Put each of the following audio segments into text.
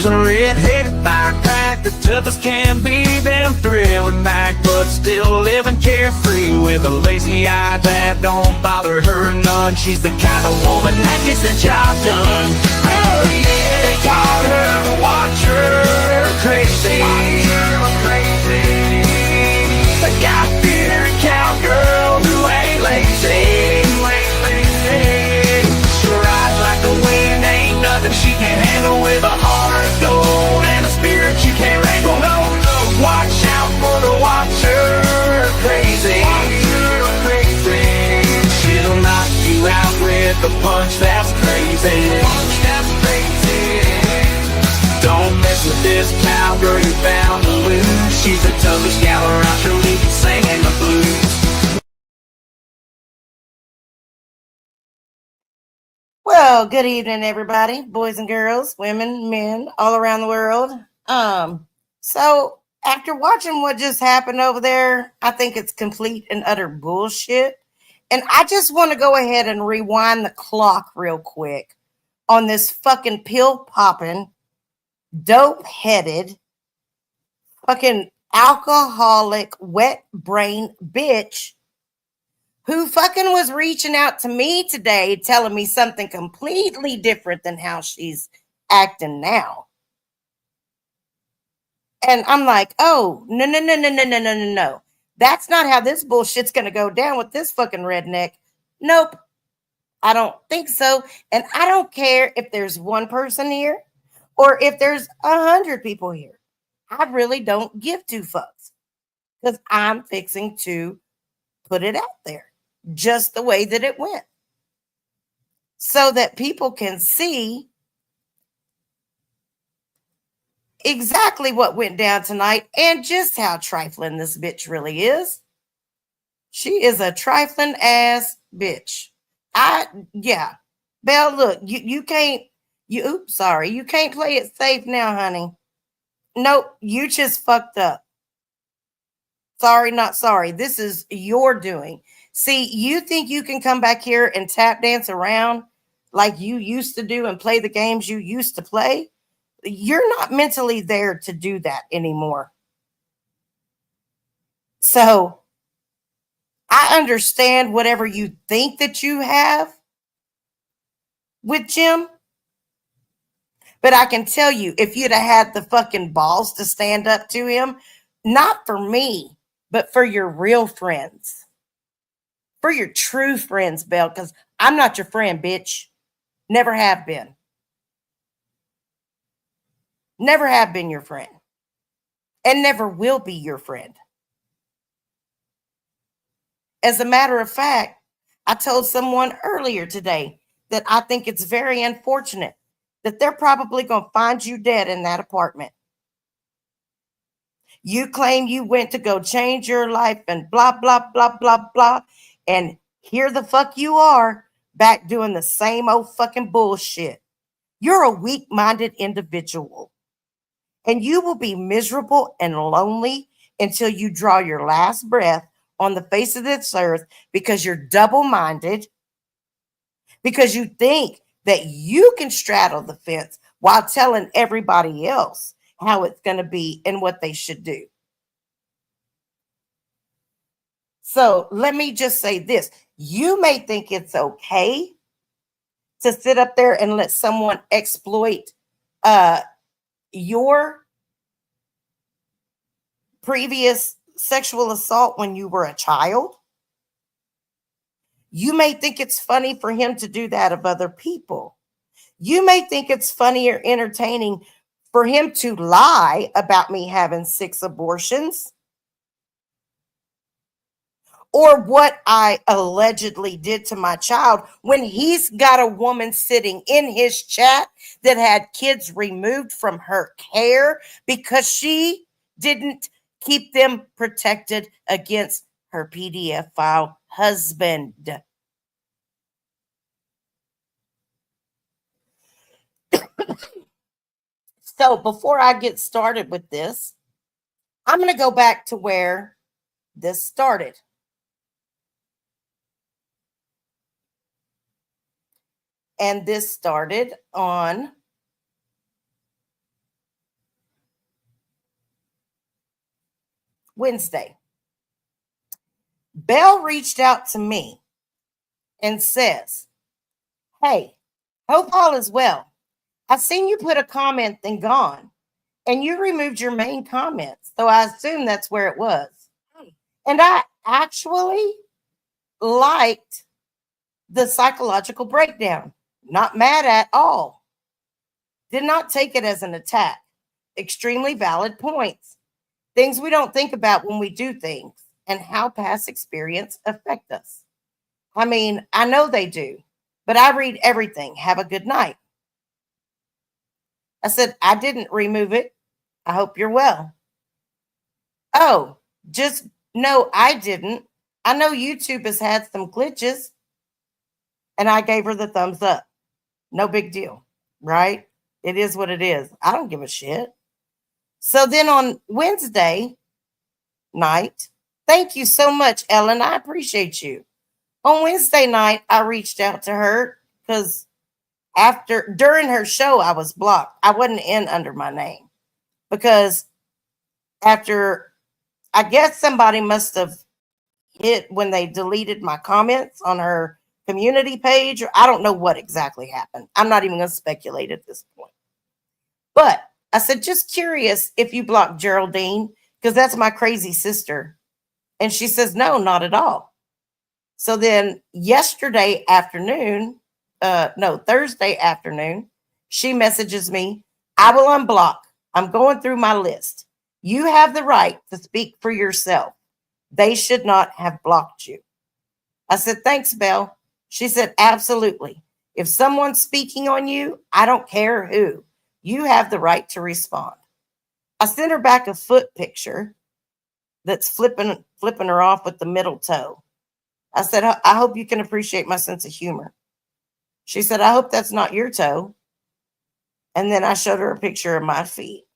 She's a red-headed firecracker, tough as can be, them thrilling back, but still living carefree with a lazy eye that don't bother her none. She's the kind of woman that gets the job done. Oh yeah, they call her the Watcher Crazy. The God-fearing cowgirl who ain't lazy. She rides like the wind, ain't nothing she can't handle, with a heart of gold and a spirit you can't wrangle. No, no, watch out for the Watcher Crazy. She'll knock you out with a punch that's crazy. Don't mess with this cowgirl you found to lose. She's the toughest gal around, she'll leave you singing the blues. Well, good evening, everybody, boys and girls, women, men, all around the world. So after watching what just happened over there, I think it's complete and utter bullshit. And I just want to go ahead and rewind the clock real quick on this fucking pill popping, dope headed, fucking alcoholic, wet brain bitch who fucking was reaching out to me today telling me something completely different than how she's acting now. And I'm like, oh, no, no, no, no, no, no, no, no, no. That's not how this bullshit's going to go down with this fucking redneck. Nope. I don't think so. And I don't care if there's one person here or if there's 100 people here. I really don't give two fucks because I'm fixing to put it out there just the way that it went so that people can see exactly what went down tonight and just how trifling this bitch really is. She is a trifling ass bitch. Yeah. Belle, look, you can't, you can't play it safe now, honey. Nope, you just fucked up. Sorry, not sorry. This is your doing. See, you think you can come back here and tap dance around like you used to do and play the games you used to play? You're not mentally there to do that anymore. So I understand whatever you think that you have with Jim, but I can tell you, if you'd have had the fucking balls to stand up to him, not for me, but for your real friends, for your true friends, Belle, because I'm not your friend, bitch. Never have been. Never have been your friend. And never will be your friend. As a matter of fact, I told someone earlier today that I think it's very unfortunate that they're probably going to find you dead in that apartment. You claim you went to go change your life and blah, blah, blah, blah, blah. And here the fuck you are back doing the same old fucking bullshit. You're a weak-minded individual. And you will be miserable and lonely until you draw your last breath on the face of this earth because you're double-minded, because you think that you can straddle the fence while telling everybody else how it's going to be and what they should do. So let me just say this. You may think it's okay to sit up there and let someone exploit your previous sexual assault when you were a child. You may think it's funny for him to do that of other people. You may think it's funny or entertaining for him to lie about me having 6 abortions or what I allegedly did to my child when he's got a woman sitting in his chat that had kids removed from her care because she didn't keep them protected against her PDF file husband. So before I get started with this, I'm going to go back to where this started. And this started on Wednesday. Belle reached out to me and says, "Hey, hope all is well. I've seen you put a comment then gone, and you removed your main comments, so I assume that's where it was. And I actually liked the psychological breakdown. Not mad at all. Did not take it as an attack. Extremely valid points. Things we don't think about when we do things and how past experience affect us. I mean, I know they do, but I read everything. Have a good night." I said, "I didn't remove it. I hope you're well." "Oh, just no, I didn't. I know YouTube has had some glitches." And I gave her the thumbs up. No big deal, right? It is what it is. I don't give a shit. So then on Wednesday night, thank you so much, Ellen. I appreciate you. On Wednesday night, I reached out to her because during her show, I was blocked. I wasn't in under my name because after, I guess somebody must have hit when they deleted my comments on her community page, or I don't know what exactly happened. I'm not even going to speculate at this point. But I said, just curious if you blocked Geraldine, because that's my crazy sister. And she says, no, not at all. So then Thursday afternoon, she messages me, "I will unblock. I'm going through my list. You have the right to speak for yourself. They should not have blocked you." I said, "Thanks, Belle." She said, "Absolutely. If someone's speaking on you, I don't care who. You have the right to respond." I sent her back a foot picture that's flipping her off with the middle toe. I said, "I hope you can appreciate my sense of humor." She said, "I hope that's not your toe." And then I showed her a picture of my feet.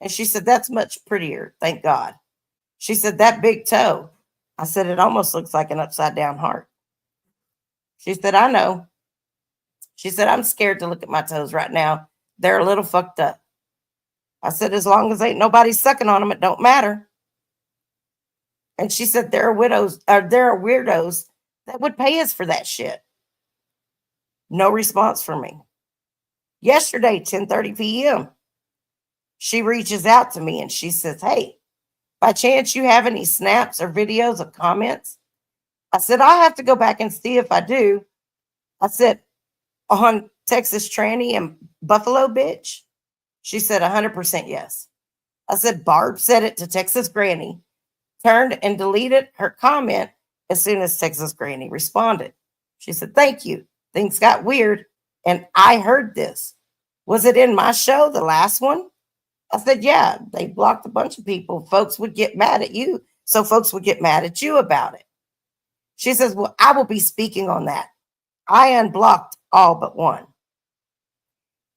And she said, "That's much prettier, thank God." She said, "That big toe." I said, "It almost looks like an upside down heart." She said, "I know." She said, "I'm scared to look at my toes right now. They're a little fucked up." I said, "As long as ain't nobody sucking on them, it don't matter." And she said, there are weirdos that would pay us for that shit." No response from me. Yesterday, 10:30 p.m., she reaches out to me and she says, "Hey, by chance you have any snaps or videos of comments?" I said, "I'll have to go back and see if I do." I said, "On Texas Tranny and Buffalo bitch?" She said, 100% yes. I said, "Barb said it to Texas Granny, turned and deleted her comment as soon as Texas Granny responded." She said, "Thank you. Things got weird, and I heard this. Was it in my show, the last one?" I said, "Yeah, they blocked a bunch of people. Folks would get mad at you, so folks would get mad at you about it." She says, "Well, I will be speaking on that. I unblocked all but one."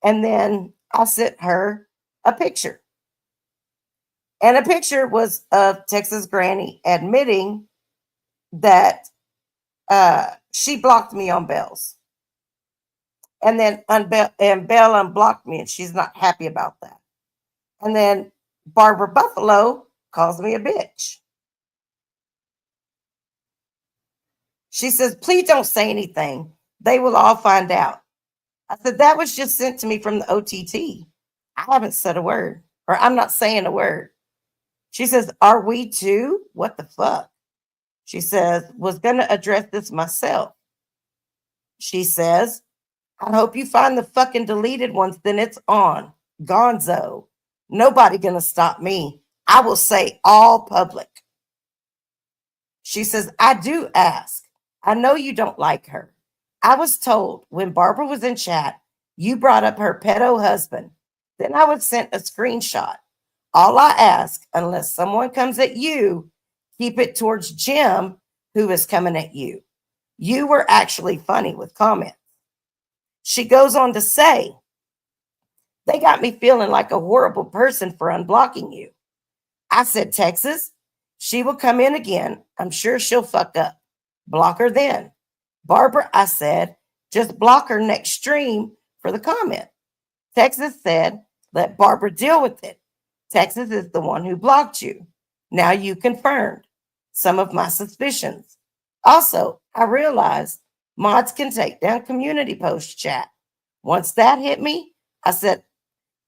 And then I sent her a picture. And a picture was of Texas Granny admitting that she blocked me on Belle's. And then Belle unblocked me, and she's not happy about that. And then Barbara Buffalo calls me a bitch. She says, "Please don't say anything. They will all find out." I said, "That was just sent to me from the OTT. I haven't said a word, or I'm not saying a word." She says, "Are we too? What the fuck?" She says, "Was going to address this myself." She says, "I hope you find the fucking deleted ones, then it's on. Gonzo. Nobody going to stop me. I will say all public." She says, "I do ask. I know you don't like her. I was told when Barbara was in chat, you brought up her pedo husband. Then I was sent a screenshot. All I ask, unless someone comes at you, keep it towards Jim, who is coming at you. You were actually funny with comments." She goes on to say, "They got me feeling like a horrible person for unblocking you." I said, "Texas, she will come in again. I'm sure she'll fuck up. Block her then. Barbara," I said, "just block her next stream for the comment." Texas said, "Let Barbara deal with it. Texas is the one who blocked you." Now you confirmed some of my suspicions. Also, I realized mods can take down community post chat. Once that hit me, I said,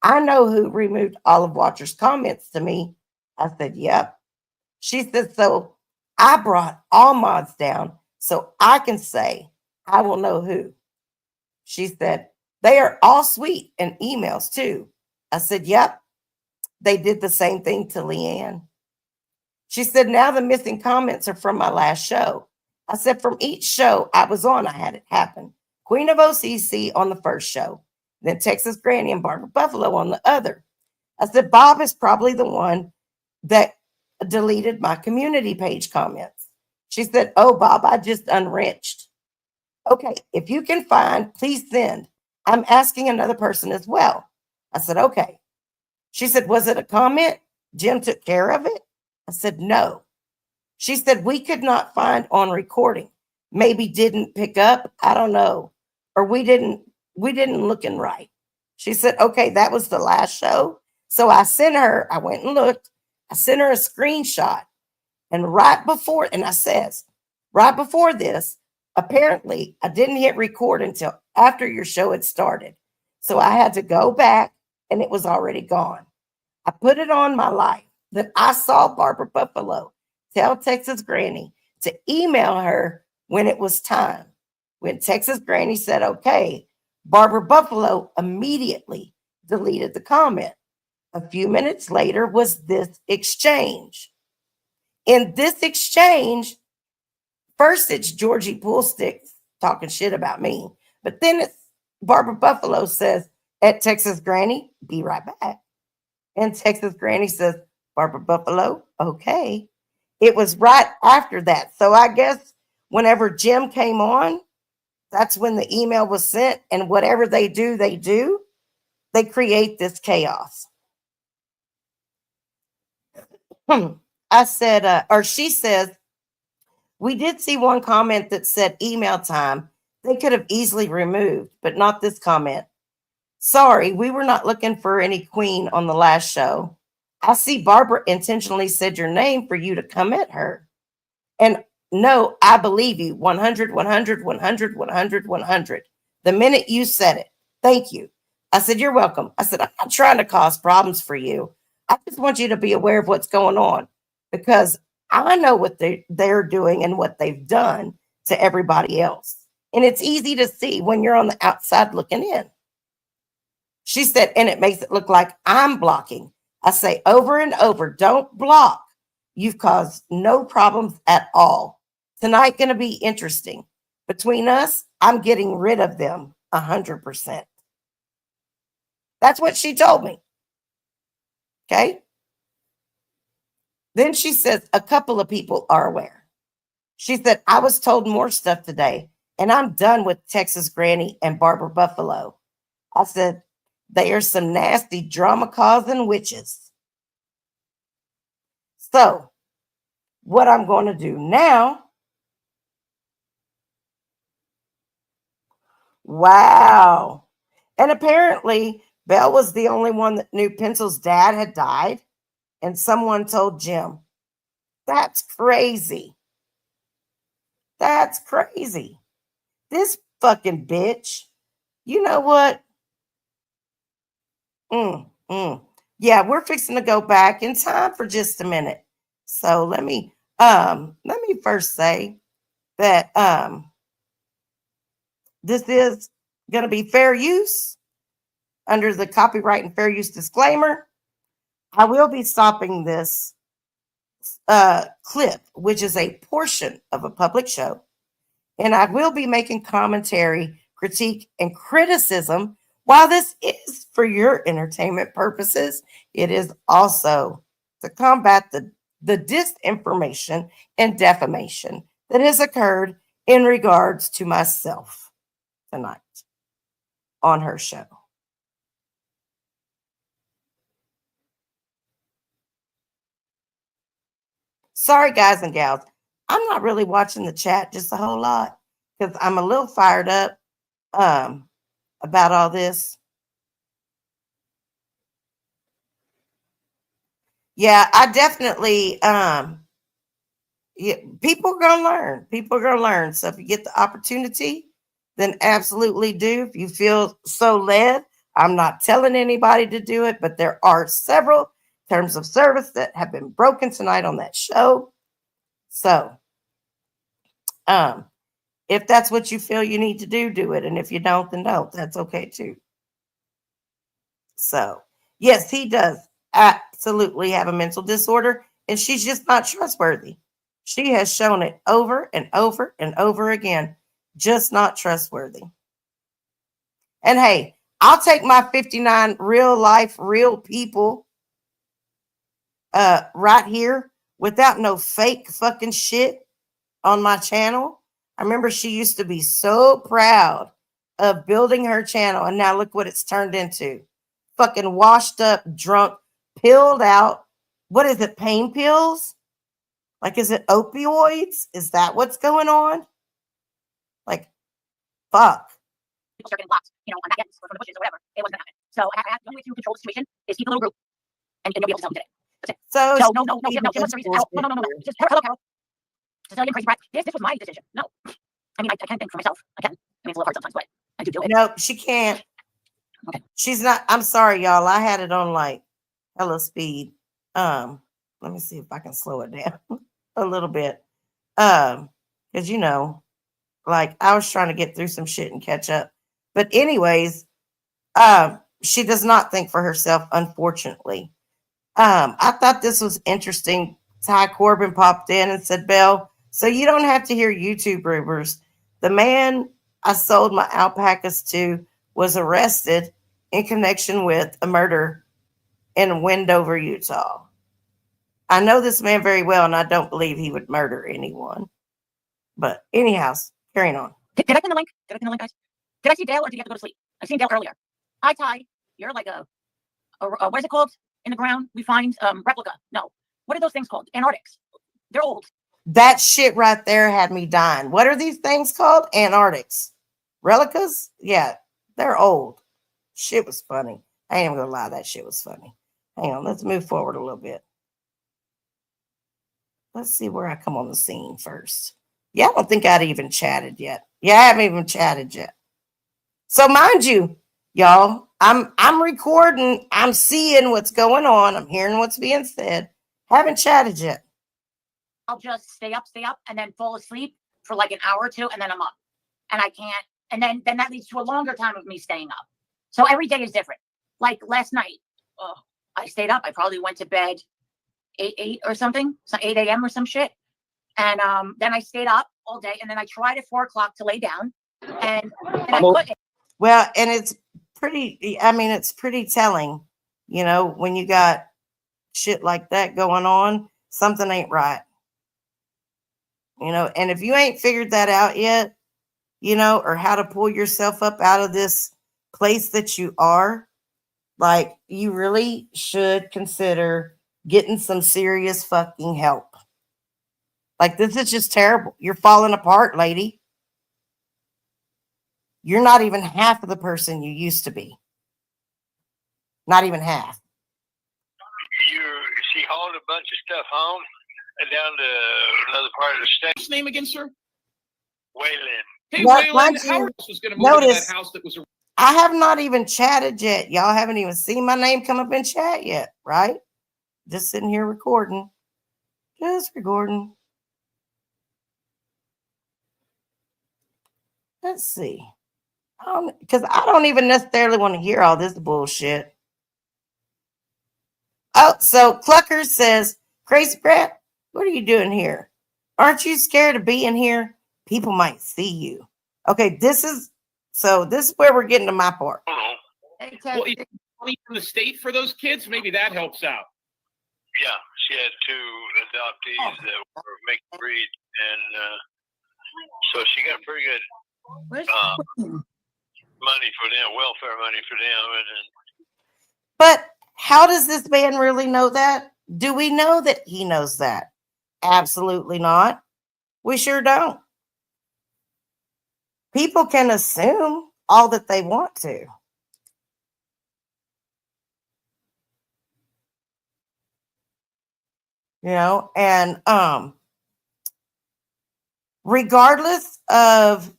I know who removed all of Watcher's comments to me. I said, yep. She said, so I brought all mods down so I can say I will know who. She said, they are all sweet in emails too. I said, yep. They did the same thing to Leanne. She said, now the missing comments are from my last show. I said, from each show I was on, I had it happen. Queen of OCC on the first show, then Texas Granny and Barbara Buffalo on the other. I said, Bob is probably the one that deleted my community page comments. She said, oh, Bob, I just unwrenched. Okay, if you can find, please send. I'm asking another person as well. I said, okay. She said, was it a comment? Jim took care of it? I said, no. She said, we could not find on recording. Maybe didn't pick up. I don't know. Or we didn't looking right. She said, okay, that was the last show. So I went and looked. I sent her a screenshot. And I says, right before this, apparently I didn't hit record until after your show had started. So I had to go back and it was already gone. I put it on my life that I saw Barbara Buffalo tell Texas Granny to email her when it was time. When Texas Granny said, okay, Barbara Buffalo immediately deleted the comment. A few minutes later was this exchange. In this exchange, first it's Georgie Poolsticks talking shit about me, but then it's Barbara Buffalo says, at Texas Granny, be right back. And Texas Granny says, Barbara Buffalo, okay. It was right after that. So I guess whenever Jim came on, that's when the email was sent. And whatever they do, they create this chaos. I said, or she says, we did see one comment that said email time. They could have easily removed, but not this comment. Sorry, we were not looking for any queen on the last show. I see Barbara intentionally said your name for you to come at her. And no, I believe you. 100, 100, 100, 100, 100. The minute you said it, thank you. I said, you're welcome. I said, I'm not trying to cause problems for you. I just want you to be aware of what's going on because I know what they're doing and what they've done to everybody else. And it's easy to see when you're on the outside looking in. She said, and it makes it look like I'm blocking. I say over and over, don't block. You've caused no problems at all. Tonight going to be interesting. Between us, I'm getting rid of them 100%. That's what she told me. Okay. Then she says, a couple of people are aware. She said, I was told more stuff today, and I'm done with Texas Granny and Barbara Buffalo. I said, they are some nasty drama-causing witches. So, what I'm going to do now, wow. And apparently, Belle was the only one that knew Pencil's dad had died, and someone told Jim. That's crazy. That's crazy. This fucking bitch. You know what? Yeah, we're fixing to go back in time for just a minute. So let me first say that this is going to be fair use under the copyright and fair use disclaimer. I will be stopping this clip, which is a portion of a public show, and I will be making commentary, critique, and criticism. While this is for your entertainment purposes, it is also to combat the disinformation and defamation that has occurred in regards to myself tonight on her show. Sorry, guys and gals. I'm not really watching the chat just a whole lot because I'm a little fired up about all this. Yeah, I definitely yeah, people are gonna learn. People are gonna learn. So if you get the opportunity, then absolutely do. If you feel so led, I'm not telling anybody to do it, but there are several terms of service that have been broken tonight on that show. So um if that's what you feel you need to do, do it. And if you don't, then don't. That's okay too. So yes, he does absolutely have a mental disorder, and she's just not trustworthy. She has shown it over and over and over again. Just not trustworthy. And hey, I'll take my 59 real life, real people right here without no fake fucking shit on my channel. I remember she used to be so proud of building her channel, and now look what it's turned into. Fucking washed up, drunk, pilled out. What is it? Pain pills? Like, is it opioids? Is that what's going on? Like, fuck. People start getting blocked, on back ends or from the bushes or whatever. It wasn't gonna happen. So the only way to control the situation is keep a little group, and you'll be able to tell them today. That's it. So no, Kim, no, Kim was the reason. No. It's just hello, Carol. Cecilia, crazy brat. This was my decision. No, I mean I can't think for myself. I can. I mean it's a little hard sometimes, but I do it. Nope, she can't. Okay. She's not. I'm sorry, y'all. I had it on like hella speed. Let me see if I can slow it down a little bit. Because like I was trying to get through some shit and catch up. But anyways, she does not think for herself, unfortunately. I thought this was interesting. Ty Corbin popped in and said, Belle, so you don't have to hear YouTube rumors. The man I sold my alpacas to was arrested in connection with a murder in Wendover, Utah. I know this man very well, and I don't believe he would murder anyone. But anyhow, carrying on. Did I send the link? Guys? Did I see Dale, or did you have to go to sleep? I seen Dale earlier. Hi, Ty. You're like a what is it called? In the ground, we find replica. No. What are those things called? Antarctics. They're old. That shit right there had me dying. What are these things called? Antarctics. Relicas? Yeah, they're old. Shit was funny. I ain't even gonna lie, that shit was funny. Hang on, let's move forward a little bit. Let's see where I come on the scene first. Yeah, I don't think I'd even chatted yet. Yeah, I haven't even chatted yet. So mind you, y'all, I'm recording, I'm seeing what's going on, I'm hearing what's being said. Haven't chatted yet. I'll just stay up, and then fall asleep for like an hour or two, and then I'm up. And I can't, and then that leads to a longer time of me staying up. So every day is different. Like last night, I stayed up. I probably went to bed 8 or something, so 8 a.m. or some shit. And then I stayed up all day, and then I tried at 4 o'clock to lay down, and I couldn't. Well, and it's pretty telling, when you got shit like that going on, something ain't right. And if you ain't figured that out yet, or how to pull yourself up out of this place that you are, like, you really should consider getting some serious fucking help. Like, this is just terrible. You're falling apart, lady. You're not even half of the person you used to be. Not even half. She hauled a bunch of stuff home and down to another part of the state. What's his name again, sir? Wayland. Hey, But Wayland, mind you, Howard was going to move into notice- that house that was. I have not even chatted yet. Y'all haven't even seen my name come up in chat yet, right? Just sitting here recording. Just recording. Let's see. Because I don't even necessarily want to hear all this bullshit. Oh, so Clucker says, Crazy Brat, what are you doing here? Aren't you scared of being here? People might see you. Okay, this is where we're getting to my part. Well, is money from the state for those kids? Maybe that helps out. Yeah, she had 2 adoptees that were mixed breed, and so she got pretty good money for them, welfare money for them. But how does this man really know that? Do we know that he knows that? Absolutely not. We sure don't. People can assume all that they want to. and regardless of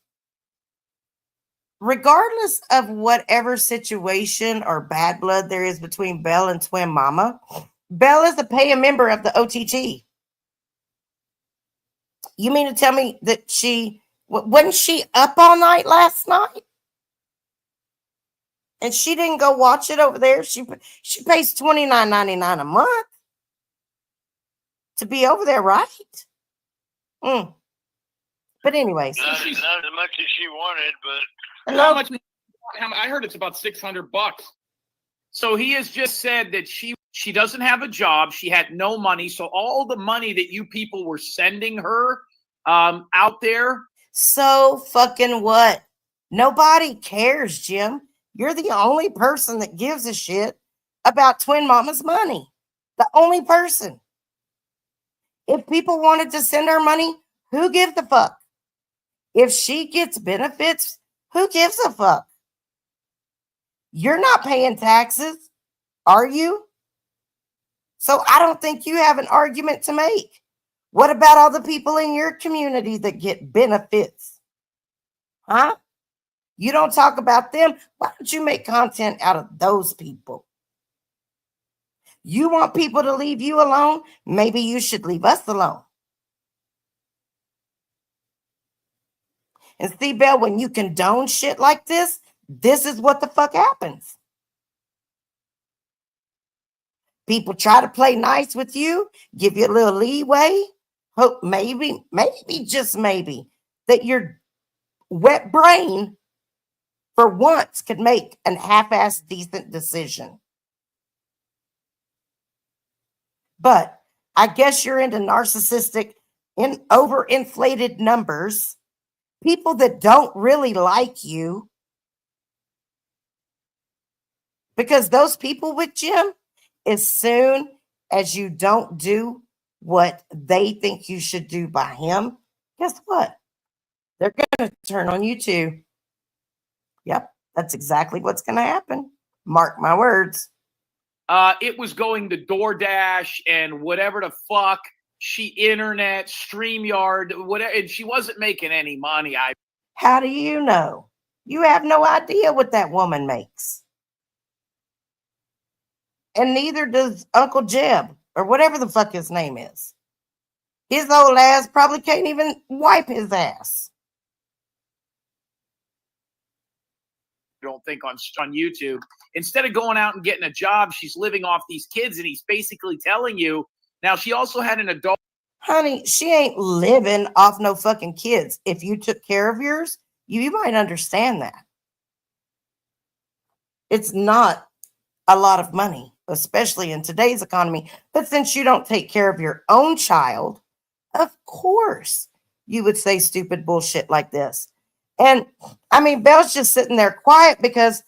whatever situation or bad blood there is between Belle and twin mama, Belle is a paying member of the OTT. You mean to tell me that wasn't she up all night last night? And she didn't go watch it over there. She pays $29.99 a month to be over there, right? But anyways, not as much as she wanted, but How much? I heard it's about $600. So he has just said that she doesn't have a job. She had no money. So all the money that you people were sending her out there. So fucking what? Nobody cares, Jim. You're the only person that gives a shit about twin mama's money. The only person. If people wanted to send her money, who gives a fuck? If she gets benefits, who gives a fuck? You're not paying taxes, are you? So I don't think you have an argument to make. What about all the people in your community that get benefits? Huh? You don't talk about them. Why don't you make content out of those people? You want people to leave you alone? Maybe you should leave us alone. And see, Belle, when you condone shit like this is what the fuck happens. People try to play nice with you, give you a little leeway. Hope maybe, just maybe, that your wet brain for once could make an half-assed decent decision. But I guess you're into narcissistic and overinflated numbers, people that don't really like you. Because those people with Jim, as soon as you don't do what they think you should do by him, guess what? They're going to turn on you too. Yep, that's exactly what's going to happen. Mark my words. It was going to DoorDash and whatever the fuck, internet, StreamYard, whatever, and she wasn't making any money. How do you know? You have no idea what that woman makes. And neither does Uncle Jeb, or whatever the fuck his name is. His old ass probably can't even wipe his ass. Don't think on YouTube. Instead of going out and getting a job, she's living off these kids, and he's basically telling you. Now, she also had an adult. Honey, she ain't living off no fucking kids. If you took care of yours, you might understand that. It's not a lot of money, especially in today's economy. But since you don't take care of your own child, of course you would say stupid bullshit like this. And I mean, Belle's just sitting there quiet because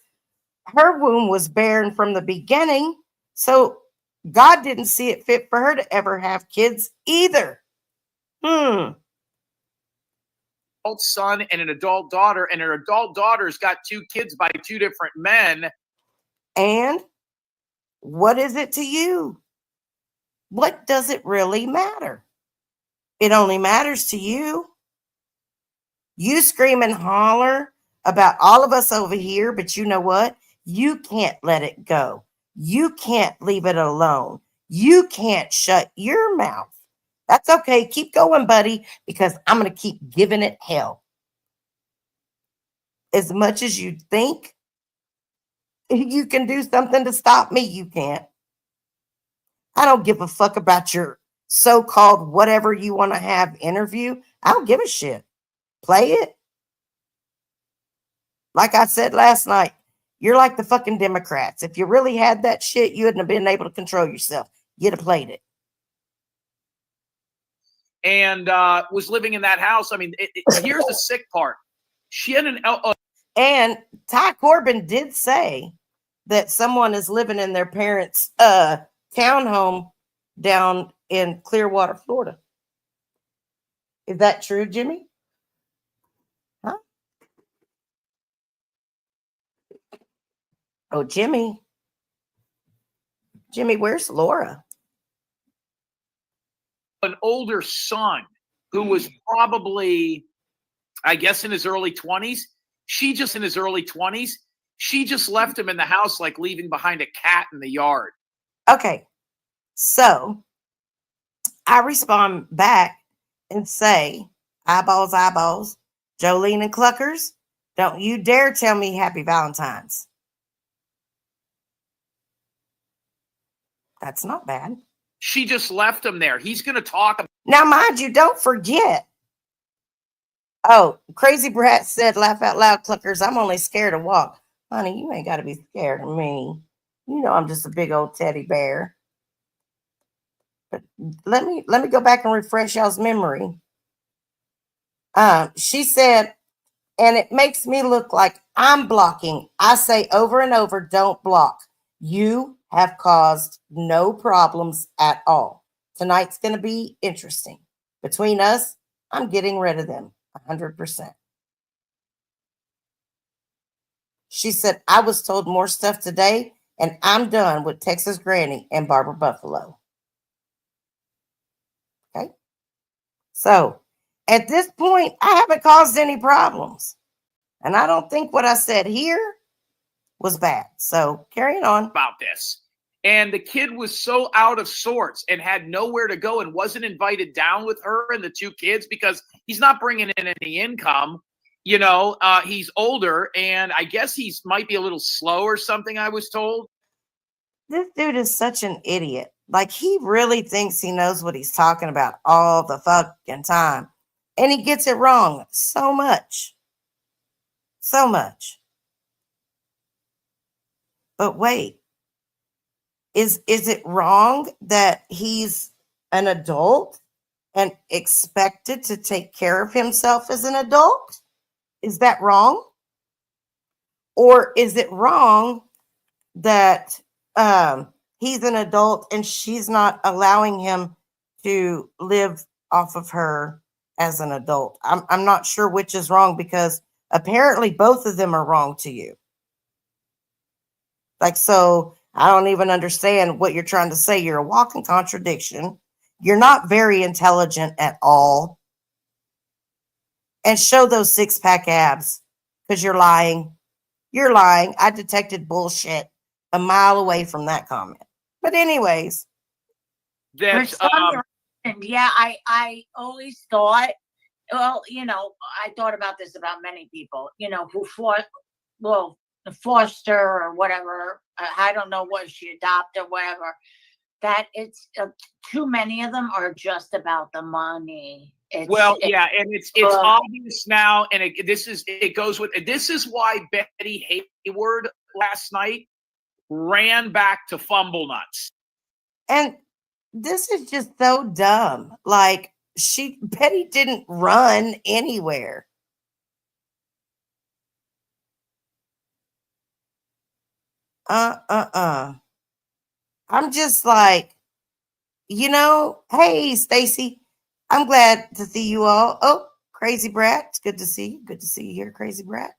her womb was barren from the beginning. So God didn't see it fit for her to ever have kids either. Adult son and an adult daughter, and her adult daughter's got 2 kids by 2 different men. And what is it to you? What does it really matter? It only matters to you. You scream and holler about all of us over here, but you know what? You can't let it go. You can't leave it alone. You can't shut your mouth. That's okay. Keep going, buddy, because I'm going to keep giving it hell. As much as you think you can do something to stop me, you can't. I don't give a fuck about your so-called whatever you want to have interview. I don't give a shit. Play it. Like I said last night, you're like the fucking Democrats. If you really had that shit, you wouldn't have been able to control yourself. You'd have played it. And was living in that house. I mean, here's the sick part. She had and Ty Corbin did say that someone is living in their parents' townhome down in Clearwater, Florida. Is that true, Jimmy? Huh? Oh, Jimmy. Jimmy, where's Laura? an older son who was probably, I guess, in his early 20s. She just in his early 20s. She just left him in the house like leaving behind a cat in the yard. Okay. So I respond back and say, eyeballs, eyeballs, Jolene and Cluckers, don't you dare tell me happy Valentine's. That's not bad. She just left him there. He's going to talk about. Now, mind you, don't forget. Oh, Crazy Brat said, laugh out loud, Cluckers. I'm only scared to walk. Honey, you ain't got to be scared of me. You know I'm just a big old teddy bear. But let me go back and refresh y'all's memory. She said, and it makes me look like I'm blocking. I say over and over, don't block. You have caused no problems at all. Tonight's going to be interesting. Between us, I'm getting rid of them 100%. She said, I was told more stuff today, and I'm done with Texas Granny and Barbara Buffalo. Okay. So at this point, I haven't caused any problems. And I don't think what I said here was bad. So carrying on. About this. And the kid was so out of sorts and had nowhere to go and wasn't invited down with her and the two kids because he's not bringing in any income. You know, he's older and I guess he's might be a little slow or something, I was told. This dude is such an idiot. Like, he really thinks he knows what he's talking about all the fucking time. And he gets it wrong so much. So much. But wait. Is it wrong that he's an adult and expected to take care of himself as an adult? Is that wrong? Or is it wrong that he's an adult and she's not allowing him to live off of her as an adult? I'm not sure which is wrong, because apparently both of them are wrong to you. Like, so I don't even understand what you're trying to say. You're a walking contradiction. You're not very intelligent at all. And show those six-pack abs, because you're lying. You're lying. I detected bullshit a mile away from that comment. But anyways. That, yeah, I always thought, well, you know, I thought about this about many people, you know, who fought, well, foster or whatever. I don't know what she adopted or whatever. That it's too many of them are just about the money. And it's obvious now, and it goes with this is why Betty Hayward last night ran back to Fumble Nuts. And this is just so dumb. Like, Betty didn't run anywhere. I'm just like, you know, hey, Stacy, I'm glad to see you all. Oh, Crazy Brat, it's good to see you. Good to see you here, Crazy Brat.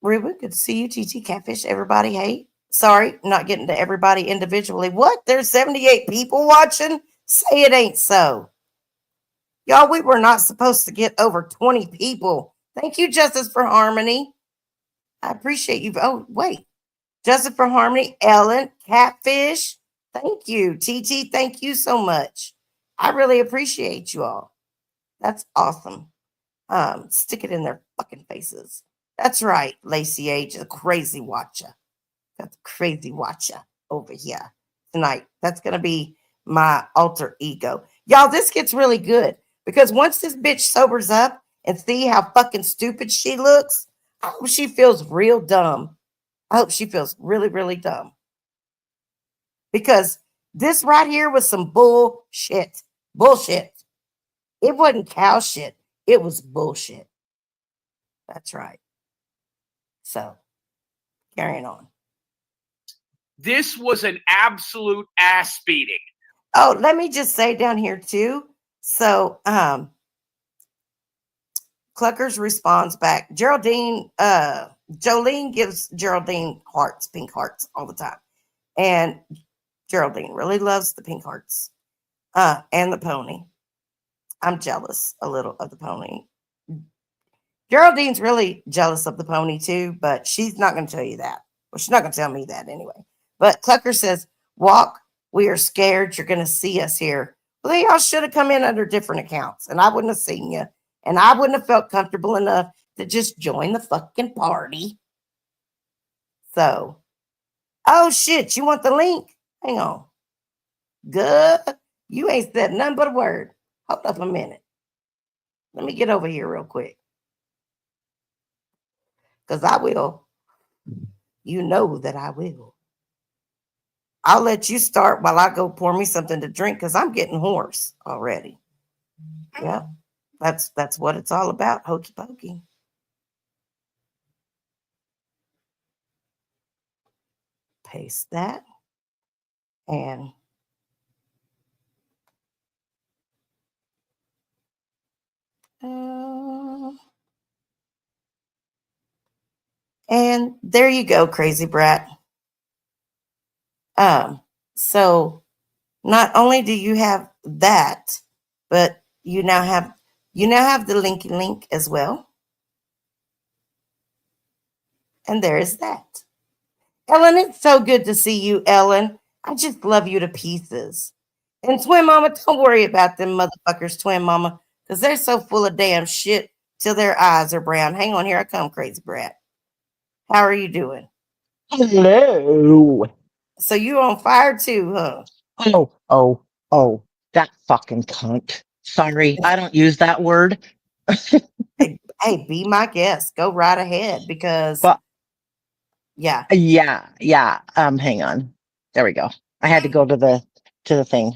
Ruben, good to see you. TT, Catfish, everybody. Hey, sorry, not getting to everybody individually. What? There's 78 people watching? Say it ain't so. Y'all, we were not supposed to get over 20 people. Thank you, Justice for Harmony. I appreciate you. Oh, wait. Justice for Harmony, Ellen, Catfish. Thank you. TT, thank you so much. I really appreciate you all. That's awesome. Stick it in their fucking faces. That's right, Lacey H, the crazy watcher. Got the crazy watcher over here tonight. That's going to be my alter ego. Y'all, this gets really good, because once this bitch sobers up and see how fucking stupid she looks, I hope she feels real dumb. I hope she feels really, really dumb. Because this right here was some bullshit. Bullshit. It wasn't cow shit. It was bullshit. That's right. So, carrying on. This was an absolute ass beating. Oh, let me just say down here too. So, Cluckers responds back. Jolene gives Geraldine hearts, pink hearts all the time. And Geraldine really loves the pink hearts. And the pony. I'm jealous a little of the pony. Geraldine's really jealous of the pony too, but she's not going to tell you that. Well, she's not going to tell me that anyway. But Clucker says, Walk, we are scared you're going to see us here. Well, then y'all should have come in under different accounts, and I wouldn't have seen you, and I wouldn't have felt comfortable enough to just join the fucking party. So, oh shit, you want the link? Hang on. Good. You ain't said nothing but a word. Hold up a minute. Let me get over here real quick. Because I will. You know that I will. I'll let you start while I go pour me something to drink because I'm getting hoarse already. Yep. That's what it's all about. Hokey pokey. Paste that. And there you go, crazy brat. So not only do you have that, but you now have the linky link as well. And there is that. Ellen, it's so good to see you, Ellen. I just love you to pieces. And Twin Mama, don't worry about them motherfuckers, Twin Mama, because they're so full of damn shit till their eyes are brown. Hang on, here I come, crazy brat. How are you doing? Hello. So you on fire too, huh? Oh, that fucking cunt. Sorry, I don't use that word. Hey, be my guest. Go right ahead because But yeah. Hang on. There we go. I had to go to the thing.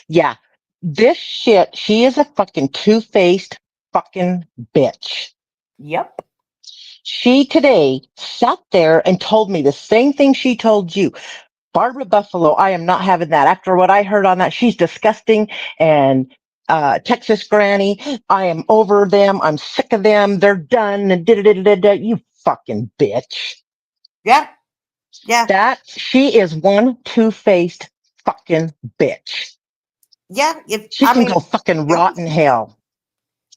Yeah. This shit, she is a fucking two-faced fucking bitch. Yep. She today sat there and told me the same thing she told you. Barbara Buffalo, I am not having that. After what I heard on that, she's disgusting. And Texas Granny, I am over them. I'm sick of them. They're done. And you fucking bitch. Yeah. That she is one two-faced fucking bitch. Yeah. She can go fucking rot in hell.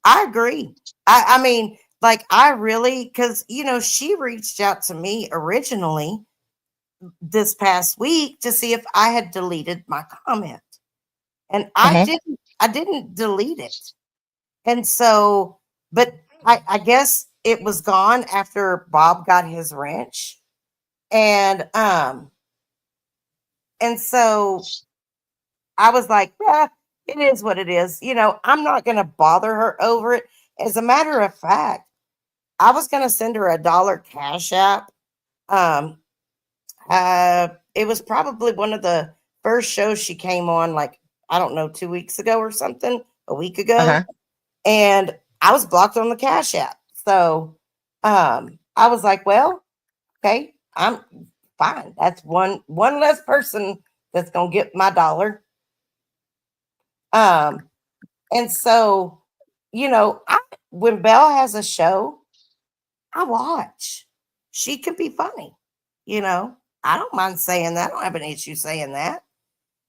I agree. I mean, like, I really, because, she reached out to me originally this past week to see if I had deleted my comment. And I didn't delete it. And so, but I guess it was gone after Bob got his wrench. And so I was like, yeah, it is what it is. I'm not going to bother her over it. As a matter of fact, I was going to send her $1 Cash App. It was probably one of the first shows she came on, like, I don't know, 2 weeks ago or something, a week ago. And I was blocked on the Cash App. So I was like, well, okay, I'm fine. That's one less person that's going to get my $1. And so, when Belle has a show, I watch. She can be funny, I don't mind saying that. I don't have an issue saying that.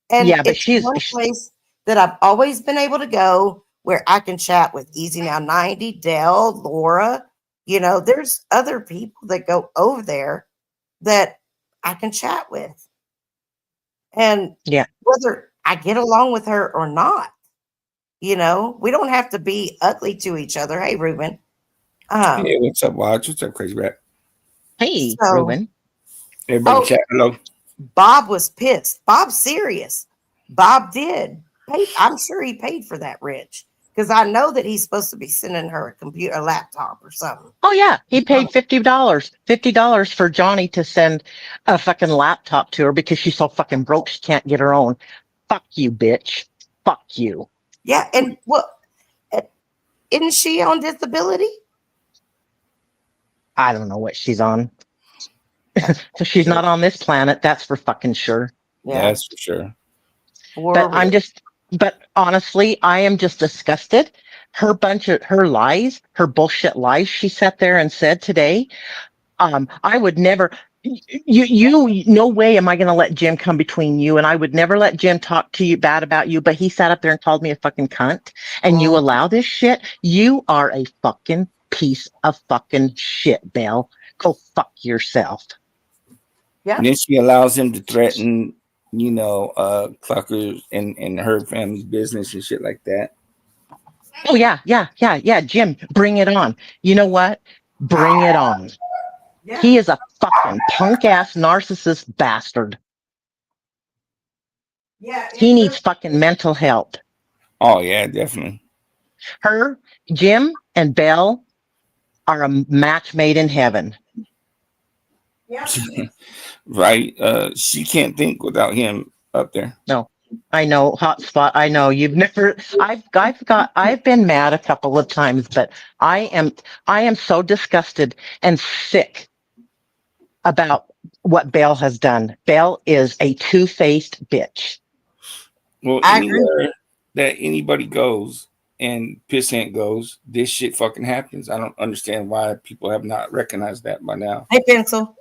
And yeah, but it's she's one place that I've always been able to go where I can chat with Easy Now 90, Dell, Laura. There's other people that go over there that I can chat with. And whether I get along with her or not, we don't have to be ugly to each other. Hey, Ruben. Hey, what's up, Watch? What's up, Crazy Rat? Hey, Ruben. Everybody chat. Hello. Bob was pissed. Bob's serious. Bob did. I'm sure he paid for that, Rich, because I know that he's supposed to be sending her a laptop or something. Oh yeah, he paid $50 for Johnny to send a fucking laptop to her because she's so fucking broke she can't get her own. Fuck you, bitch. Fuck you. Yeah, and isn't she on disability? I don't know what she's on. So she's not on this planet, that's for fucking sure. Yeah, that's for sure. But honestly, I am just disgusted. Her bullshit lies she sat there and said today. I would never, No way am I going to let Jim come between you. And I would never let Jim talk to you bad about you, but he sat up there and called me a fucking cunt. And you allow this shit. You are a fucking piece of fucking shit, Belle. Go fuck yourself. Yeah. And then she allows him to threaten, Clucker and her family's business and shit like that. Oh, yeah. Jim, bring it on. You know what? Bring it on. Yeah. He is a fucking punk ass narcissist bastard. Yeah. He needs fucking mental help. Oh, yeah, definitely. Her, Jim, and Belle are a match made in heaven. Yeah. Right? She can't think without him up there. No, I know, hotspot. I know you've never. I've been mad a couple of times, but I am so disgusted and sick about what Belle has done. Belle is a two-faced bitch. Well, I agree. anywhere that anybody goes and Pissant goes, this shit fucking happens. I don't understand why people have not recognized that by now. Hey, Pencil.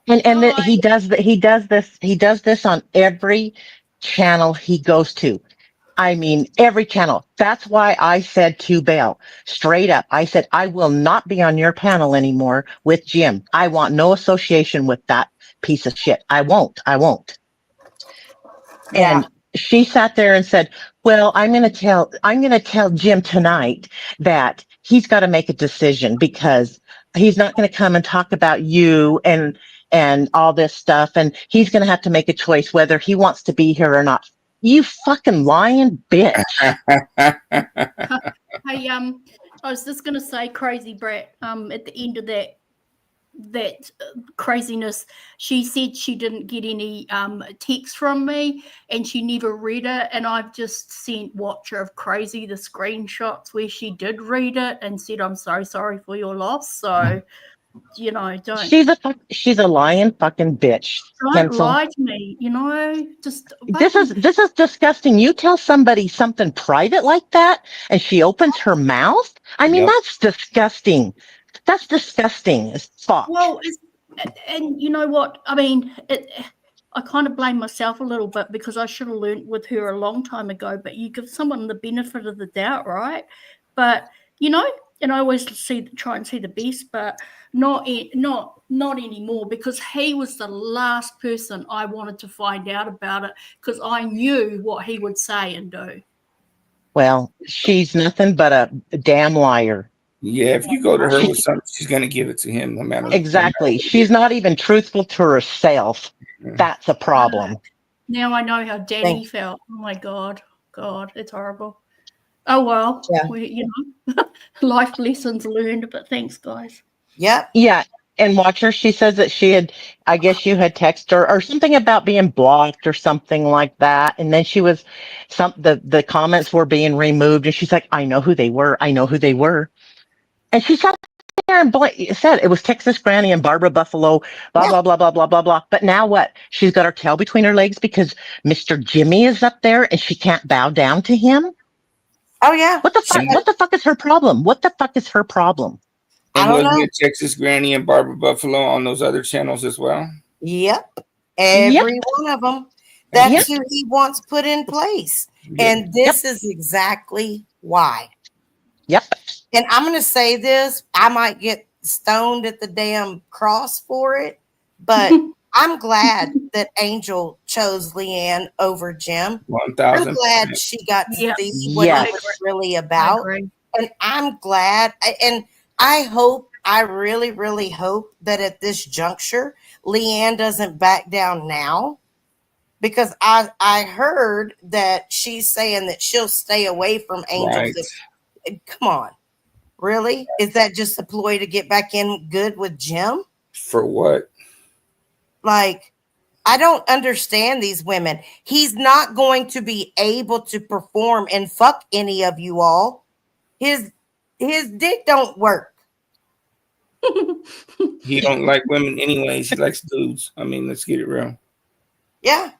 And he does that. He does this on every channel he goes to. I mean, every channel. That's why I said to Belle, straight up, I said, I will not be on your panel anymore with Jim. I want no association with that piece of shit. I won't. Yeah. And she sat there and said, well, I'm going to tell Jim tonight that he's got to make a decision because he's not going to come and talk about you and all this stuff. And he's going to have to make a choice whether he wants to be here or not. You fucking lying bitch. Hey, I was just gonna say, Crazy Brat. At the end of that craziness, she said she didn't get any text from me, and she never read it. And I've just sent Watcher of Crazy the screenshots where she did read it and said, "I'm so sorry for your loss." So, don't She's a lying fucking bitch. Pencil. lie to me. Just This is disgusting. You tell somebody something private like that and she opens her mouth? I mean, Yep. that's disgusting. That's disgusting as fuck. Well, and you know what? I mean, I kind of blame myself a little bit because I should have learned with her a long time ago. But you give someone the benefit of the doubt, right? But and I always try and see the best, but not anymore, because he was the last person I wanted to find out about it, because I knew what he would say and do. Well, she's nothing but a damn liar. Yeah, if you go to her with something, she's going to give it to him no matter. Exactly. She's not even truthful to herself. That's a problem. Now I know how Danny felt. Oh my God, it's horrible. Oh well, Yeah. Life lessons learned. But thanks, guys. Yep. Yeah. And Watcher, she says that I guess you had texted her or something about being blocked or something like that. And then the comments were being removed and she's like, I know who they were. And she sat there and said it was Texas Granny and Barbara Buffalo, blah, blah, blah, blah, blah, blah, blah. But now what? She's got her tail between her legs because Mr. Jimmy is up there and she can't bow down to him. Oh, yeah. What the fuck is her problem? What the fuck is her problem? I don't know. Wasn't it Texas Granny and Barbara Buffalo on those other channels as well? Yep. Every one of them. That's who he wants put in place. Yep. And this is exactly why. Yep. And I'm going to say this. I might get stoned at the damn cross for it, but I'm glad that Angel chose Leanne over Jim. 1,000%. I'm glad she got to see what it was really about. And I'm glad. And I really, really hope that at this juncture, Leanne doesn't back down now, because I heard that she's saying that she'll stay away from Angel. Right. Come on. Really? Is that just a ploy to get back in good with Jim? For what? Like, I don't understand these women. He's not going to be able to perform and fuck any of you all. His dick don't work. He don't like women anyways. He likes dudes. I mean, let's get it real. Yeah.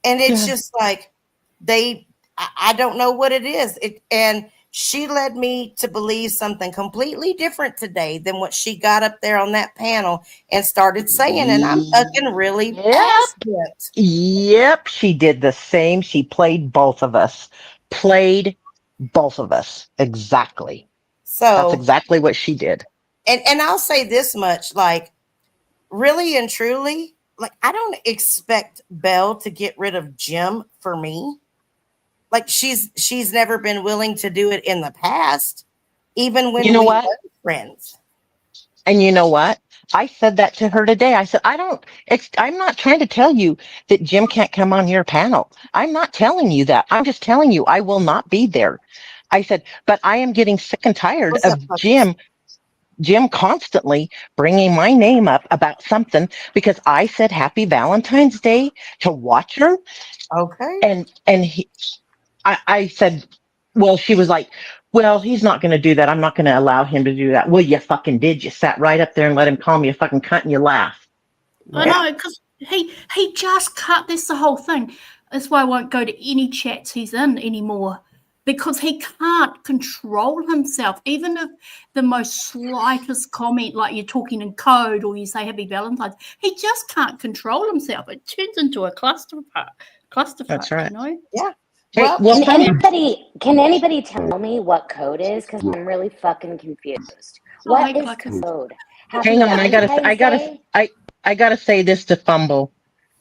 And it's just like I don't know what it is. And she led me to believe something completely different today than what she got up there on that panel and started saying. And I'm fucking really Yep. past it. Yep. She did the same. She played both of us. Played both of us. Exactly. That's So, exactly what she did. and I'll say this much, like, really and truly, like, I don't expect Belle to get rid of Jim for me. Like, she's never been willing to do it in the past, even You when know we what? were friends. And you know what? I said that to her today. I said, I'm not trying to tell you that Jim can't come on your panel. I'm not telling you that. I'm just telling you I will not be there. I said, but I am getting sick and tired What's up, of Puckers? Jim constantly bringing my name up about something because I said happy Valentine's Day to watch her. Okay. I said, well, she was like, well, he's not going to do that. I'm not going to allow him to do that. Well, you fucking did. You sat right up there and let him call me a fucking cunt and you laugh. I Yeah. know, because he just cut this the whole thing. That's why I won't go to any chats he's in anymore, because he can't control himself. Even if the most slightest comment, like you're talking in code or you say Happy Valentine's, he just can't control himself. It turns into a clusterfuck. That's right. You know? Yeah. Hey, Well, well, Can anybody tell me what code is? Because I'm really fucking confused. Oh, What hey, is Puckers. code? Happy hang on. Valentine's Day? I gotta say this to Fumble.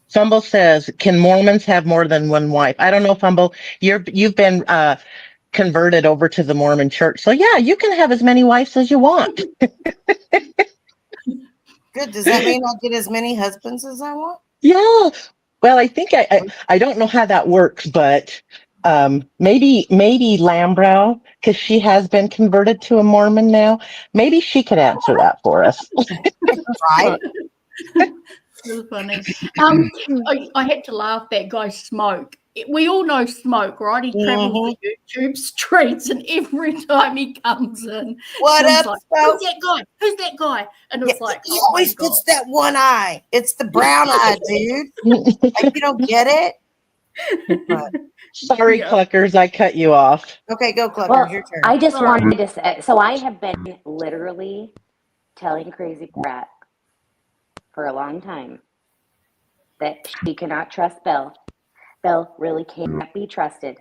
Fumble says, can Mormons have more than one wife? I don't know, Fumble. You've been converted over to the Mormon church. So yeah, you can have as many wives as you want. good. Does that mean I'll get as many husbands as I want? Yeah. Well, I think I don't know how that works, but maybe Lambrow, because she has been converted to a Mormon now. Maybe she could answer that for us. Right. That's funny. I had to laugh. That guy Smoke. We all know Smoke, right? He travels Mhm. the YouTube streets, and every time he comes in, What Jim's up, like, Smoke? "Who's that guy? Who's that guy?" And Yeah, it's like, he "Oh my always god!" puts that one eye. It's the brown eye, dude. Like, you don't get it? But Sorry, Yeah. Cluckers, I cut you off. okay, go Cluckers, Well, your turn. I just Sorry. wanted to say, so I have been literally telling Crazy Brat for a long time that she cannot trust Belle. Belle really can't be trusted.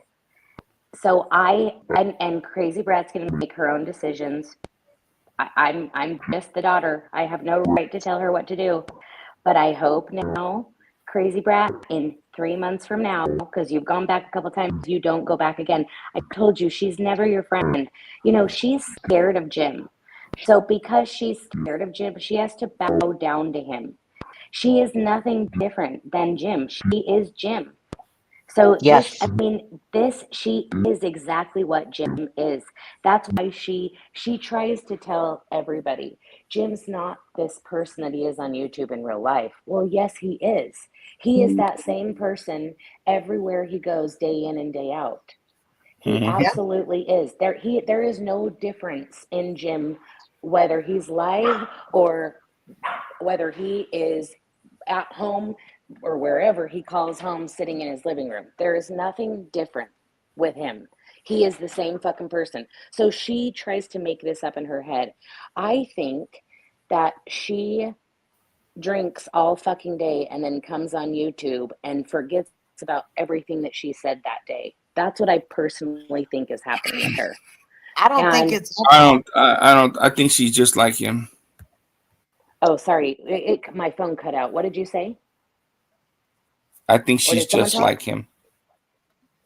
So and Crazy Brat's going to make her own decisions. I'm just the daughter. I have no right to tell her what to do. But I hope now, Crazy Brat, in 3 months from now, because you've gone back a couple times, you don't go back again. I told you she's never your friend. You know, she's scared of Jim. So because she's scared of Jim, she has to bow down to him. She is nothing different than Jim. She is Jim. So this, I Yes. mean, she is exactly what Jim is. That's why she tries to tell everybody, Jim's not this person that he is on YouTube in real life. Well, yes, he is. He is that same person everywhere he goes, day in and day out. He Mhm. Yeah. absolutely is. There is no difference in Jim, whether he's live or whether he is at home or wherever he calls home sitting in his living room. There is nothing different with him. He is the same fucking person. So she tries to make this up in her head. I think that she drinks all fucking day and then comes on YouTube and forgets about everything that she said that day. That's what I personally think is happening with her. I don't think And it's I think she's just like him. oh, sorry, my phone cut out. What did you say? I think Or she's did someone just talk? like him.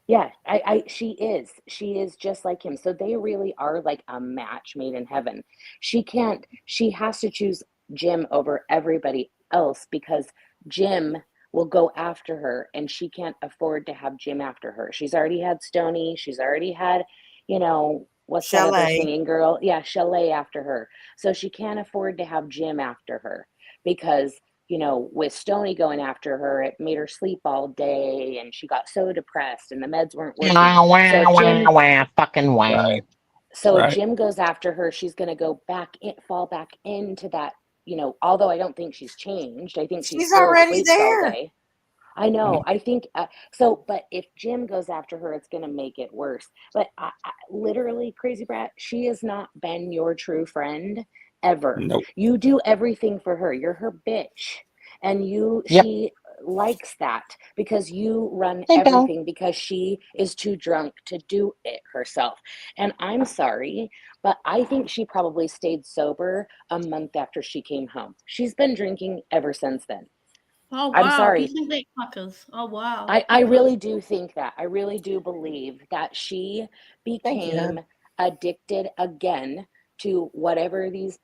Yeah, she is. She is just like him. So they really are like a match made in heaven. She has to choose Jim over everybody else because Jim will go after her and she can't afford to have Jim after her. She's already had Stony. She's already had, what's that other Chalet. singing girl? Yeah, Chalet after her. So she can't afford to have Jim after her because with Stony going after her, it made her sleep all day and she got so depressed and the meds weren't working. Wah, So wah, if wah, Jim wah, fucking wah. Right. so if Right. Jim goes after her, she's going to fall back into that, although I don't think she's changed. I think she She's still already sleeps all there. day. I know. I think so. But if Jim goes after her, it's going to make it worse. But literally, Crazy Brat, she has not been your true friend ever. Nope. You do everything for her. You're her bitch, and Yep. she likes that because you run Hey, Belle. everything because she is too drunk to do it herself. And I'm sorry, but I think she probably stayed sober a month after she came home. She's been drinking ever since then. Oh I'm wow, you sorry. think that fuckers? Oh wow. I really do think that. I really do believe that she Thank you, hon. became addicted again to whatever these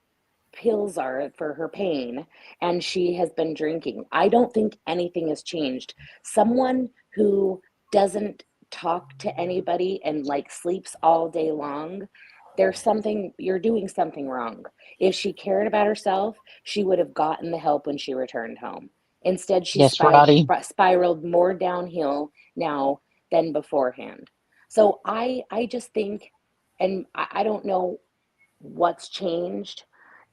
pills are for her pain, and she has been drinking. I don't think anything has changed. Someone who doesn't talk to anybody and like sleeps all day long, there's something, you're doing something wrong. If she cared about herself, she would have gotten the help when she returned home. Instead, she Yes, Roddy. spiraled more downhill now than beforehand. So I just think, and I don't know what's changed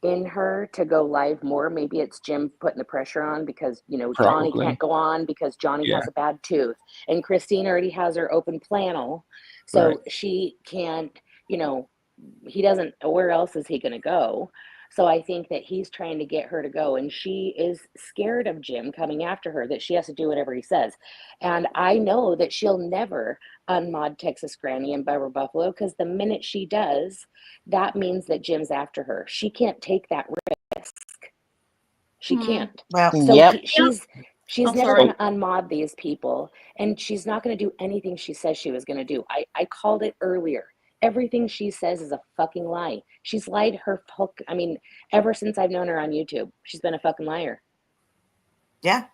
in her to go live more. Maybe it's Jim putting the pressure on because, Johnny can't Probably. go on because Johnny Yeah. has a bad tooth. And Christine already has her open flannel. Right. So she can't, he doesn't, where else is he going to go? So I think that he's trying to get her to go, and she is scared of Jim coming after her, that she has to do whatever he says. And I know that she'll never unmod Texas Granny and Barbara Buffalo, because the minute she does, that means that Jim's after her. She can't take that risk. She can't. Well, So Yep. she's I'm never sorry. going to unmod these people, and she's not going to do anything she says she was going to do. I called it earlier. Everything she says is a fucking lie. She's lied her fuck. I mean, ever since I've known her on YouTube, she's been a fucking liar. yeah.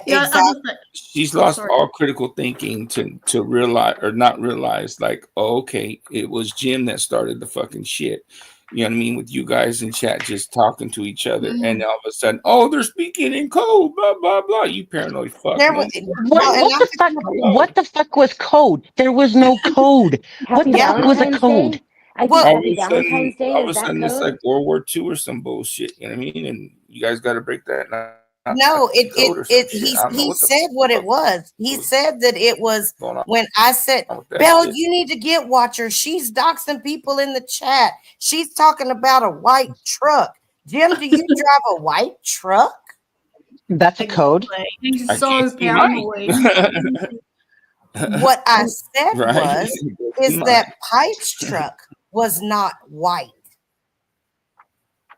Yeah, Exactly. other thing. She's Oh, lost sorry. all critical thinking to realize or not realize, like, oh, okay, it was Jim that started the fucking shit. You know what I mean? With you guys in chat just talking to each other, and all of a sudden, oh, they're speaking in code, blah blah blah. You paranoid fuck, There man. was What? well, and What not the to, fuck? Hello. What the fuck was code? There was no code. What Happy the fuck was a Valentine's code? Day. I think well, All of Happy a sudden, Valentine's Day all of is a that sudden, it's code. like World War II or some bullshit. You know what I mean? And you guys got to break that no, code or some shit. I don't know he what the said what it fuck was. He was said that it was going on when I said, with that Belle, shit. you need to get Watcher. She's doxing people in the chat. She's talking about a white truck. Jim, do you drive a white truck? That's a code. Exactly. He's I so can't see mine. paranoid. What I I'm said Right? is Mine. that Pipe's truck was not white.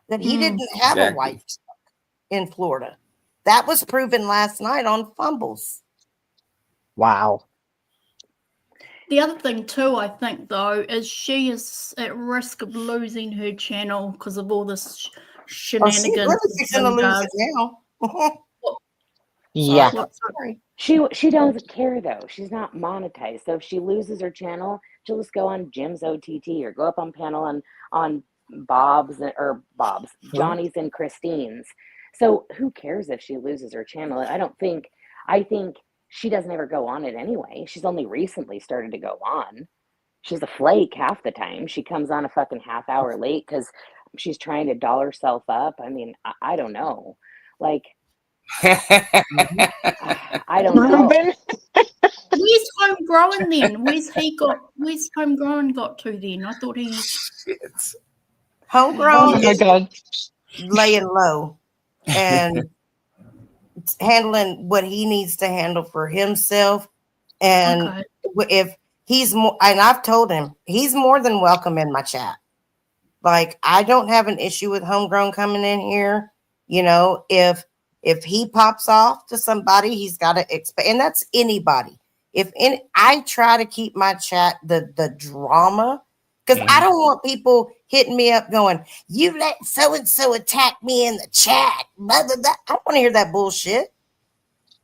That he didn't have a Exactly. white truck in Florida. That was proven last night on Fumbles. Wow. The other thing too, I think though, is she is at risk of losing her channel because of all this Oh, she's shenanigans. really fixing to lose it now. Yeah. Sorry. She doesn't care though. She's not monetized. So if she loses her channel, she'll just go on Jim's OTT or go up on panel on Bob's, Johnny's and Christine's. So who cares if she loses her channel? I think she doesn't ever go on it anyway. She's only recently started to go on. She's a flake half the time. She comes on a fucking half hour late because she's trying to doll herself up. I mean, I don't know. Like, I don't know. Ruben? Where's homegrown then? Where's homegrown got to then? I thought he Shit. Homegrown Oh my is God. laying low and handling what he needs to handle for himself. And okay. if he's more, and I've told him he's more than welcome in my chat. Like, I don't have an issue with Homegrown coming in here. If he pops off to somebody, he's got to expect, and that's anybody. I try to keep my chat the drama, because I don't want people hitting me up going, "You let so and so attack me in the chat." Blah, blah, blah. I don't want to hear that bullshit.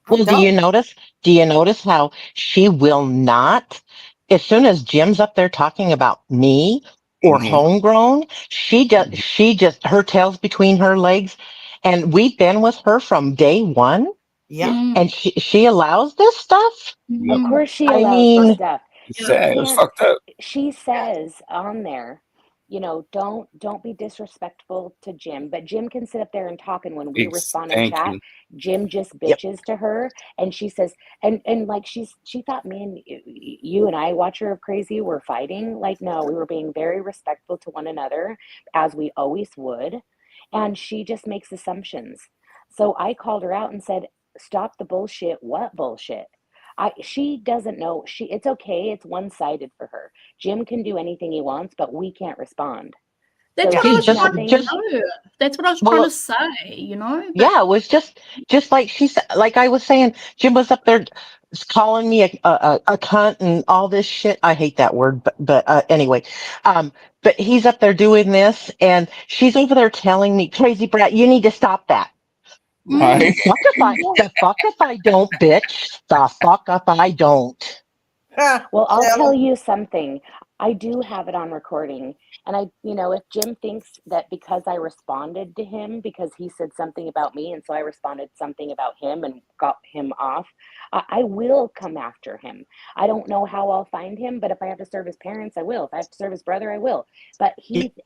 Well, do you notice? Do you notice how she will not, as soon as Jim's up there talking about me or homegrown, she just her tail's between her legs, and we've been with her from day one, Yeah. and she allows this stuff. Of course she I allows this mean, stuff. It's She sad. It's can't, fucked up. she says on there you know, don't be disrespectful to Jim. But Jim can sit up there and talk, and when we respond in Thank chat, you. Jim just Yep. bitches to her, and she says, and like she thought me and you and I, Watcher of Crazy, were fighting. Like, no, we were being very respectful to one another, as we always would, and she just makes assumptions. So I called her out and said, "Stop the bullshit." What bullshit? She doesn't know. It's okay. It's one-sided for her. Jim can do anything he wants, but we can't respond. That's So what I See, was she's trying to nothing. That's what I was trying to well, say, you know. But yeah, it was just like she said, like I was saying, Jim was up there calling me a cunt and all this shit. I hate that word, but anyway, um, but he's up there doing this, and she's over there telling me, "Crazy brat, you need to stop that." mm, Right. The fuck if I don't, bitch. The fuck if I don't. Well, I'll Tell tell 'em. you something. I do have it on recording. And you know, if Jim thinks that because I responded to him because he said something about me, and so I responded something about him and got him off, I will come after him. I don't know how I'll find him, but if I have to serve his parents, I will. If I have to serve his brother, I will. But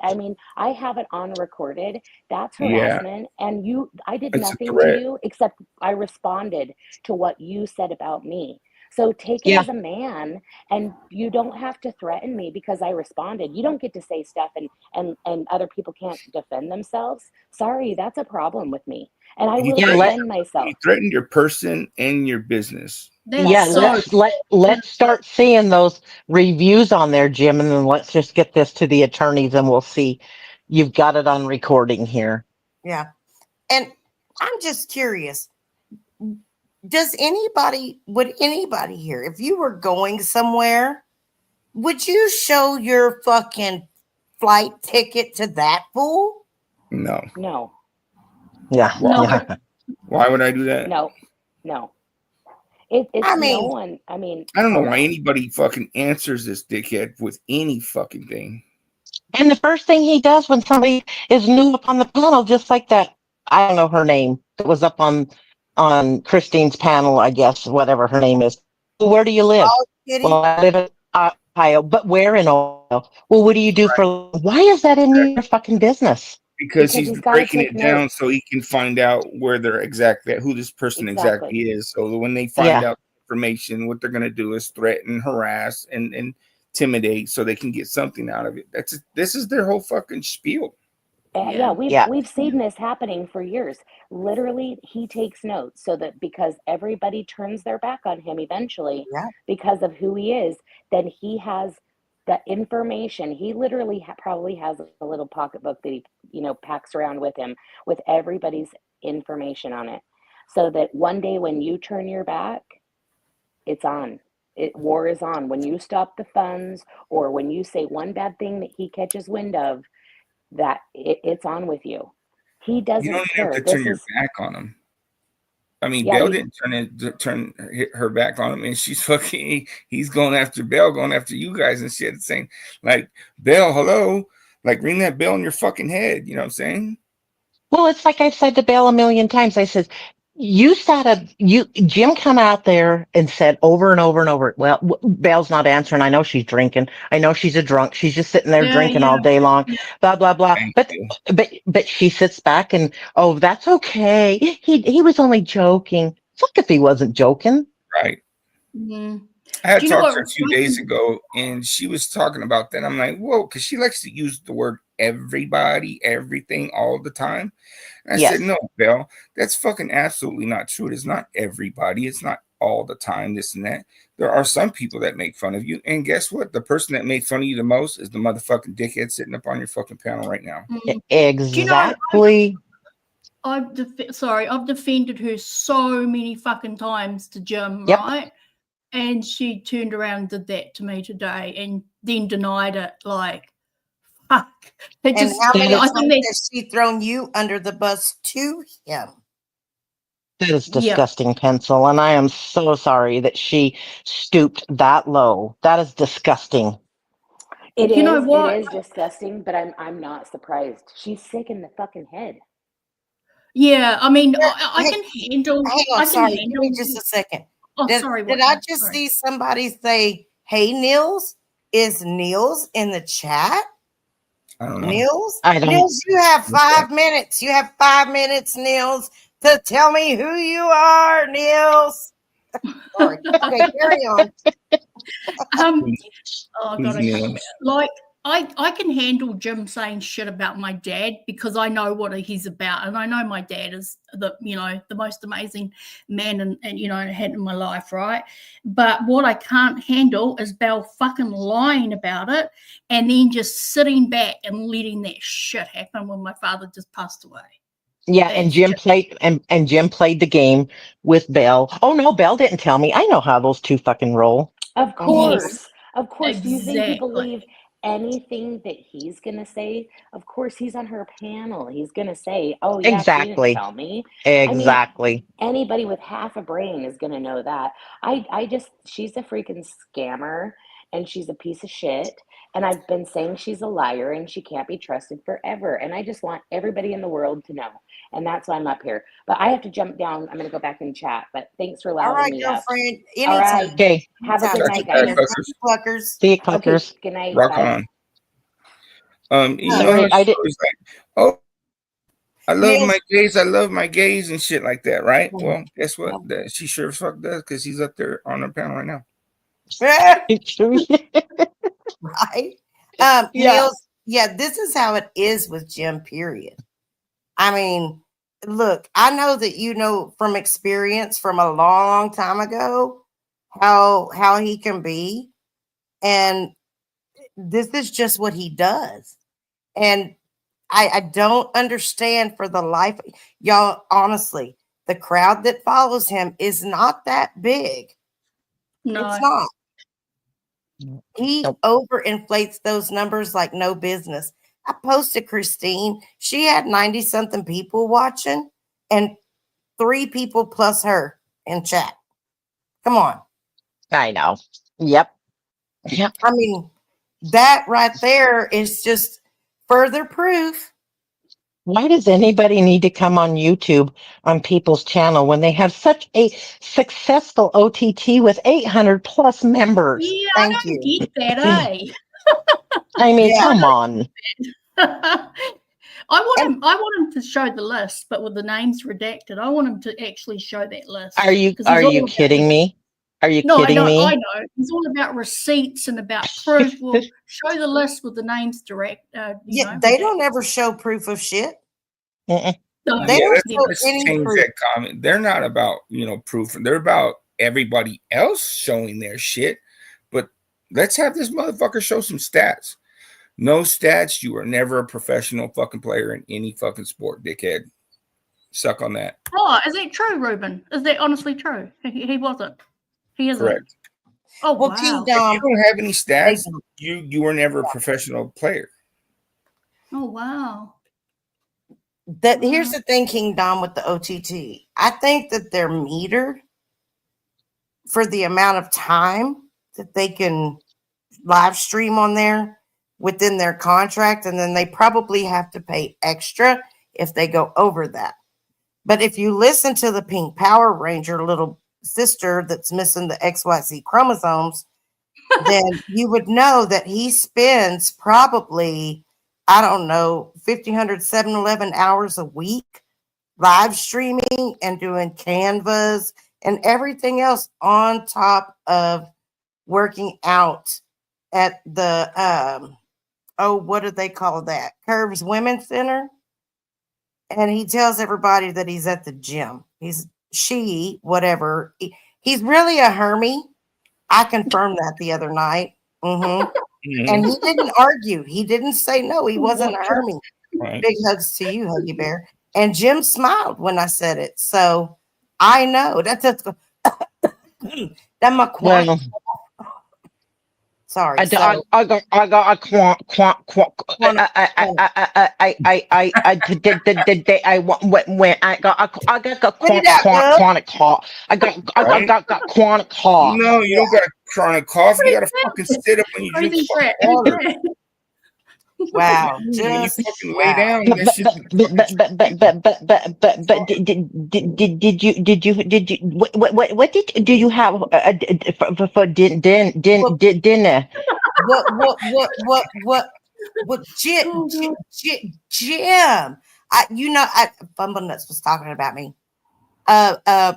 I mean, I have it on recorded. That's Yeah. harassment. And I did It's a nothing to threat. you except I responded to what you said about me. So take it Yeah, as a man, and you don't have to threaten me because I responded. You don't get to say stuff and other people can't defend themselves. Sorry, that's a problem with me. And I He will yeah. threatened. defend He myself. threated your person and your business. that's Yeah, That's so correct. let's start seeing those reviews on there, Jim, and then let's just get this to the attorneys, and we'll see. You've got it on recording here. Yeah. And I'm just curious. Would anybody here, if you were going somewhere, would you show your fucking flight ticket to that fool? No. No, Yeah, Why? no. yeah. Why would I do that? no, no. I It's no mean, one. I mean, I don't know oh why no. anybody fucking answers this dickhead with any fucking thing. And the first thing he does when somebody is new up on the panel, just like that, I don't know her name, that was up on Christine's panel, I guess, whatever her name is. Well, where do you live? oh, kitty. Well, I live in Ohio, but where in Ohio? Well, what do you do for? Why is that in your fucking business? Because Because he's he's got to breaking take it down notes. so he can find out where they're exactly who this person exactly Exactly. is. So when they find Yeah, out information, what they're gonna do is threaten, harass, and intimidate so they can get something out of it. This is their whole fucking spiel. Yeah, Yeah. yeah, we've seen this happening for years. Literally, he takes notes so that because everybody turns their back on him eventually Yeah. because of who he is, then he has the information. He literally probably has a little pocketbook that he, you know, packs around with him with everybody's information on it. So that one day when you turn your back, it's on. War is on. When you stop the funds or when you say one bad thing that he catches wind of, it's on with you. He You don't doesn't even have care. to turn This your is, back on them. I mean, yeah, Belle didn't turn her back on him, and she's fucking. He's going after Belle, going after you guys and shit, saying like, "Belle, hello, like ring that bell in your fucking head." You know what I'm saying? well, it's like I've said to Bill a million times. I said, Jim come out there and said over and over and over, well, Belle's not answering. I know she's drinking. I know she's a drunk. She's just sitting there Yeah, drinking yeah, all day long, yeah. blah, blah, blah. Thank But, you. but she sits back and, oh, that's okay. He was only joking. Fuck if he wasn't joking. Right. Mm. I had Do you know talked to what? her 2 days ago, and she was talking about that. I'm like, whoa, because she likes to use the word everybody, everything, all the time. And I said, Yes. no, Belle, that's fucking absolutely not true. It is not everybody. It's not all the time, this and that. There are some people that make fun of you. And guess what? The person that made fun of you the most is the motherfucking dickhead sitting up on your fucking panel right now. Mm. Do you know? Exactly. I've defended her so many fucking times to Jim, Yep. right? And she turned around and did that to me today, and then denied it. Like, fuck. It And just, how That many is, I times think that, has she thrown you under the bus to him? that is yeah. disgusting, Pencil. And I am so sorry that she stooped that low. That is disgusting. You know it what? is disgusting, but I'm not surprised. She's sick in the fucking head. Yeah, I mean, I Hey, can handle. hang on, I can sorry. Give me handle. just a second. Oh, Did, sorry. did What? I just Sorry. see somebody say, hey, Niels? Is Niels in the chat? I don't know. Nils? I don't. Nils, you have 5 minutes. You have 5 minutes, Nils, to tell me who you are, Nils. Sorry. Okay, carry on. Oh God, Nils? like I can handle Jim saying shit about my dad because I know what he's about, and I know my dad is the most amazing man and I had in my life, right? But what I can't handle is Belle fucking lying about it and then just sitting back and letting that shit happen when my father just passed away. Yeah, and Jim played and Jim played the game with Belle. Oh no, Belle didn't tell me. I know how those two fucking roll. Of course. Of course. Do you think he Exactly. believed anything that he's going to say? Of course, he's on her panel. He's going to say, oh, yeah, she didn't Exactly. tell me. I mean, Exactly. anybody with half a brain is going to know that. She's a freaking scammer and she's a piece of shit. And I've been saying she's a liar and she can't be trusted forever. And I just want everybody in the world to know. And that's why I'm up here. But I have to jump down. I'm going to go back and chat. But thanks for All allowing right, me up. girlfriend. All Anytime. right. Okay. Have a good Anytime. night, guys. Cluckers. See you, Okay. Cluckers. Good night. Rock Bye. on. You know Sorry, how I she did. was like, oh, I love Nils. my gays, I love my gays and shit like that, right? Well, guess what? She sure as fuck does because he's up there on her panel right now. Right? Yeah. Nils, yeah, this is how it is with Jim, period. I mean, look, I know that you know from experience from a long time ago how he can be. And this is just what he does. And I don't understand for the life, y'all, honestly, the crowd that follows him is not that big. No. It's not. He Nope. overinflates those numbers like no business. I posted Christine. She had 90 something people watching and 3 people plus her in chat. Come on. I know. Yep. Yep. I mean, that right there is just further proof. Why does anybody need to come on YouTube on people's channel when they have such a successful OTT with 800 plus members? Yeah, Thank I don't you. get that, eh? I mean, Yeah. come on. I want him to show the list, but with the names redacted. I want him to actually show that list. Are you 'cause he's all about kidding me? Are you No, I kidding know, me? I know. It's all about receipts and about proof. Well, show the list with the names direct. Yeah, they don't ever show proof of shit. Mm-mm. No, They don't show let's any change proof. that comment. They're not about proof. They're about everybody else showing their shit. But let's have this motherfucker show some stats. No stats. You are never a professional fucking player in any fucking sport, dickhead. Suck on that. Oh, is that true, Ruben? Is that honestly true? He wasn't. He isn't. Correct. Oh, Well, wow. If you don't have any stats, They you were never a professional player. Oh, wow. Here's the thing, King Dom, with the OTT. I think that they're metered for the amount of time that they can live stream on there within their contract, and then they probably have to pay extra if they go over that. But if you listen to the Pink Power Ranger little sister that's missing the XYZ chromosomes, then you would know that he spends probably, I don't know, 1,500, 711 hours a week live streaming and doing canvas and everything else on top of working out at the, what do they call that? Curves Women's Center. And he tells everybody that he's at the gym. Whatever. He's really a Hermie. I confirmed that the other night. And he didn't argue. He didn't say no. He wasn't a Hermie. Right. Big hugs to you, Huggy Bear. And Jim smiled when I said it. So I know that's my quant. Well, Sorry. I got a quant. I when I got a chronic cough. I got chronic cough. No, you don't got a chronic cough. You got to fucking sit up when you drink fucking water. Wow. When you fucking lay wow. down, that shit. But did you what do you have for dinner? Well, Jim, Oh, God. Jim, Bumble Nuts was talking about me.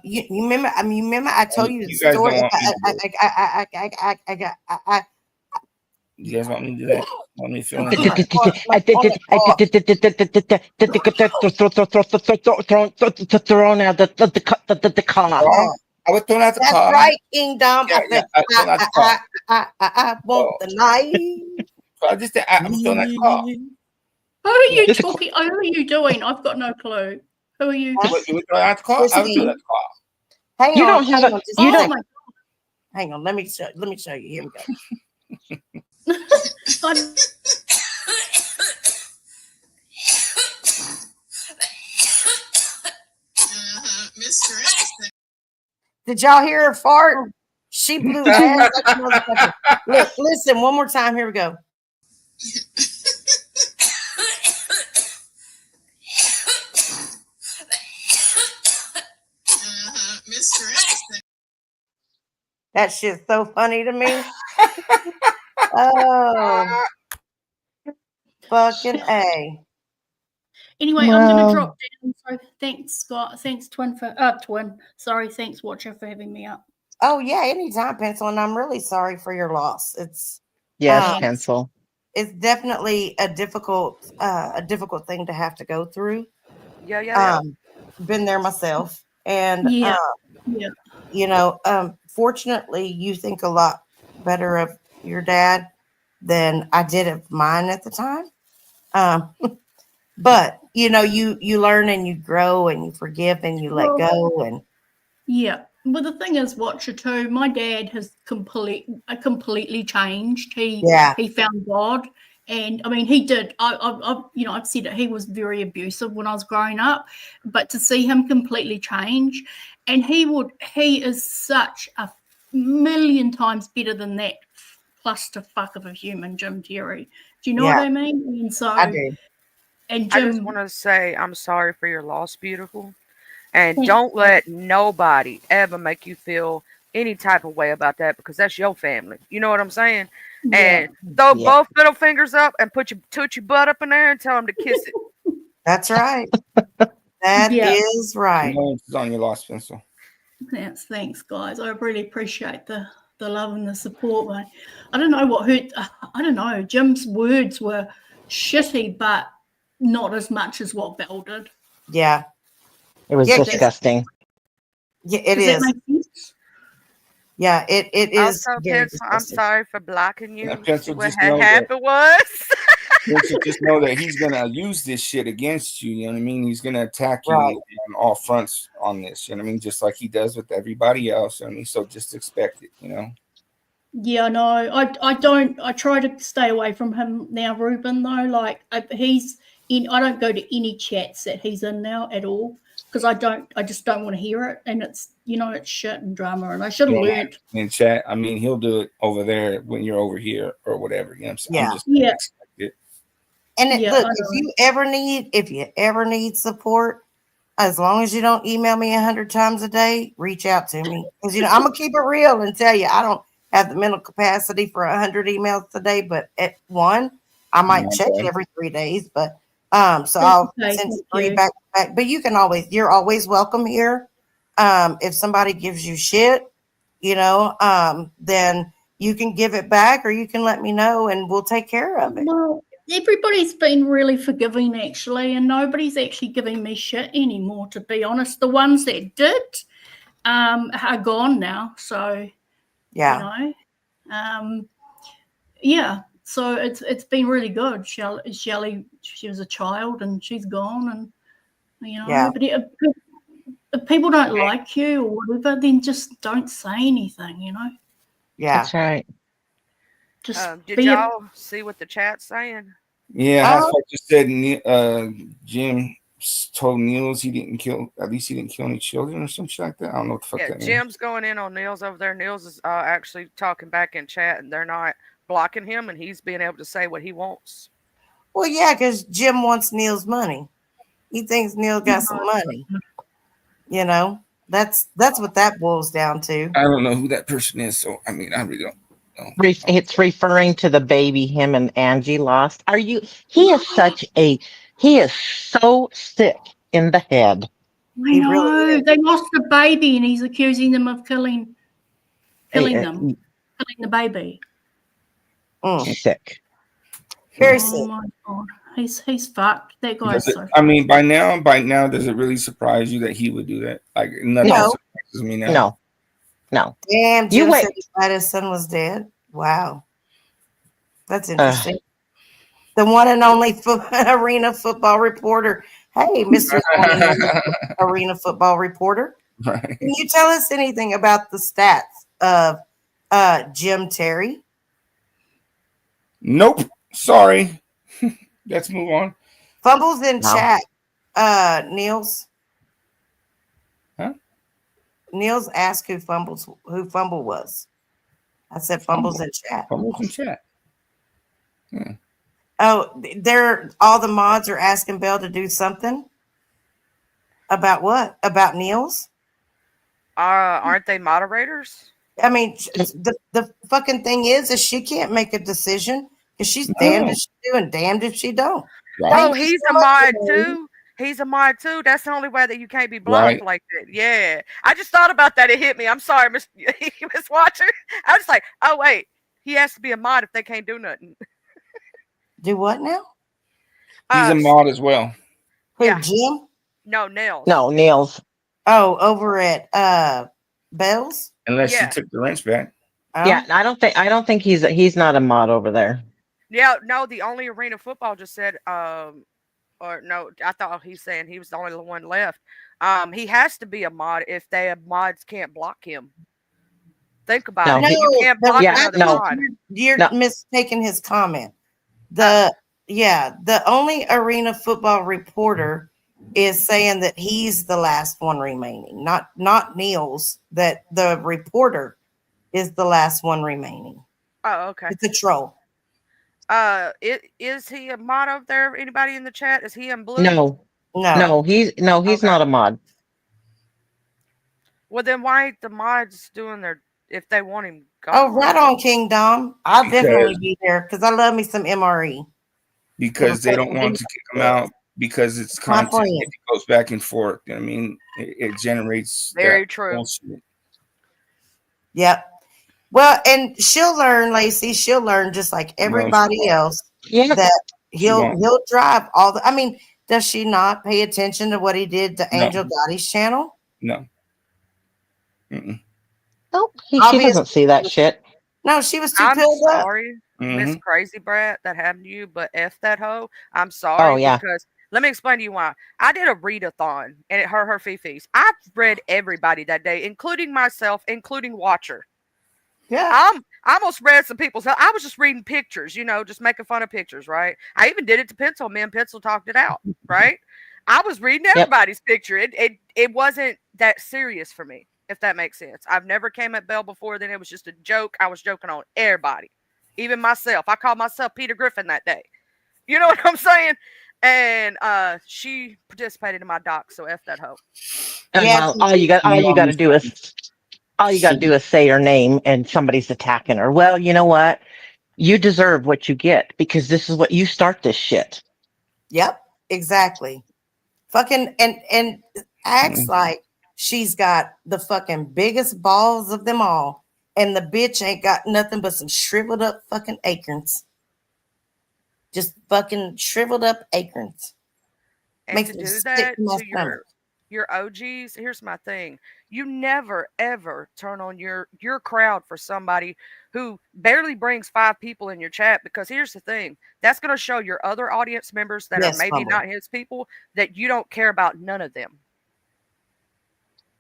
You remember? I mean, you remember I told you the You guys story don't about want me to do it. I You guys want me to do that? Want me to fill in? Thrown out the car. Oh, I was thrown out the That's car. right, Kingdom. Yeah, yeah, I was thrown out the car. I want Oh, the night. so I just I was thrown out the car. Who are you This- talking? Who are you doing? I've got no clue. Who are you? You were thrown out the car. I was thrown out the car. Hang You on, don't have hang a- on, just you a don't- second. Hang on, let me show you. Here we go. I'm- Did y'all hear her fart? She blew ass like a motherfucker. Look, listen, one more time. Here we go. That shit's so funny to me. Oh, fucking A. Anyway, I'm going Well. to drop down. So thanks, Scott. Thanks, Twin. Sorry, thanks, Watcher, for having me up. Oh yeah, anytime, Pencil. And I'm really sorry for your loss. Yes, Um, Pencil. it's definitely a difficult thing to have to go through. Yeah. Been there myself, and Yeah. fortunately, you think a lot better of your dad than I did of mine at the time. But you learn and you grow and you forgive and you let go and Yeah. Well, the thing is, Watcher too. My dad has completely changed. He found God, and I mean, he did. I've said it. He was very abusive when I was growing up, but to see him completely change, and he is such a million times better than that clusterfuck of a human, Jim Terry. Do you know what I mean? And so I do. And I Jim, just want to say I'm sorry for your loss, beautiful. And Thank don't you. let nobody ever make you feel any type of way about that because that's your family. You know what I'm saying? yeah, And throw Yeah. both middle fingers up and put your butt up in there and tell them to kiss it. That's right. That is Yeah. right. Condolences on your loss, Pencil. Thanks, guys. I really appreciate the love and the support. But I don't know what hurt. I don't know. Jim's words were shitty, but not as much as what Belle did. Yeah. It was Yeah, disgusting. Yeah, it Does is. that make sense? Yeah, it is Also, very Pencil, I'm disgusting. sorry for blocking you. Yeah, Pencil, What just know that- happened was. Pencil, just know that he's gonna use this shit against you. You know what I mean? He's gonna attack you Right. on all fronts on this. You know what I mean? Just like he does with everybody else. You know what I mean? So just expect it. You know. Yeah, no, I don't. I try to stay away from him now, Ruben. Though, like he's in. I don't go to any chats that he's in now at all because I just don't want to hear it, and it's it's shit and drama, and I should have learned. In chat, I mean, he'll do it over there when you're over here or whatever. You know what I'm saying? Yeah. I'm just Yeah. expect it. And Yeah, look, I if you ever need support, as long as you don't email me 100 times a day, reach out to me because I'm gonna keep it real and tell you I don't have the mental capacity for 100 emails a day, but at one, I might check it every 3 days. But so I'll Okay, send thank 3 you. back. But you're always welcome here. If somebody gives you shit, then you can give it back or you can let me know and we'll take care of it. Well, everybody's been really forgiving actually, and nobody's actually giving me shit anymore. To be honest, the ones that did are gone now. So Yeah. Yeah. So it's been really good. Shelley, she was a child and she's gone, and Yeah. but if people don't like you or whatever, then just don't say anything. Yeah. That's right. Just Did be y'all see what the chat's saying? Yeah, that's what you said. Jim told Niels he didn't kill. At least he didn't kill any children or some shit like that. I don't know what the fuck Yeah, that means. Jim's going in on Niels over there. Niels is actually talking back in chat, and they're not blocking him, and he's being able to say what he wants. Well, yeah, because Jim wants Neil's money. He thinks Neil got some money. That's what that boils down to. I don't know who that person is, so I mean, I really don't. It's referring to the baby him and Angie lost. He is so sick in the head. I He really know. is. They lost the baby and he's accusing them of killing them, killing the baby. Sick. Very Oh sick. my god. He's fucked. That guy's Does it, so I fucked. mean, by now, does it really surprise you that he would do that? Like nothing No. surprises me now. No. Damn, You Jim said wait. he thought his son was dead. Wow. That's interesting. The one and only arena football reporter. Hey, Mr. One and only arena football reporter. Right. Can you tell us anything about the stats of Jim Terry? Nope. Sorry. Let's move on. Fumbles in No. chat. Niels. Huh? Niels asked who fumble was. I said fumbles in chat. Fumbles in chat. Yeah. Oh, all the mods are asking Belle to do something. About what? About Niels? Aren't they moderators? I mean, the fucking thing is she can't make a decision because she's damned No. if she do and damned if she don't. Right. Oh, Thank you he's so a much, mod Elaine. too. He's a mod too. That's the only way that you can't be blocked Right. like that. Yeah, I just thought about that. It hit me. I'm sorry, Miss Watcher. I was like, oh wait, he has to be a mod if they can't do nothing. Do what now? He's a mod as well. Who, Yeah. Jim? No, Nels. No, Niels. Oh, over at Belle's? Unless Yeah. she took the wrench back. Oh. Yeah, I don't think he's not a mod over there. Yeah, no, the only arena football just said, or no, I thought he's saying he was the only one left. He has to be a mod if mods can't block him. Think about No, it. he- You can't block Yeah, another no. mod. You're No. mistaking his comment. The only arena football reporter is saying that he's the last one remaining, not Niels. That the reporter is the last one remaining. Oh, okay. It's a troll. Is he a mod over there? Anybody in the chat? Is he in blue? No, he's Okay. not a mod. Well, then why ain't the mods doing their if they want him gone? Oh, right on, King Dom. I'll Because- definitely be there because I love me some MRE. Because they don't want to kick him out because it's My content. friend. It goes back and forth. I mean, it generates Very that true. bullshit. Yep. Well, and she'll learn, Lacey. She'll learn just like everybody won't. else Yeah. that She won't. he'll drive all the. I mean, does she not pay attention to what he did to No. Angel Gotti's channel? No. Mm-mm. Nope, she Obviously. doesn't see that shit. No, she was too I'm pilled up. sorry, Miss Mhm. Crazy Brat, that happened to you, but F that hoe. I'm sorry Oh, yeah. because let me explain to you why. I did a readathon and it hurt her fifis. I read everybody that day, including myself, including Watcher. Yeah. I almost read some people's. I was just reading pictures, just making fun of pictures, right? I even did it to Pencil. Me and Pencil talked it out, right? I was reading everybody's picture. It wasn't that serious for me, if that makes sense. I've never came at Belle before. Then it was just a joke. I was joking on everybody, even myself. I called myself Peter Griffin that day. You know what I'm saying? And she participated in my doc, so F that hoe. Yes, All you got to do is say her name and somebody's attacking her. Well, you know what? You deserve what you get because this is what you start this shit. Yep. Exactly. Fucking and acts like she's got the fucking biggest balls of them all, and the bitch ain't got nothing but some shriveled up fucking acorns. Just fucking shriveled up acorns. And Makes to me do sick that to my to stomach. your OGs, here's my thing. You never ever turn on your crowd for somebody who barely brings 5 people in your chat, because here's the thing. That's going to show your other audience members that Yes, are maybe Mama. not his people that you don't care about none of them.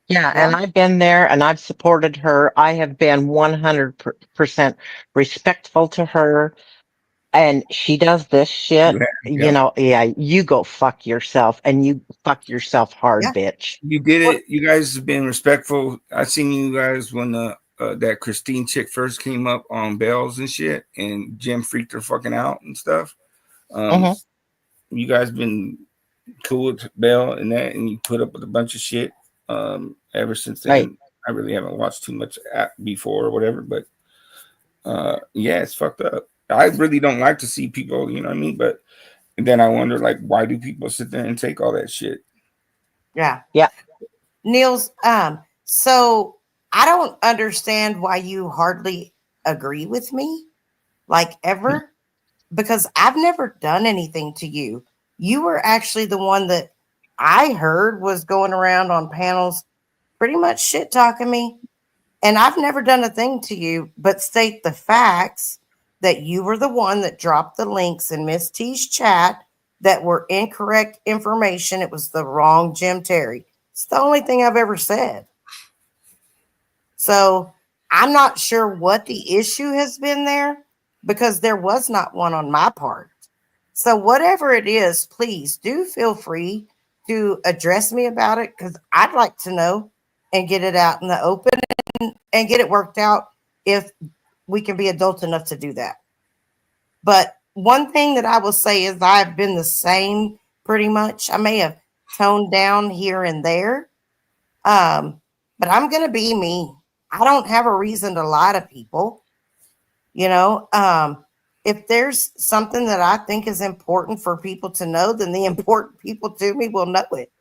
Yeah, and I've been there and I've supported her. I have been 100% respectful to her. And she does this shit, you go fuck yourself, and you fuck yourself hard, bitch. You did it. You guys have been respectful. I seen you guys when that Christine chick first came up on Bells and shit, and Jim freaked her fucking out and stuff. You guys been cool with Belle and that, and you put up with a bunch of shit. Ever since then, Right. I really haven't watched too much before or whatever, but yeah, it's fucked up. I really don't like to see people, you know what I mean? But then I wonder, like, why do people sit there and take all that shit? Yeah. Yeah. Niels, so I don't understand why you hardly agree with me, like ever, because I've never done anything to you. You were actually the one that I heard was going around on panels pretty much shit talking me. And I've never done a thing to you but state the facts that you were the one that dropped the links in Miss T's chat that were incorrect information. It was the wrong Jim Terry. It's the only thing I've ever said. So I'm not sure what the issue has been there because there was not one on my part. So whatever it is, please do feel free to address me about it because I'd like to know and get it out in the open and get it worked out if we can be adult enough to do that. But one thing that I will say is I've been the same pretty much. I may have toned down here and there, but I'm going to be me. I don't have a reason to lie to people. You know, if there's something that I think is important for people to know, then the important people to me will know it.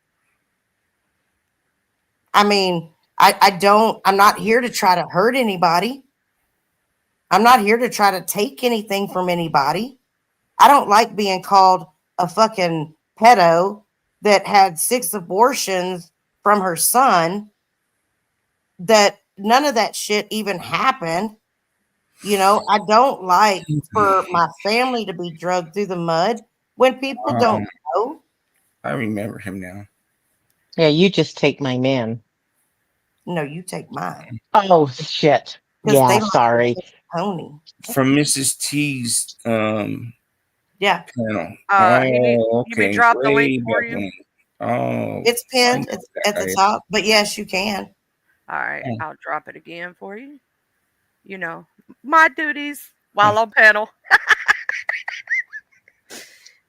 I mean, I'm not here to try to hurt anybody. I'm not here to try to take anything from anybody. I don't like being called a fucking pedo that had 6 abortions from her son, that none of that shit even happened. You know, I don't like for my family to be drugged through the mud when people don't know. I remember him now. Yeah, you just take my man. No, you take mine. Oh shit. Because Yeah, they like sorry. pony. From Mrs. T's Yeah, panel. You need me to drop the link for back you? when. Oh, it's I pinned. know It's that at the guy. top. But yes, you can. All right, Yeah. I'll drop it again for you. You know, my duties while on panel.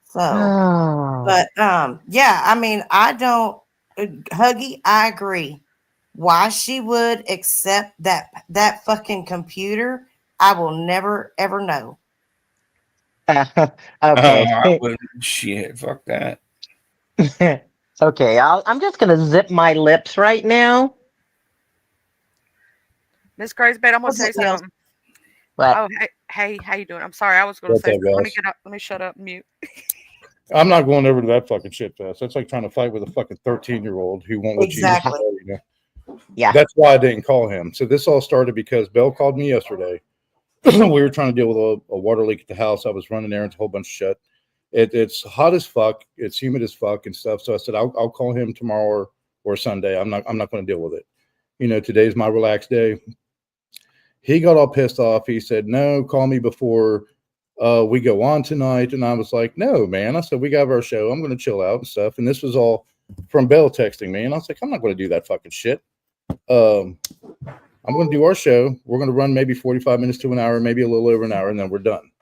So, Oh. but yeah, I mean, I don't, Huggy, I agree. Why she would accept that fucking computer, I will never ever know. Okay. I wouldn't. Shit, fuck that. Okay, I'm just gonna zip my lips right now. Miss Crazy Bait, I'm gonna What's tell up, you Neil? something. But Oh, hey, how you doing? I'm sorry, I was gonna What's say up, something. Let me guys? get up. Let me shut up and mute. I'm not going over to that fucking shit fest. That's like trying to fight with a fucking 13-year-old who won't let Exactly. you. You know? yeah. That's why I didn't call him. So this all started because Belle called me yesterday. We were trying to deal with a water leak at the house. I was running errands, a whole bunch of shit. It's hot as fuck. It's humid as fuck and stuff. So I said I'll call him tomorrow or Sunday. I'm not going to deal with it. You know, today's my relaxed day. He got all pissed off. He said, "No, call me before we go on tonight." And I was like, "No, man." I said, "We got our show. I'm going to chill out and stuff." And this was all from Belle texting me. And I was like, "I'm not going to do that fucking shit. I'm going to do our show. We're going to run maybe 45 minutes to an hour, maybe a little over an hour, and then we're done."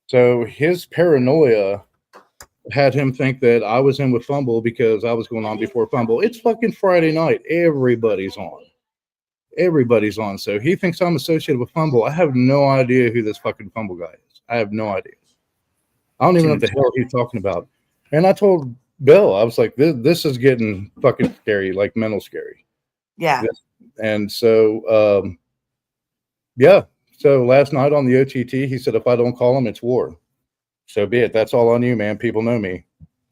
So his paranoia had him think that I was in with Fumble because I was going on before Fumble. It's fucking Friday night. Everybody's on. Everybody's on. So he thinks I'm associated with Fumble. I have no idea who this fucking Fumble guy is. I have no idea. I don't even know what the hell he's talking about. And I told Bill, I was like, this is getting fucking scary, like mental scary. Yeah. And so, yeah. So last night on the OTT, he said, if I don't call him, it's war. So be it. That's all on you, man. People know me.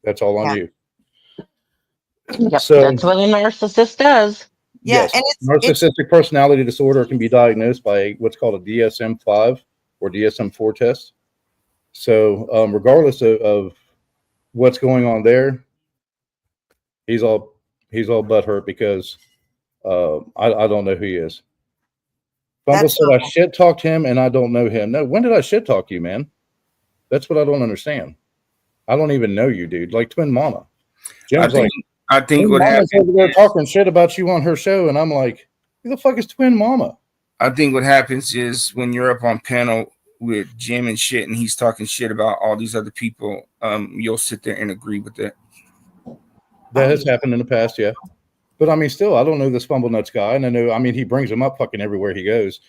That's all on you. Yep, So that's what a narcissist does. Yeah. yes, And it's narcissistic personality disorder can be diagnosed by what's called a DSM-5 or DSM-4 test. So regardless of what's going on there, he's all butthurt because I don't know who he is. Fumble that's said I shit talked him and I don't know him. No, when did I shit talk you, man? That's what I don't understand. I don't even know you, dude. Like Twin Mama. Jim's I think Twin what Mama's happened over there is, talking shit about you on her show, and I'm like, who the fuck is Twin Mama? I think what happens is when you're up on panel with Jim and shit, and he's talking shit about all these other people, you'll sit there and agree with it. That has happened in the past, yeah. But I mean, still, I don't know this Fumble Nuts guy, and I know, I mean, he brings him up fucking everywhere he goes.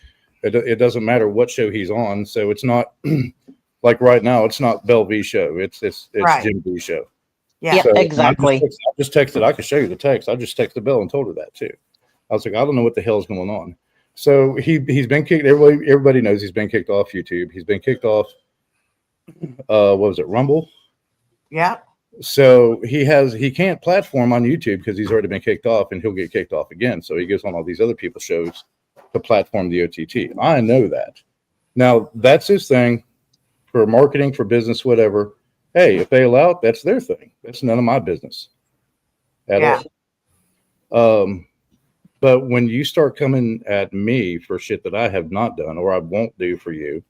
It doesn't matter what show he's on. So it's not like right now. It's not Belle V show. It's Right. Jim V show. Yeah. Yeah, So, and exactly. I just texted. I could show you the text. I just texted Belle and told her that too. I was like, I don't know what the hell's going on. So he's been kicked. Everybody knows he's been kicked off YouTube. He's been kicked off. What was it, Rumble? Yeah. So he can't platform on YouTube because he's already been kicked off, and he'll get kicked off again. So he goes on all these other people's shows to platform the OTT. I know that. Now that's his thing for marketing, for business, whatever. Hey, if they allow it, that's their thing. That's none of my business at all. But when you start coming at me for shit that I have not done or I won't do for you,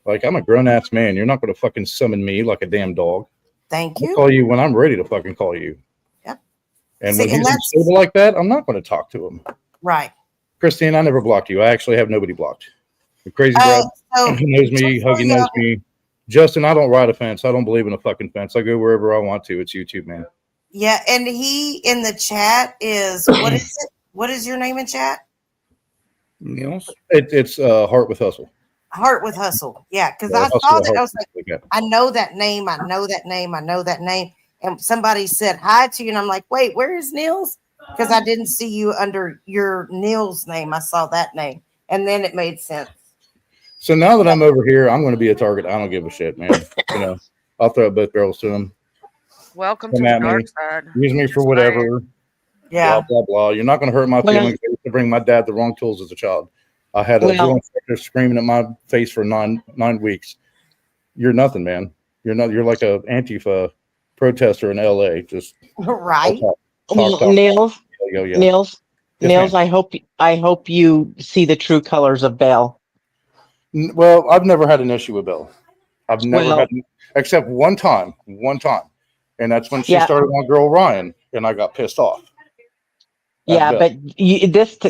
like I'm a grown ass man, you're not going to fucking summon me like a damn dog. Thank I'll you. call you when I'm ready to fucking call you. Yep. And See, when and he's that's- unstable like that, I'm not going to talk to him. Right. Christine, I never blocked you. I actually have nobody blocked. The crazy Brad, so he knows me. just so Huggy y'all- knows me. Justin, I don't ride a fence. I don't believe in a fucking fence. I go wherever I want to. It's YouTube, man. Yeah, and he in the chat is what is it? What is your name in chat? Nils? It's Heart with Hustle. Heart with Hustle. Yeah, because Yeah, I Hustle saw with that. I Heart. was like, Yeah. I know that name. I know that name. I know that name. And somebody said hi to you, and I'm like, wait, where is Nils? Because I didn't see you under your Nils name. I saw that name, and then it made sense. So now that I'm over here, I'm going to be a target. I don't give a shit, man. You know, I'll throw both barrels to him. Welcome Come to the at me. dark side. Use me for whatever. Yeah. Blah, blah, blah. You're not going to hurt my Well- feelings. I used to bring my dad the wrong tools as a child. I had a Well- drill instructor screaming at my face for nine weeks. You're nothing, man. You're not. You're like a Antifa protester in LA. Just Right. talk. Nils, Yo. Nils, Yes, Nils. ma'am. I hope you see the true colors of Belle. Well, I've never had an issue with Belle. I've never Well- had, except one time, and that's when she Yeah. started on Girl Ryan, and I got pissed off. at Yeah, Belle. but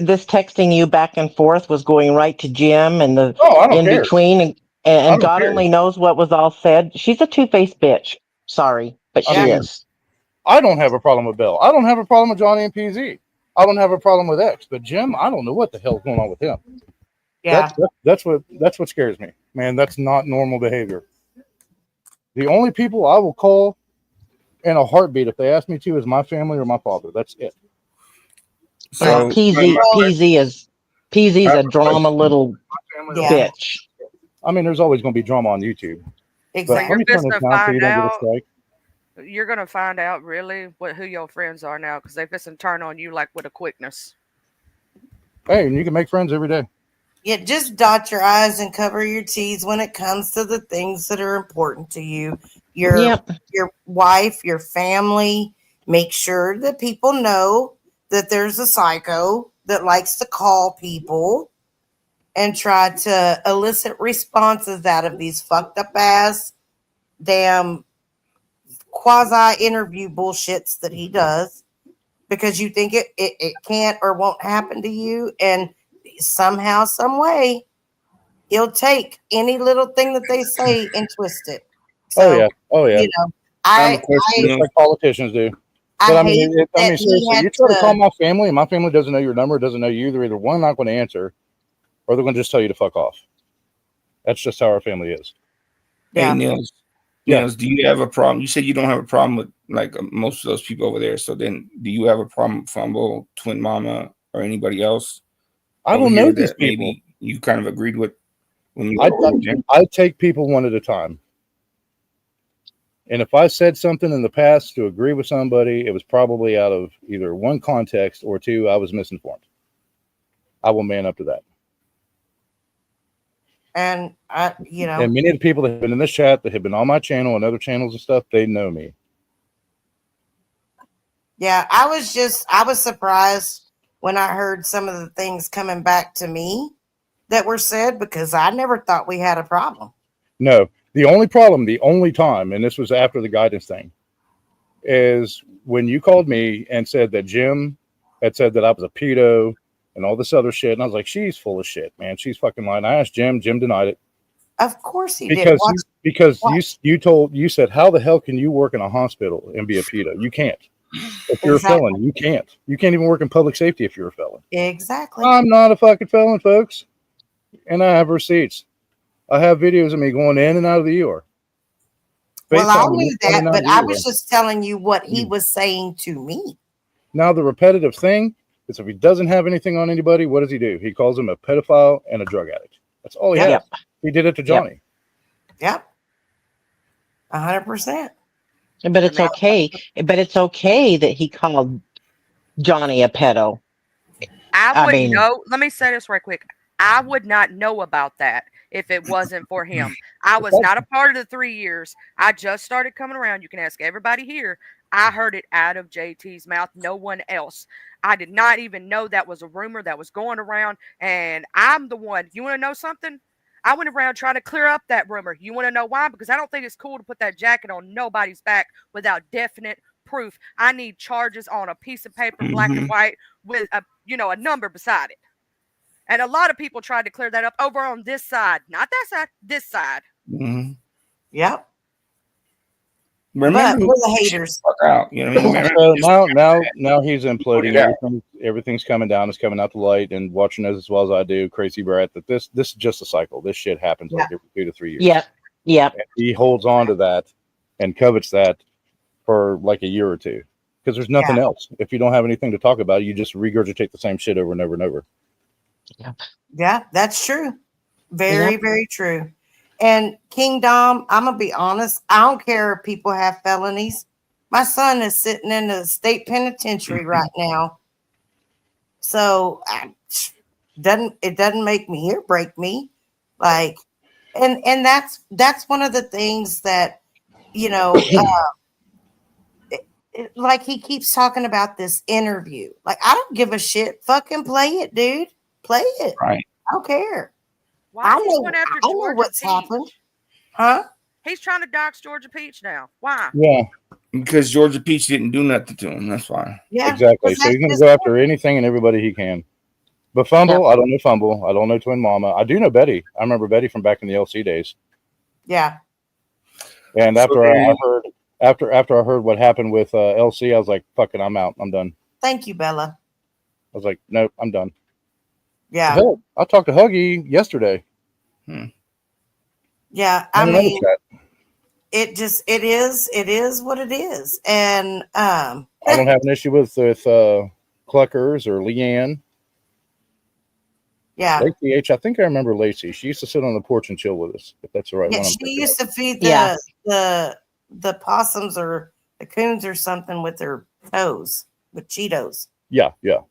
this texting you back and forth was going right to Jim and the Oh, I don't in care. between, I and don't God care. only knows what was all said. She's a two-faced bitch. Sorry, but she I mean, is. I don't have a problem with Belle. I don't have a problem with Johnny and PZ. I don't have a problem with X, but Jim, I don't know what the hell's going on with him. Yeah. That's what scares me, man. That's not normal behavior. The only people I will call in a heartbeat if they ask me to is my family or my father. That's it. So PZ's a drama little Yeah. bitch. I mean, there's always going to be drama on YouTube. But Exactly. let me turn You're this fixing to down so you find don't get a out. strike. You're gonna find out really who your friends are now because they fixing to turn on you like with a quickness. Hey, and you can make friends every day. Yeah, just dot your I's and cover your T's when it comes to the things that are important to you. Your wife, your family. Make sure that people know that there's a psycho that likes to call people and try to elicit responses out of these fucked up ass damn quasi interview bullshits that he does because you think it can't or won't happen to you, and somehow, some way, he'll take any little thing that they say and twist it. So, Oh yeah. you know, I have a I question. Just like politicians do. I But I hate mean, that he seriously, had you try to call to. my family, and my family doesn't know your number, doesn't know you. They're either one, not going to answer, or they're going to just tell you to fuck off. That's just how our family is. Hey, Yeah. Nils. Yeah. Nils, do you have a problem? You said you don't have a problem with like most of those people over there. So then, do you have a problem with Fumble, Twin Mama, or anybody else? I over don't here know these that people. Maybe you kind of agreed with when you I take people one at a time. And if I said something in the past to agree with somebody, it was probably out of either one context or two, I was misinformed. I will man up to that. And I, you know, And many of the people that have been in this chat, that have been on my channel and other channels and stuff, they know me. yeah, I was surprised when I heard some of the things coming back to me that were said because I never thought we had a problem. No, the only problem, the only time, and this was after the guidance thing, is when you called me and said that Jim had said that I was a pedo and all this other shit. And I was like, she's full of shit, man. She's fucking lying. I asked Jim. Jim denied it. Of course he did. Because you said, how the hell can you work in a hospital and be a pedo? You can't. If you're Exactly. a felon, you can't. You can't even work in public safety if you're a felon. Exactly. I'm not a fucking felon, folks. and I have receipts. I have videos of me going in and out of the ER. Well, I FaceTime me knew going in that, and out but of the I ER. was just telling you what he was saying to me. Now, the repetitive thing is if he doesn't have anything on anybody, what does he do? He calls him a pedophile and a drug addict. That's all he has. Yep. He did it to Johnny. Yep. 100%. But it's okay. But it's okay that he called Johnny a pedo. I I wouldn't mean- know. Let me say this right quick. I would not know about that if it wasn't for him. I was not a part of the 3 years. I just started coming around. You can ask everybody here. I heard it out of JT's mouth. No one else. I did not even know that was a rumor that was going around. And I'm the one. You want to know something? I went around trying to clear up that rumor. You want to know why? Because I don't think it's cool to put that jacket on nobody's back without definite proof. I need charges on a piece of paper, black and white, with a a number beside it. And a lot of people tried to clear that up over on this side, not that side, this side. Mm-hmm. Yep. Remember But we're the haters. fuck out. You know what I mean? So now he's imploding. Yeah. Everything's coming down. It's coming out the light. And watching us as well as I do, Crazy Brat, that this is just a cycle. This shit happens like every 2 to 3 years. Yep. Yep. And he holds on to that and covets that for like a year or two because there's nothing else. If you don't have anything to talk about, you just regurgitate the same shit over and over and over. Yeah, that's true. Very, very true. And King Dom, I'm gonna be honest. I don't care if people have felonies. My son is sitting in the state penitentiary right now, so it doesn't make me or break me. Like, and that's one of the things that like he keeps talking about this interview. Like, I don't give a shit. Fucking play it, dude. Play it. Right. I don't care. Why I is he know, going after I know Georgia what's Peach? happened. Huh? He's trying to dox Georgia Peach now. Why? Yeah. Because Georgia Peach didn't do nothing to him. That's why. Yeah. Exactly. So he's going to go after anything and everybody he can. But Fumble, I don't know Fumble. I don't know Twin Mama. I do know Betty. I remember Betty from back in the LC days. Yeah. And after I heard what happened with LC, I was like, "Fuck it, I'm out. I'm done." Thank you, Bella. I was like, "Nope, I'm done." Yeah. Hell, I talked to Huggy yesterday. Yeah. I mean, it is what it is. And I don't have an issue with Cluckers or Leanne. Yeah. Lacey H. I think I remember Lacey. She used to sit on the porch and chill with us. If that's the right one. She used to feed the possums or the coons or something with their toes with Cheetos. Yeah. Yep.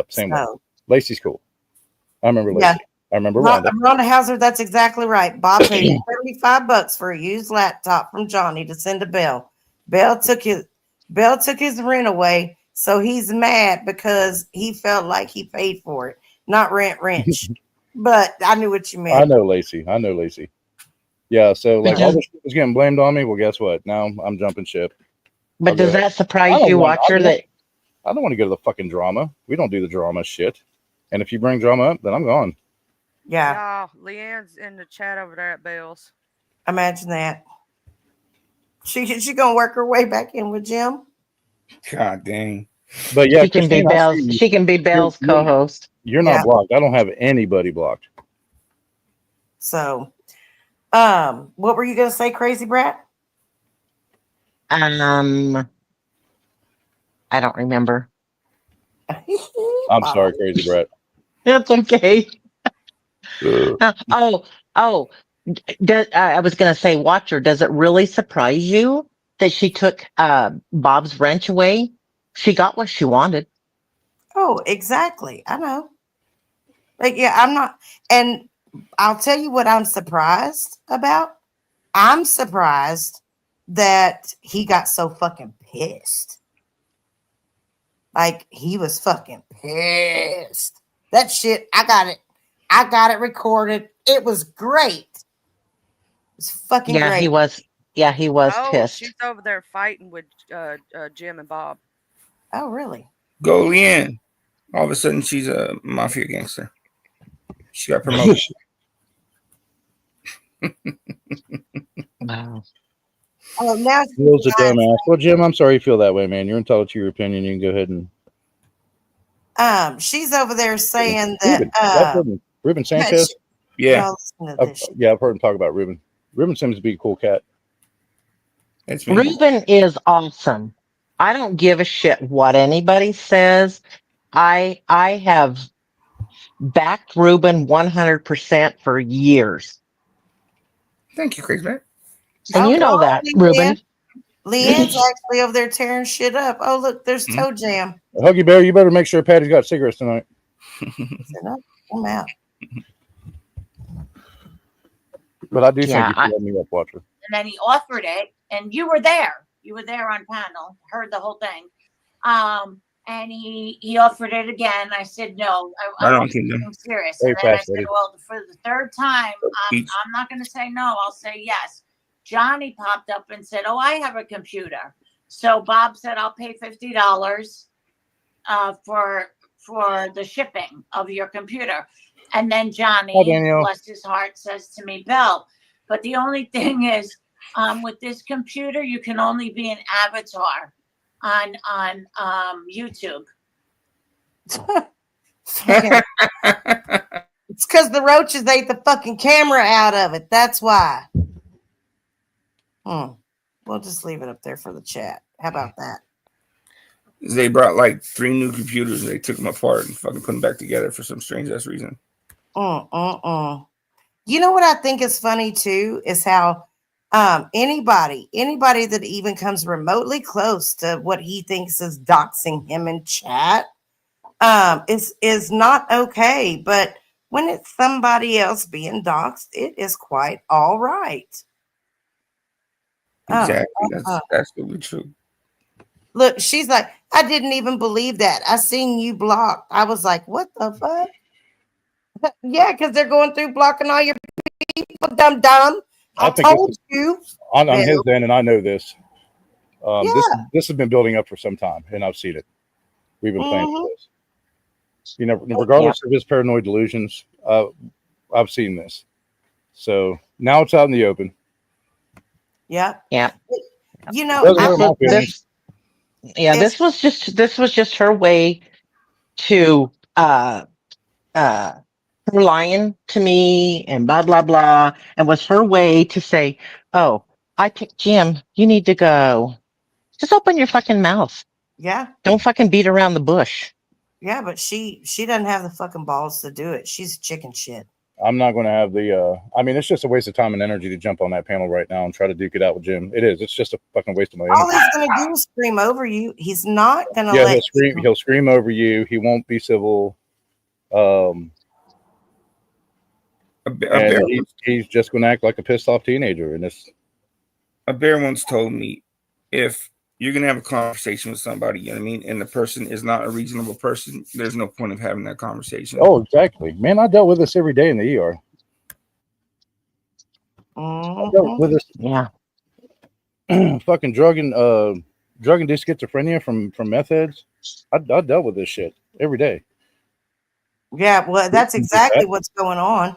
Same one. Lacey's cool. I remember Lacey. Yeah. I remember Rhonda. Rhonda Hauser, that's exactly right. Bob paid $75 for a used laptop from Johnny to send to Belle. Belle took his rent away, so he's mad because he felt like he paid for it, not wrench. But I knew what you meant. I know Lacey. Yeah, so like all this shit was getting blamed on me. Well, guess what? Now I'm jumping ship. But does that surprise you, Watcher? That I don't want to go to the fucking drama. We don't do the drama shit. And if you bring drama up, then I'm gone. Yeah. Oh, Leanne's in the chat over there at Belle's. Imagine that. She gonna work her way back in with Jim. God dang. But yeah, she can be Belle's co-host. You're not blocked. I don't have anybody blocked. So, what were you gonna say, Crazy Brat? I don't remember. I'm sorry, Crazy Brat. That's okay. I was going to say, Watcher, does it really surprise you that she took Bob's wrench away? She got what she wanted. Oh, exactly. I know. Like, yeah, I'm not. And I'll tell you what I'm surprised about. I'm surprised that he got so fucking pissed. Like, he was fucking pissed. That shit, I got it recorded. It was great. It was fucking great. He was pissed. She's over there fighting with Jim and Bob. Oh, really? Go Leanne. All of a sudden, she's a mafia gangster. She got promoted. Wow. Oh, now Will's a dumbass. Well, Jim, I'm sorry you feel that way, man. You're entitled to your opinion. You can go ahead and. She's over there saying that Ruben Sanchez. Yeah, Y'all listen to this shit. yeah, I've heard him talk about Ruben. Ruben seems to be a cool cat. that's me. Ruben is awesome. I don't give a shit what anybody says. I have backed Ruben 100% for years. Thank you, Crazy Matt. And you know that, Ruben. Leanne's actually over there tearing shit up. Oh, look, there's Toe Jam. Huggy Bear, you better make sure Patty's got cigarettes tonight. No, I'm out. But I do Yeah, think you should let me up, Watcher. And then he offered it, and you were there. You were there on panel, heard the whole thing. And he offered it again. I said no. I want something serious. Very And then I fast, said, lady. well, for the third time, I'm not going to say no. I'll say yes. Johnny popped up and said, "Oh, I have a computer." So Bob said, "I'll pay $50 for the shipping of your computer." And then Johnny, Hi, Danielle. bless his heart, says to me, "Belle, but the only thing is, with this computer, you can only be an avatar on YouTube." It's because the roaches ate the fucking camera out of it. That's why. We'll just leave it up there for the chat. How about that? They brought like 3 new computers and they took them apart and fucking put them back together for some strange ass reason. You know what I think is funny too is how anybody that even comes remotely close to what he thinks is doxing him in chat is not okay. But when it's somebody else being doxed, it is quite all right. Exactly. That's absolutely true. Look, she's like, I didn't even believe that. I seen you blocked. I was like, what the fuck? Yeah, because they're going through blocking all your people, dumb. I think told you. On his end, and I know this. Yeah. This has been building up for some time, and I've seen it. We've been planning for this. You know, regardless of his paranoid delusions, I've seen this. So now it's out in the open. Yeah. Yeah. You know, this was just her way to her lying to me and blah blah blah, and was her way to say, "Oh, I picked Jim. You need to go. Just open your fucking mouth. Yeah. Don't fucking beat around the bush." Yeah, but she doesn't have the fucking balls to do it. She's chicken shit. I'm not going to have the. I mean, it's just a waste of time and energy to jump on that panel right now and try to duke it out with Jim. It is. It's just a fucking waste of my energy. All he's going to do is scream over you. He's not going to let. He'll scream over you. He won't be civil. He's just going to act like a pissed off teenager. And a bear once told me, if you're going to have a conversation with somebody, you know what I mean, and the person is not a reasonable person, there's no point of having that conversation. Oh, exactly. Man, I dealt with this every day in the ER. I dealt with this. Yeah. Fucking drug induced schizophrenia from meth heads. I dealt with this shit every day. Yeah, well, that's exactly what's going on.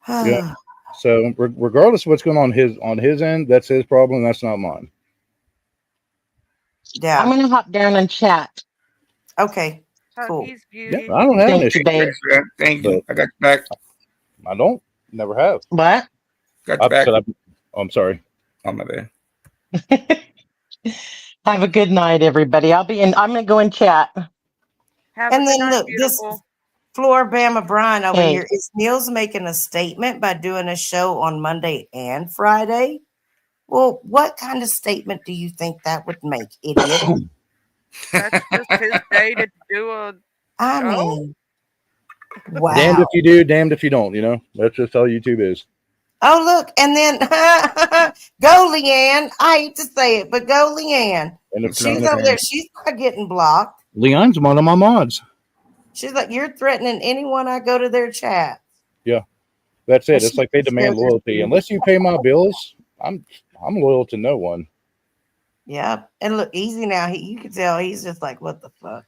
Yeah. So regardless of what's going on his end, that's his problem. That's not mine. Yeah. I'm gonna hop down and chat. Okay. Cool. Yeah, I don't have an issue. Babe. Thank you. I got your back. I don't. Never have. What? Got your back. I'm sorry. Oh, my bad. Have a good night, everybody. I'm gonna go and chat. And then look, this Floribama Brian over here is Neil's making a statement by doing a show on Monday and Friday. Well, what kind of statement do you think that would make, idiot? That's just his day to do a I show. mean, wow. Damned if you do, damned if you don't. You know, that's just how YouTube is. Oh, look, and then go Leanne. I hate to say it, but go Leanne. She's over there. She's not getting blocked. Leon's one of my mods. She's like, you're threatening anyone I go to their chat. Yeah, that's it. It's like they demand loyalty. Unless you pay my bills, I'm loyal to no one. Yeah, and look, easy now. You can tell he's just like, what the fuck?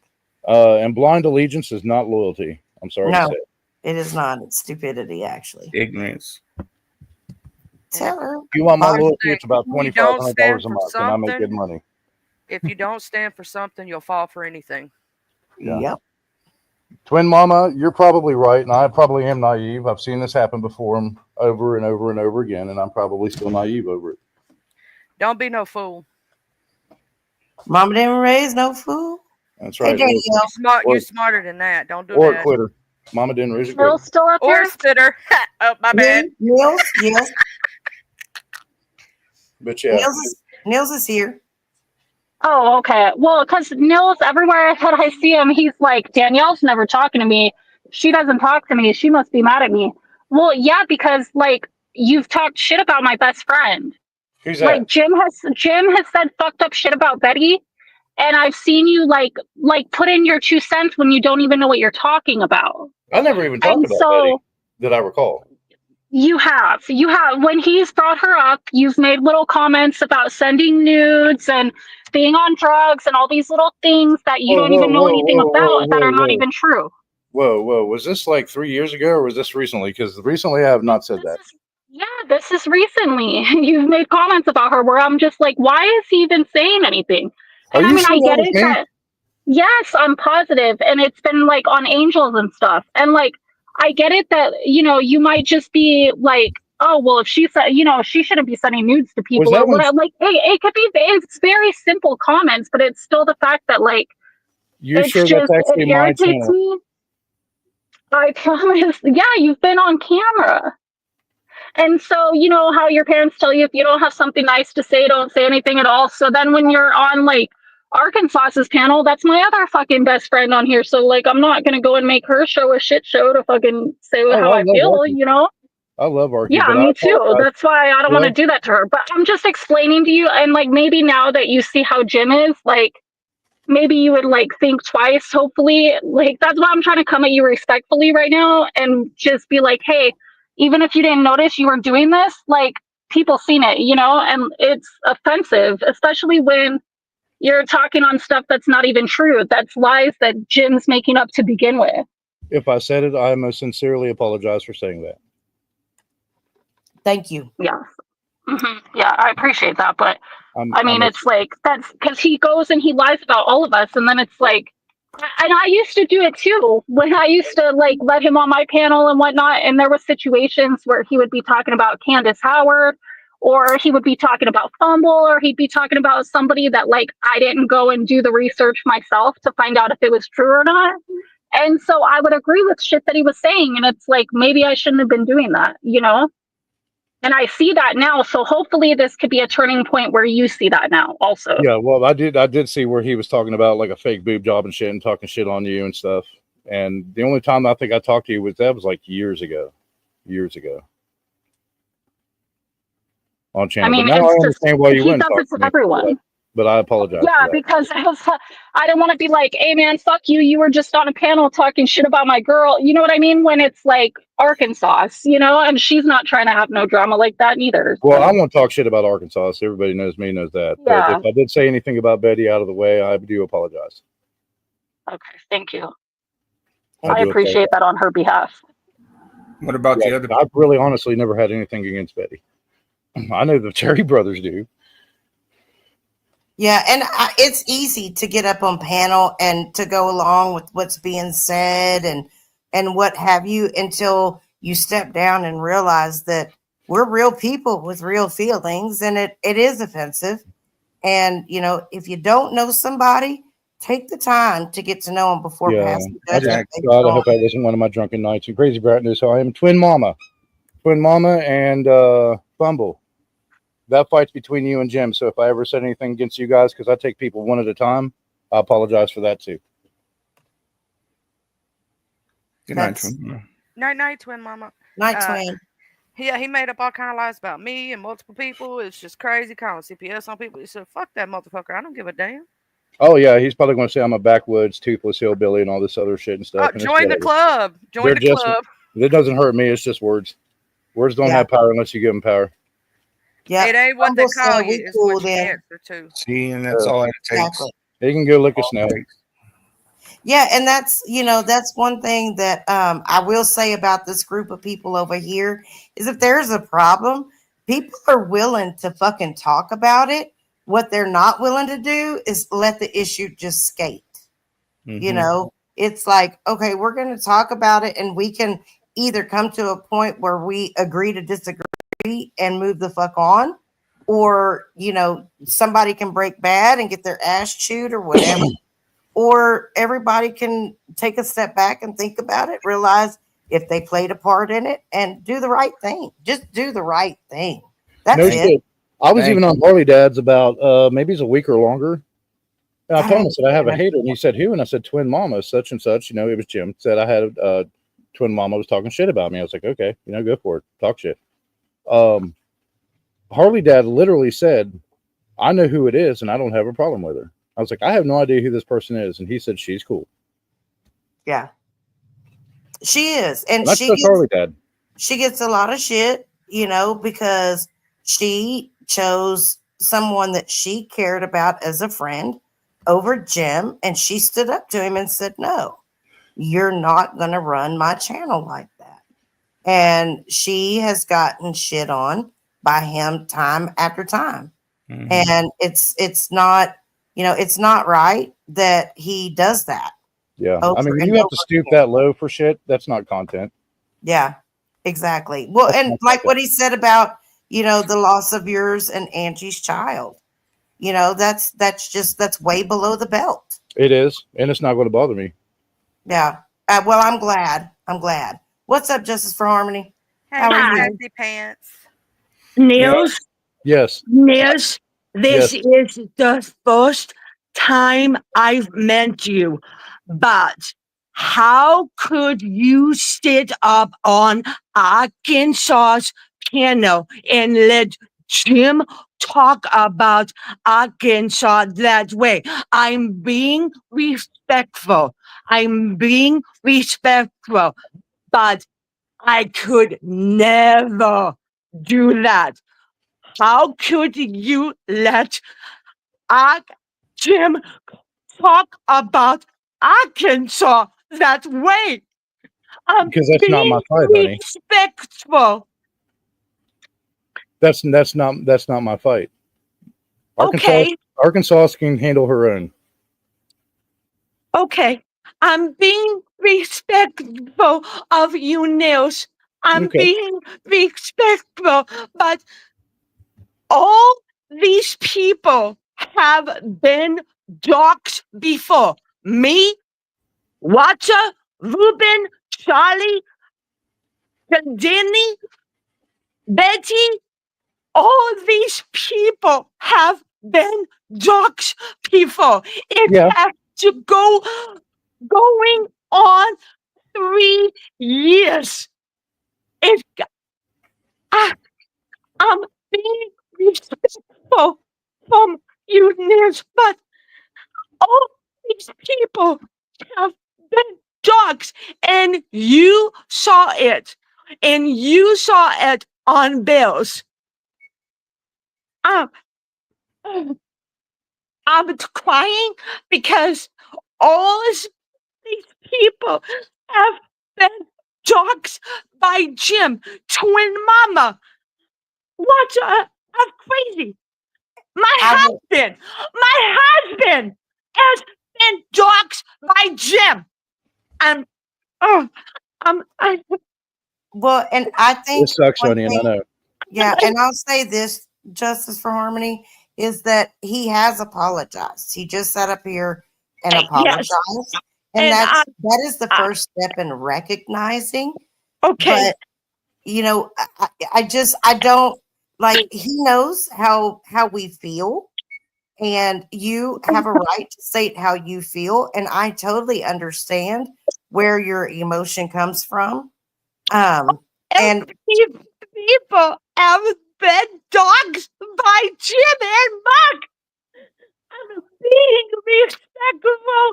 And blind allegiance is not loyalty. I'm sorry to say. It is not. It's stupidity, actually. Ignorance. Tell her. If you want my loyalty, it's about $2,500 a month, and I make good money. If you don't stand for something, you'll fall for anything. Yeah. Yep. Twin Mama, you're probably right, and I probably am naive. I've seen this happen before over and over and over again, and I'm probably still naive over it. Don't be no fool. Mama didn't raise no fool. That's Hey, right. Danielle. You're smarter than that. Don't do Or a that. quitter. Mama didn't raise a Bill quitter. still up Or here? a spitter. Oh, my bad. Nils, yes. But yeah. Nils is here. Oh, okay. Well, because Nils, everywhere that I see him, he's like, Danielle's never talking to me. She doesn't talk to me. She must be mad at me. Well, yeah, because like you've talked shit about my best friend. Who's Like that? Jim has said fucked up shit about Betty, and I've seen you like put in your 2 cents when you don't even know what you're talking about. I never even talked And about so Betty that I recall. you have when he's brought her up, you've made little comments about sending nudes and being on drugs and all these little things that you don't even know anything about that are not even true. Whoa. Was this like 3 years ago or was this recently? Because recently I have not said that. This is recently. You've made comments about her where I'm just like, why is he even saying anything? Are And I you mean, sure I that get was it me? that yes, I'm positive, and it's been like on Angels and stuff, and like I get it that you might just be like, oh well, if she said she shouldn't be sending nudes to people or whatever. Like, it could be it's very simple comments, but it's still the fact that like You it's sure that's just actually it my irritates channel? me. I promise. Yeah, you've been on camera. And so, you know how your parents tell you if you don't have something nice to say, don't say anything at all. So then when you're on like Arkansas's panel, that's my other fucking best friend on here. So like I'm not gonna go and make her show a shit show to fucking say how I feel, Arky. I love Arky, Yeah, but me I too. apologize. That's why I don't want to do that to her. But I'm just explaining to you, and like maybe now that you see how Jim is, like maybe you would like think twice, hopefully. Like that's why I'm trying to come at you respectfully right now and just be like, hey, even if you didn't notice you were doing this, like people seen it, and it's offensive, especially when you're talking on stuff that's not even true. That's lies that Jim's making up to begin with. If I said it, I most sincerely apologize for saying that. Thank you. Yeah. Yeah, I appreciate that. But I mean, it's like that's because he goes and he lies about all of us. And then it's like, and I used to do it too when I used to like let him on my panel and whatnot. And there were situations where he would be talking about Candace Howard, or he would be talking about Fumble, or he'd be talking about somebody that like I didn't go and do the research myself to find out if it was true or not. And so I would agree with shit that he was saying. And it's like, maybe I shouldn't have been doing that, And I see that now. So hopefully this could be a turning point where you see that now also. Yeah, well, I did see where he was talking about like a fake boob job and shit and talking shit on you and stuff. And the only time I think I talked to you was like years ago. On channel. I mean, but now I understand why you wouldn't does talk it to to me. everyone. But I apologize. Yeah, for that. because I don't want to be like, hey man, fuck you. You were just on a panel talking shit about my girl. You know what I mean? When it's like Arkansas, and she's not trying to have no drama like that neither. Well, I won't talk shit about Arkansas. So everybody knows me, knows that. Yeah. But if I did say anything about Betty out of the way, I do apologize. Okay, thank you. I appreciate that on her behalf. What about the other? I've really honestly never had anything against Betty. I know the Cherry brothers do. Yeah, and it's easy to get up on panel and to go along with what's being said and what have you until you step down and realize that we're real people with real feelings, and it is offensive. And, if you don't know somebody, take the time to get to know them before passing judgment. God, I hope that wasn't one of my drunken nights. And Crazy Brat knows how I am. Twin Mama and Bumble. That fight's between you and Jim. So if I ever said anything against you guys, because I take people one at a time, I apologize for that too. Good night, Twin. Night, Twin Mama. Night, Twin. Yeah, he made up all kind of lies about me and multiple people. It's just crazy. Calling CPS on people. He said, "Fuck that motherfucker. I don't give a damn." Oh yeah, he's probably going to say I'm a backwoods, toothless hillbilly and all this other shit and stuff. Join the club. Join the club. It doesn't hurt me. It's just words. Words don't have power unless you give them power. Yeah, it ain't what they call you. It's what you answer to. See, and that's all it takes. Exactly. He can go lick a snail. Yeah, and that's that's one thing that I will say about this group of people over here is if there's a problem, people are willing to fucking talk about it. What they're not willing to do is let the issue just skate. Mm-hmm. it's like, okay, we're going to talk about it, and we can either come to a point where we agree to disagree and move the fuck on, or, you know, somebody can break bad and get their ass chewed or whatever, or everybody can take a step back and think about it, realize if they played a part in it, and do the right thing. Just do the right thing. That's No it. shit. I was even on Harley Dad's about maybe it's a week or longer. And I told him, I said, I have a hater. And he said, who? And I said, twin mama, such and such. You know, it was Jim. Said I had a twin mama was talking shit about me. I was like, okay, you know, go for it. Talk shit. Harley Dad literally said, I know who it is and I don't have a problem with her. I was like, I have no idea who this person is. And he said, she's cool. Yeah. She is. And that's just Harley Dad. She gets a lot of shit, you know, because she chose someone that she cared about as a friend over Jim, and she stood up to him and said, no, you're not going to run my channel like that. And she has gotten shit on by him time after time. Mm-hmm. And it's not, you know, it's not right that he does that. Yeah. I mean, when you have to stoop that low for shit, that's not content. Yeah, exactly. Well, that's and like what he said about, you know, the loss of yours and Angie's child. You know, that's way below the belt. It is, and it's not going to bother me. Yeah. Well, I'm glad. What's up, Justice for Harmony? How are you? Pants. Nils? Yes. Nils, this is the first time I've met you, but how could you sit up on Arkansas's piano and let Jim talk about Arkansas that way? I'm being respectful. But I could never do that. How could you let Jim talk about Arkansas that way? Because that's not my fight, honey. Respectful. That's not my fight. Arkansas can handle her own. Okay. I'm being respectful of you, Nils. I'm being respectful, but all these people have been docs before. Me, Watcha, Ruben, Charlie, Danny, Betty, all these people have been docs before. It has to going on 3 years. I'm being respectful from you, Nils, but all these people have been dogs, and you saw it, on Belle's. I'm crying because all these people have been dogs by Jim, twin mama. What? I'm crazy. My husband has been dogs by Jim. Well, and I think this sucks, honey, and I know. Yeah, and I'll say this, Justice for Harmony, is that he has apologized. He just sat up here and apologized. Yes. And that is the first step in recognizing. Okay. But, you know, I don't, like, he knows how we feel, and you have a right to state how you feel, and I totally understand where your emotion comes from. And people have been dogs by Jim and Mark. I'm being respectful,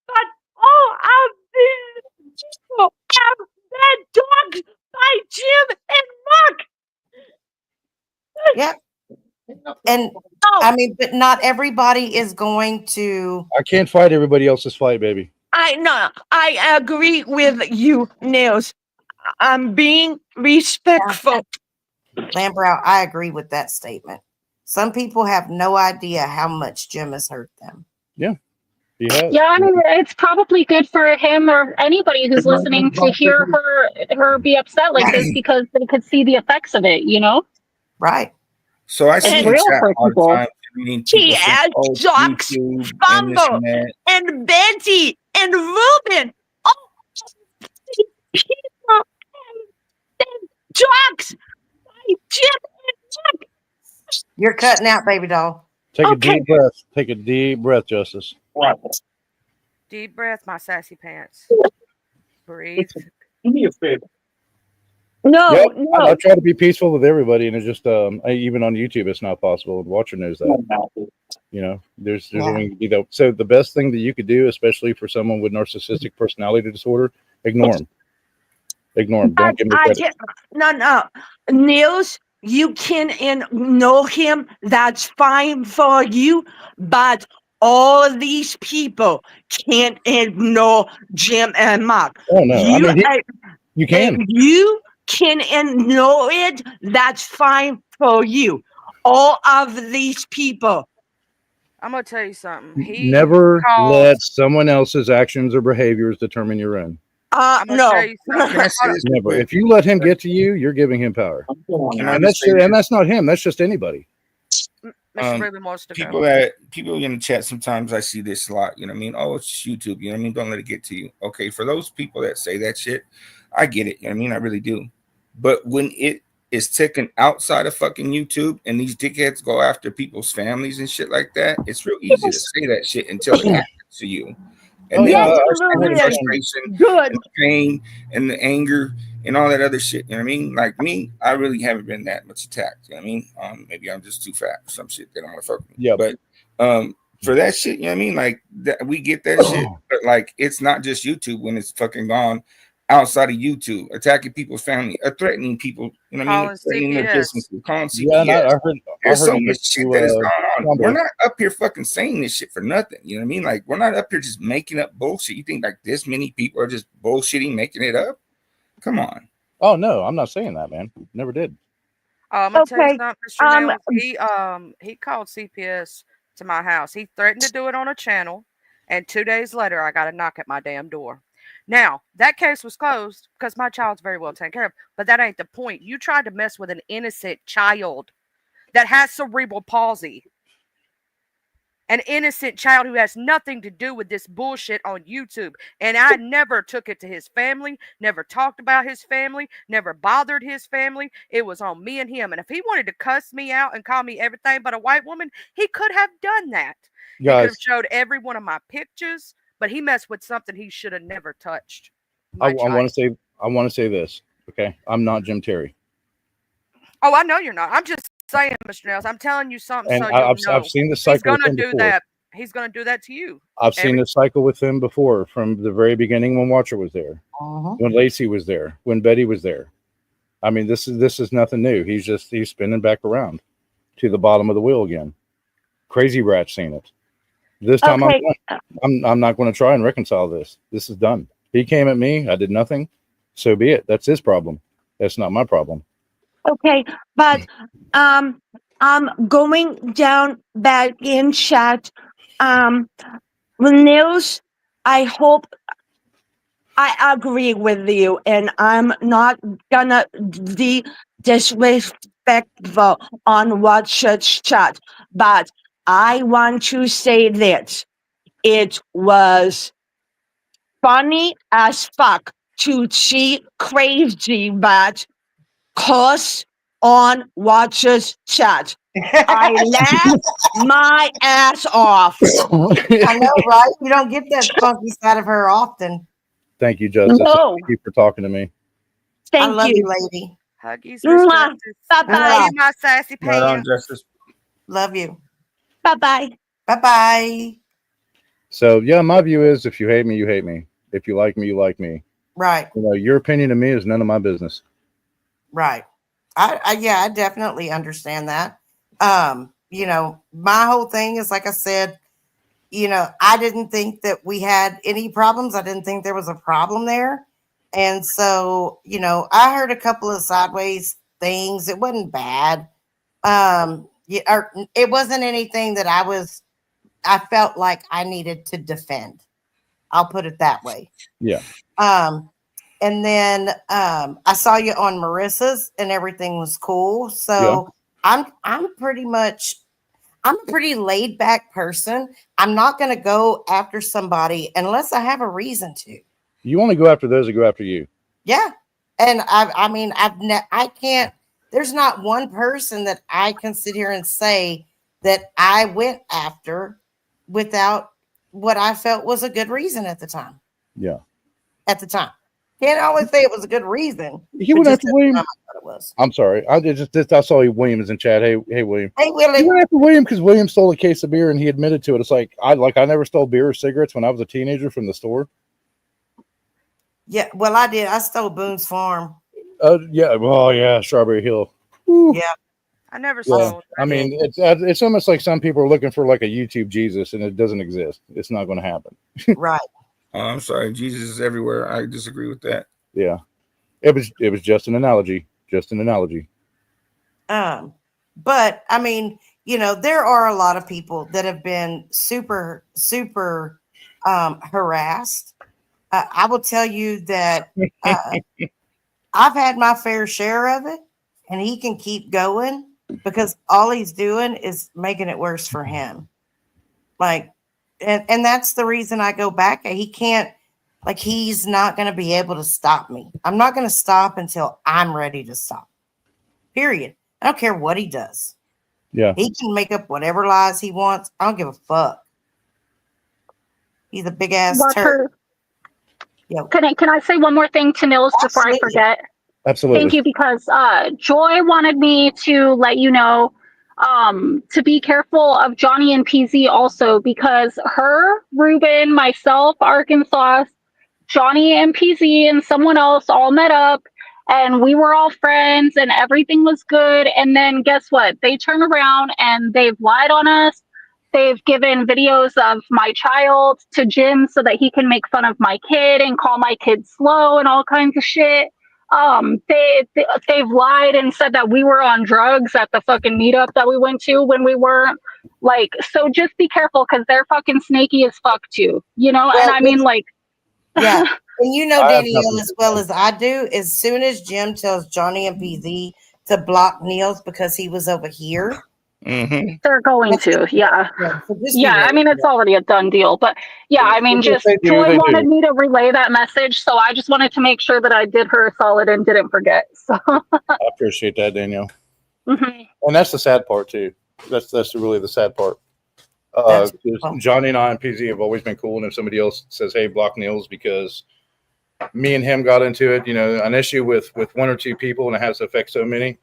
but all of these people have been dogs by Jim and Mark. Yeah. And I mean, but not everybody is going to. I can't fight everybody else's fight, baby. I agree with you, Nils. I'm being respectful. Lambrow, I agree with that statement. Some people have no idea how much Jim has hurt them. Yeah. Yeah, I mean, it's probably good for him or anybody who's listening to hear her be upset like this because they could see the effects of it. Right. So I see It's in real chat for all the people. time. I mean, She people say, has "Oh, it's Jocks, YouTube and this Fumble, and that." and Betty, and Ruben. Oh, people and Jocks. Jim and Jack. You're cutting out, baby doll. Take a Okay. deep breath. Take a deep breath, Justice. Deep breath, my sassy pants. Breathe. Do me a favor. No, Yep. I no. try to be peaceful with everybody, and it's just even on YouTube, it's not possible. The Watcher knows that. There's only so the best thing that you could do, especially for someone with narcissistic personality disorder, ignore them. Ignore them. Don't give them credit. No. Niels, you can ignore him. That's fine for you. But all of these people can't ignore Jim and Mark. Oh no! I mean, you can. You can ignore it. That's fine for you. All of these people. I'm gonna tell you something. He Never called. let someone else's actions or behaviors determine your own. I'm gonna No. tell you something. Can I say this? Never. If you let him get to you, you're giving him power. Can I And just say this? that's not him. That's just anybody. Mr. Ruben wants to people go. People in the chat, sometimes I see this a lot. You know what I mean? Oh, it's just YouTube. You know what I mean? Don't let it get to you. Okay, for those people that say that shit, I get it. You know what I mean? I really do. But when it is taken outside of fucking YouTube and these dickheads go after people's families and shit like that, it's real easy to say that shit until it happens to you. And then Yes, the yes. frustration, Good. and the pain, and the anger, and all that other shit. You know what I mean? Like me, I really haven't been that much attacked. You know what I mean? Maybe I'm just too fat for some shit that don't want to fuck with me. Yeah. But for that shit, you know what I mean? Like that, we get that shit, but like it's not just YouTube when it's fucking gone outside of YouTube, attacking people's family, threatening people. You know what I mean? Calling Threatening their CPS. businesses, calling CPS. Yeah, and I heard. There's so he much went shit to, that is going on. Rumble. We're not up here fucking saying this shit for nothing. You know what I mean? Like, we're not up here just making up bullshit. You think like this many people are just bullshitting, making it up? Come on. Oh no, I'm not saying that, man. Never did. I'm gonna tell you Okay. something, Mr. Nails. He called CPS to my house. He threatened to do it on a channel, and 2 days later, I got a knock at my damn door. Now, that case was closed because my child's very well taken care of, but that ain't the point. You tried to mess with an innocent child that has cerebral palsy. An innocent child who has nothing to do with this bullshit on YouTube. And I never took it to his family, never talked about his family, never bothered his family. It was on me and him. And if he wanted to cuss me out and call me everything but a white woman, he could have done that. He could have showed every one of my pictures, but he messed with something he should have never touched. I want to say this. Okay, I'm not Jim Terry. Oh, I know you're not. I'm just saying, Mr. Nails. I'm telling you something And so you'll know. I've seen the cycle. He's gonna with him do before. that. He's gonna do that to you. I've seen this cycle with him before, from the very beginning when Watcher was there, when Lacey was there, when Betty was there. I mean, this is nothing new. He's spinning back around to the bottom of the wheel again. Crazy Rat's seen it. This time Okay. I'm not going to try and reconcile this. This is done. He came at me. I did nothing. So be it. That's his problem. That's not my problem. Okay, but I'm going down back in chat. Nils, I hope I agree with you, and I'm not gonna be disrespectful on Watcher's chat, but I want to say that it was funny as fuck to see Crazy Bat cuss on Watcher's chat. I laughed my ass off. I know, right? You don't get that funky side of her often. Thank you, Justice. No. Thank you for talking to me. I love you, lady. Huggies, Miss Justice. Bye-bye. I love you, my sassy Right on, pants. Justice. Love you. Bye-bye. Bye-bye. So yeah, my view is if you hate me, you hate me. If you like me, you like me. Right. You know, your opinion of me is none of my business. Right. I definitely understand that. You know, my whole thing is, like I said, you know, I didn't think that we had any problems. I didn't think there was a problem there. And so, you know, I heard a couple of sideways things. It wasn't bad. It wasn't anything that I was I felt like I needed to defend. I'll put it that way. Yeah. And then I saw you on Marissa's and everything was cool. So I'm a pretty laid back person. I'm not going to go after somebody unless I have a reason to. You only go after those that go after you. Yeah. And I can't, there's not one person that I can sit here and say that I went after without what I felt was a good reason at the time. Yeah. At the time. Can't always say it was a good reason. He went after William. I thought it was. I'm sorry. I saw William is in chat. Hey, William. Hey, Willie. He went after William because William stole a case of beer and he admitted to it. It's like I never stole beer or cigarettes when I was a teenager from the store. Yeah, well, I did. I stole Boone's Farm. Yeah. Well, yeah. Strawberry Hill. Yeah. I never saw. I mean, it's almost like some people are looking for like a YouTube Jesus, and it doesn't exist. It's not going to happen. Right. Oh, I'm sorry. Jesus is everywhere. I disagree with that. Yeah. It was just an analogy. Just an analogy. But I mean, there are a lot of people that have been super, super harassed. I will tell you that I've had my fair share of it, and he can keep going because all he's doing is making it worse for him. Like, and that's the reason I go back. He can't, like, he's not going to be able to stop me. I'm not going to stop until I'm ready to stop. Period. I don't care what he does. Yeah. He can make up whatever lies he wants. I don't give a fuck. He's a big ass turd. Can I say one more thing to Nils before I forget? Absolutely. Thank you, because Joy wanted me to let you know to be careful of Johnny and PZ also, because her, Ruben, myself, Arkansas, Johnny and PZ and someone else all met up and we were all friends and everything was good. And then guess what? They turn around and they've lied on us. They've given videos of my child to Jim so that he can make fun of my kid and call my kid slow and all kinds of shit. They've lied and said that we were on drugs at the fucking meetup that we went to when we weren't. Like, so just be careful because they're fucking snaky as fuck too, and I mean, like, yeah. And Danielle, as well as I do, as soon as Jim tells Johnny and PZ to block Niels because he was over here, they're going to, yeah. I mean, it's already a done deal, but yeah, I mean, just Joy wanted me to relay that message, so I just wanted to make sure that I did her a solid and didn't forget. So I appreciate that, Danielle. And that's the sad part too. That's really the sad part. Johnny and I and PZ have always been cool, and if somebody else says, "Hey, block Niels," because me and him got into it, an issue with one or two people, and it has to affect so many.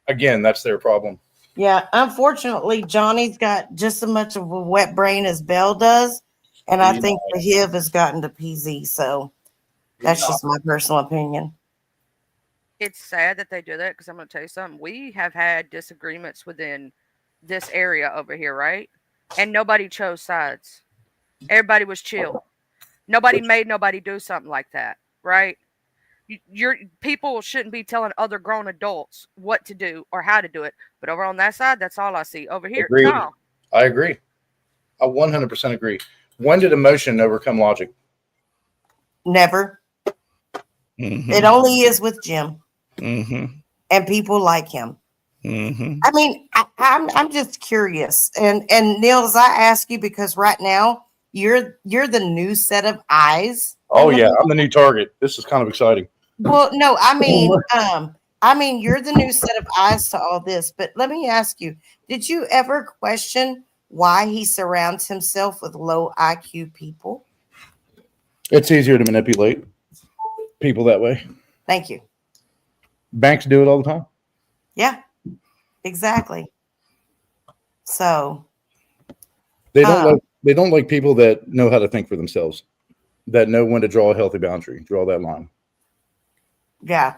Again, that's their problem. Yeah, unfortunately, Johnny's got just as much of a wet brain as Belle does, and I think the HIV has gotten to PZ. So that's just my personal opinion. It's sad that they do that because I'm going to tell you something. We have had disagreements within this area over here, right? And nobody chose sides. Everybody was chill. Nobody made nobody do something like that, right? Your people shouldn't be telling other grown adults what to do or how to do it. But over on that side, that's all I see. Over here, Agreed. no. I agree. I 100% agree. When did emotion overcome logic? Never. It only is with Jim. And people like him. I mean, I'm just curious. And Niels, I ask you because right now you're the new set of eyes. Oh yeah, I'm the new target. This is kind of exciting. Well, no, I mean, you're the new set of eyes to all this. But let me ask you: did you ever question why he surrounds himself with low IQ people? It's easier to manipulate people that way. Thank you. Banks do it all the time. Yeah, exactly. So they don't like people that know how to think for themselves, that know when to draw a healthy boundary, draw that line. Yeah.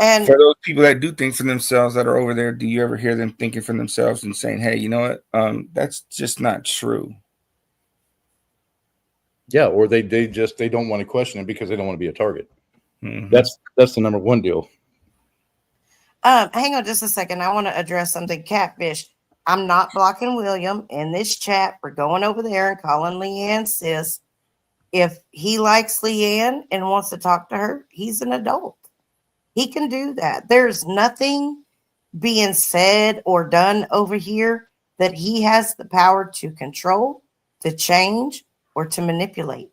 And for those people that do think for themselves that are over there, do you ever hear them thinking for themselves and saying, "Hey, you know what? That's just not true." Yeah, or they don't want to question it because they don't want to be a target. That's the number one deal. Hang on just a second. I want to address something. Catfish. I'm not blocking William in this chat for going over there and calling Leanne sis. If he likes Leanne and wants to talk to her, he's an adult. He can do that. There's nothing being said or done over here that he has the power to control, to change, or to manipulate.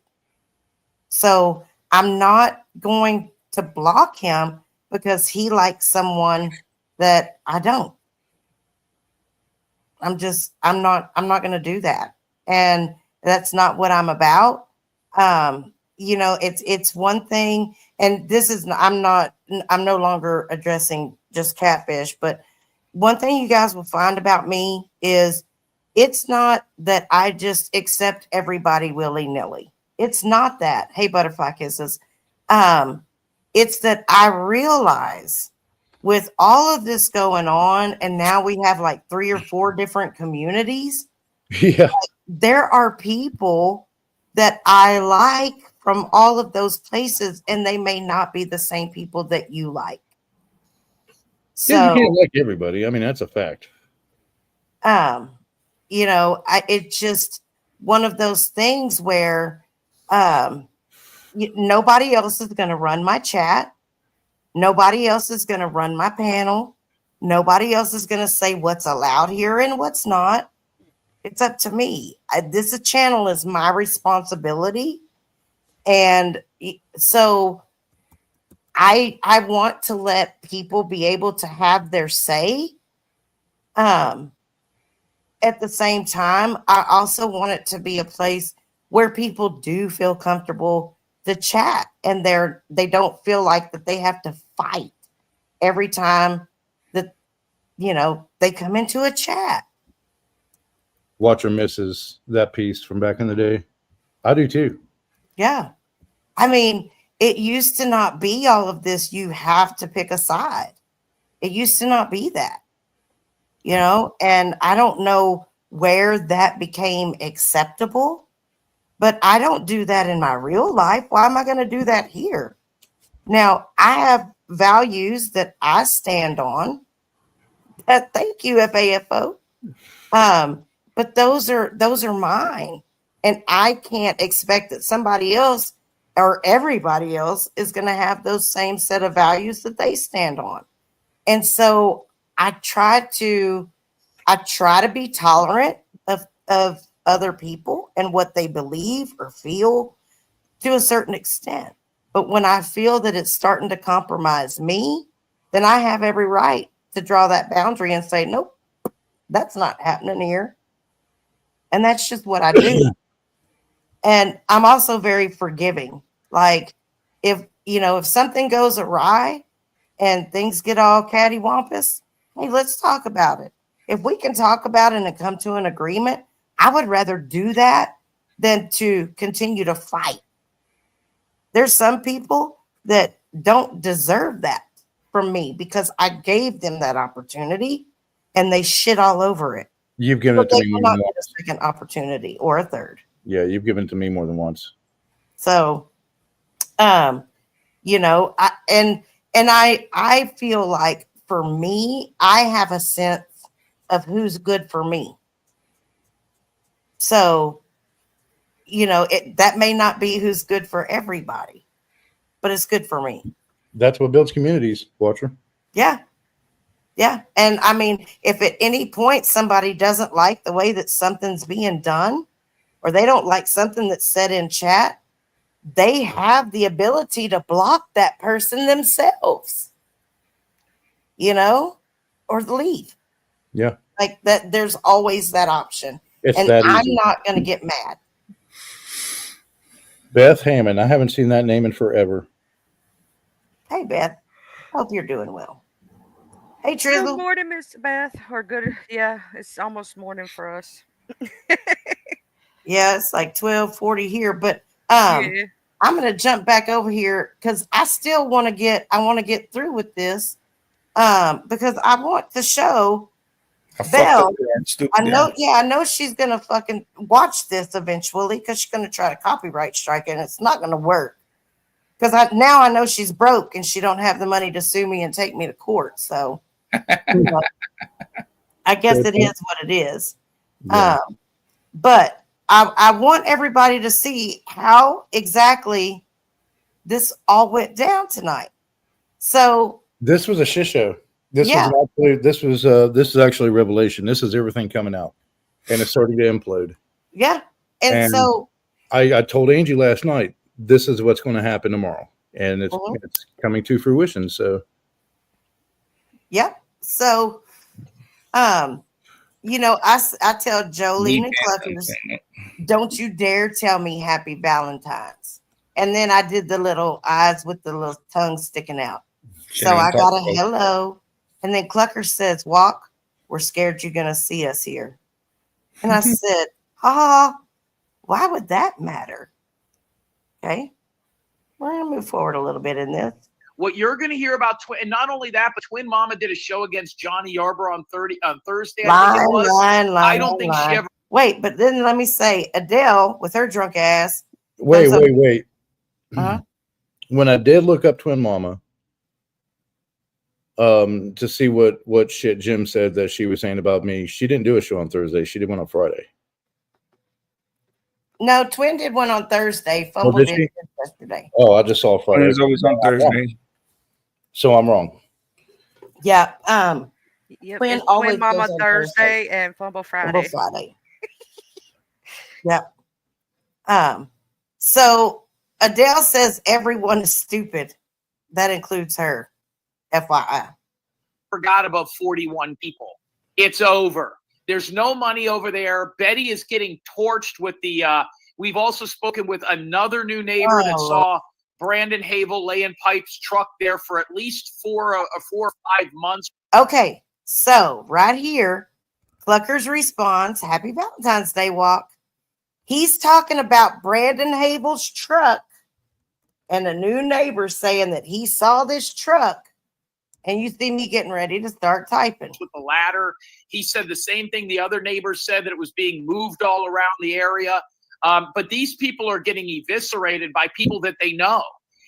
So I'm not going to block him because he likes someone that I don't. I'm not going to do that. And that's not what I'm about. It's one thing, and this is, I'm no longer addressing just catfish, but one thing you guys will find about me is it's not that I just accept everybody willy-nilly. It's not that. Hey, butterfly kisses. It's that I realize with all of this going on, and now we have like 3 or 4 different communities. Yeah. There are people that I like from all of those places, and they may not be the same people that you like. So yeah, you can't like everybody. I mean, that's a fact. It's just one of those things where nobody else is going to run my chat. Nobody else is going to run my panel. Nobody else is going to say what's allowed here and what's not. It's up to me. This channel is my responsibility. And so I want to let people be able to have their say. At the same time, I also want it to be a place where people do feel comfortable to chat, and they don't feel like that they have to fight every time that they come into a chat. Watcher misses that piece from back in the day. I do too. Yeah. I mean, it used to not be all of this. You have to pick a side. It used to not be that, and I don't know where that became acceptable, but I don't do that in my real life. Why am I going to do that here? Now, I have values that I stand on. Thank you, FAFO. But those are mine, and I can't expect that somebody else or everybody else is going to have those same set of values that they stand on. And so I try to be tolerant of other people and what they believe or feel to a certain extent. But when I feel that it's starting to compromise me, then I have every right to draw that boundary and say, nope, that's not happening here. And that's just what I do. And I'm also very forgiving. Like if something goes awry and things get all cattywampus, hey, let's talk about it. If we can talk about it and come to an agreement, I would rather do that than to continue to fight. There's some people that don't deserve that from me because I gave them that opportunity and they shit all over it. You've given it to me more than once. A second opportunity or a third. Yeah, you've given it to me more than once. So, I feel like for me, I have a sense of who's good for me. So, that may not be who's good for everybody, but it's good for me. That's what builds communities, Watcher. Yeah. Yeah. And I mean, if at any point somebody doesn't like the way that something's being done, or they don't like something that's said in chat, they have the ability to block that person themselves, or leave. Yeah. Like that, there's always that option. It's and that I'm easy. not going to get mad. Beth Hammond. I haven't seen that name in forever. Hey, Beth. Hope you're doing well. Hey, Good Trizzle. morning, Miss Beth. Or good, yeah, it's almost morning for us. Yeah, it's like 12:40 here, but Yeah. I'm going to jump back over here because I still want to get through with this because I want to show Belle. I know she's going to fucking watch this eventually because she's going to try to copyright strike it, and it's not going to work because now I know she's broke and she don't have the money to sue me and take me to court. So I guess it is what it is. But I want everybody to see how exactly this all went down tonight. So this was a shit show. This Yeah. this is actually revelation. This is everything coming out, and it's starting to implode. yeah. And so I told Angie last night, this is what's going to happen tomorrow, and it's coming to fruition. So Yep. So, you know, I tell Jolene and Cluckers, don't you dare tell me happy Valentine's. And then I did the little eyes with the little tongue sticking out. So I got a hello. And then Cluckers says, Walk, we're scared you're going to see us here. And I said, why would that matter? Okay. We're going to move forward a little bit in this. What you're going to hear about Twin, and not only that, but Twin Mama did a show against Johnny Yarborough on Thursday. I think it was. I don't think she ever. Wait, but then let me say, Adele with her drunk ass. Wait. When I did look up Twin Mama, to see what shit Jim said that she was saying about me, she didn't do a show on Thursday. She did one on Friday. No, Twin did one on Thursday. Fumble did it yesterday. Oh, I just saw Friday. It was always on Thursday. So I'm wrong. Yeah. Twin Mama Thursday and Fumble Friday. Yep. So Adele says everyone is stupid. That includes her. FYI. Forgot about 41 people. It's over. There's no money over there. Betty is getting torched with the we've also spoken with another new neighbor that saw Brandon Havel laying Pipe's truck there for at least 4 or 5 months. Okay, so right here, Cluckers responds, Happy Valentine's Day, Walk. He's talking about Brandon Havel's truck and a new neighbor saying that he saw this truck. And you see me getting ready to start typing. With the ladder, he said the same thing. The other neighbors said that it was being moved all around the area. But these people are getting eviscerated by people that they know.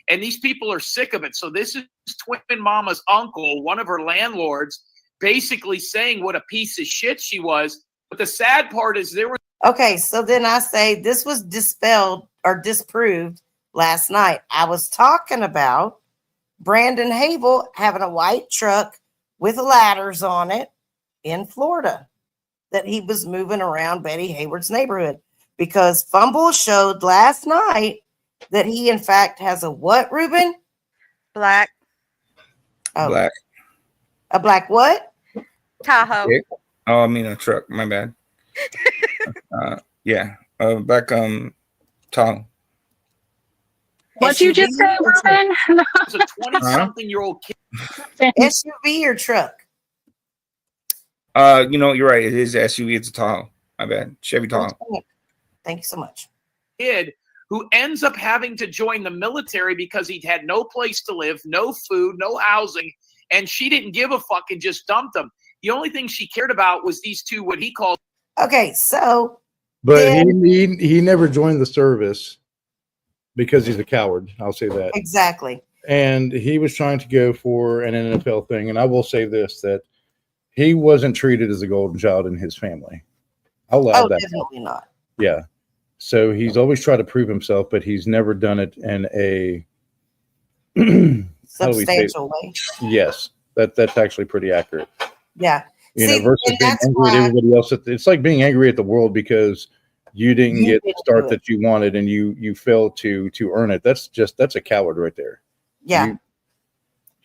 And these people are sick of it. So this is Twin Mama's uncle, one of her landlords, basically saying what a piece of shit she was. But the sad part is there was. Okay, so then I say this was dispelled or disproved last night. I was talking about Brandon Havel having a white truck with ladders on it in Florida that he was moving around Betty Hayward's neighborhood, because Fumble showed last night that he in fact has a what, Ruben? Black. Oh, Black. A black what? Tahoe. Oh, I mean a truck. My bad. Yeah. Black Tahoe. What'd you just say, Ruben? It's a 20-something-year-old kid. SUV or truck? You know, you're right. It is SUV. It's a Tahoe. My bad. Chevy Tahoe. Thank you so much. Kid who ends up having to join the military because he'd had no place to live, no food, no housing, and she didn't give a fuck and just dumped him. The only thing she cared about was these two, what he called. Okay, so. But he never joined the service because he's a coward. I'll say that. Exactly. And he was trying to go for an NFL thing. And I will say this, that he wasn't treated as a golden child in his family. I'll allow that. Definitely not. Yeah. So he's always tried to prove himself, but he's never done it in a substantial way. Yes. That's actually pretty accurate. Yeah. Versus being angry at everybody else. It's like being angry at the world because you didn't get the start that you wanted and you failed to earn it. That's a coward right there. Yeah.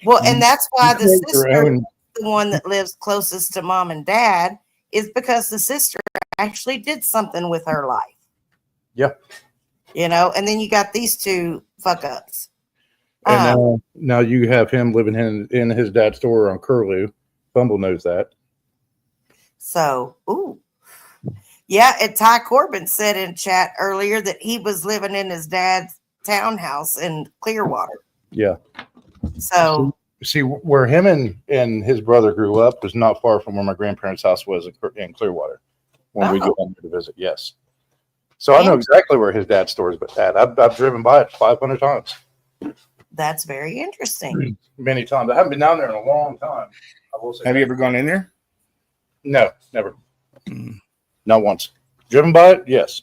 And that's why the sister, the one that lives closest to mom and dad, is because the sister actually did something with her life. Yeah. And then you got these two fuck ups. And now you have him living in his dad's store on Curlew. Bumble knows that. So, yeah, and Ty Corbin said in chat earlier that he was living in his dad's townhouse in Clearwater. Yeah. So see where him and his brother grew up was not far from where my grandparents' house was in Clearwater when we go home to visit. Yes. So I know exactly where his dad's store is at. I've driven by it 500 times. That's very interesting. Many times. I haven't been down there in a long time. I will say. Have you ever gone in there? No, never. Not once. Driven by it, yes.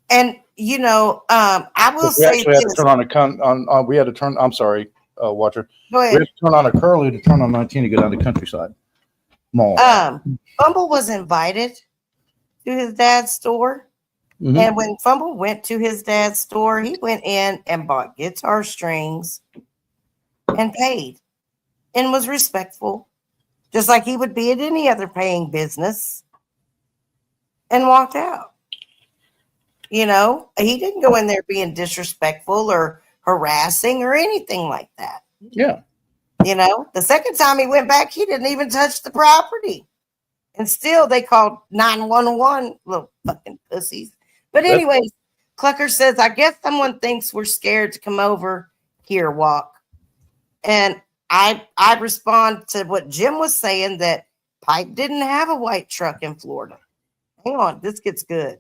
And you know, I will We say actually had to this. turn on we had to turn. I'm sorry, Watcher. Go We ahead. had to turn on a curly to turn on 19 to go down to Countryside Mall. Fumble was invited to his dad's store. Mhm. And when Fumble went to his dad's store, he went in and bought guitar strings and paid and was respectful, just like he would be at any other paying business, and walked out. You know, he didn't go in there being disrespectful or harassing or anything like that. Yeah. You know, the second time he went back, he didn't even touch the property. And still they called 911, little fucking pussies. But anyways, Clucker says, I guess someone thinks we're scared to come over here, Walk. And I respond to what Jim was saying, that Pike didn't have a white truck in Florida. Hang on, this gets good.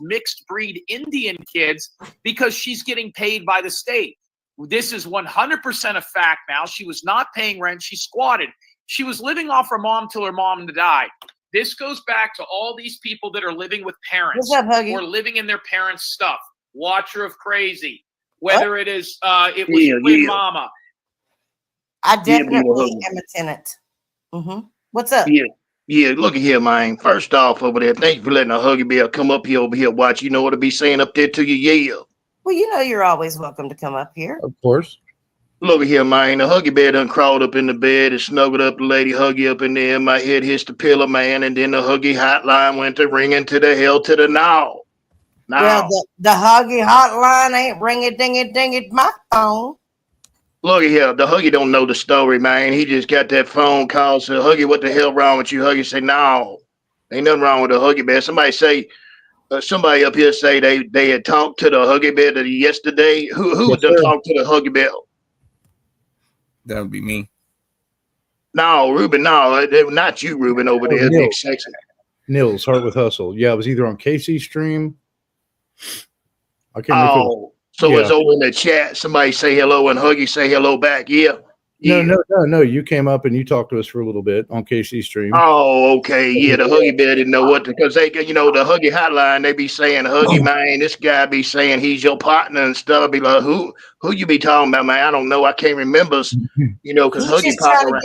Mixed breed Indian kids because she's getting paid by the state. This is 100% a fact now. She was not paying rent. She squatted. She was living off her mom till her mom died. This goes back to all these people that are living with parents. What's up, Huggy? Or living in their parents' stuff. Watcher of Crazy. Whether it is, it was Twin Mama. I definitely am a tenant. What's up? Yeah, look at here, man. First off, over there, thank you for letting a Huggy Bear come up here over here, watch. You know what to be saying up there to you, yeah. Well, you know you're always welcome to come up here. Of course. Look at here, man. The Huggy Bear done crawled up in the bed and snuggled up the lady Huggy up in there. My head hits the pillow, man, and then the Huggy hotline went to ringing to the hell to the now. Well, the Huggy hotline ain't ring ding my phone. Look at here. The Huggy don't know the story, man. He just got that phone call. Said, Huggy, what the hell wrong with you? Huggy say, no, ain't nothing wrong with the Huggy Bear. Somebody say, somebody up here say they had talked to the Huggy Bear yesterday. Who done talked to the Huggy Bear? That would be me. No, Ruben, no, not you, Ruben, over there. Big sexy. Nils, Heart with Hustle. Yeah, it was either on KC stream. I can't remember. So it's over in the chat. Somebody say hello and Huggy say hello back. Yeah. No. You came up and you talked to us for a little bit on KC stream. Oh, okay. Yeah, the Huggy Bear didn't know what because they, the Huggy hotline, they be saying, Huggy, man, this guy be saying he's your partner and stuff. I'd be like, who you be talking about, man? I don't know. I can't remember, because Huggy pop around.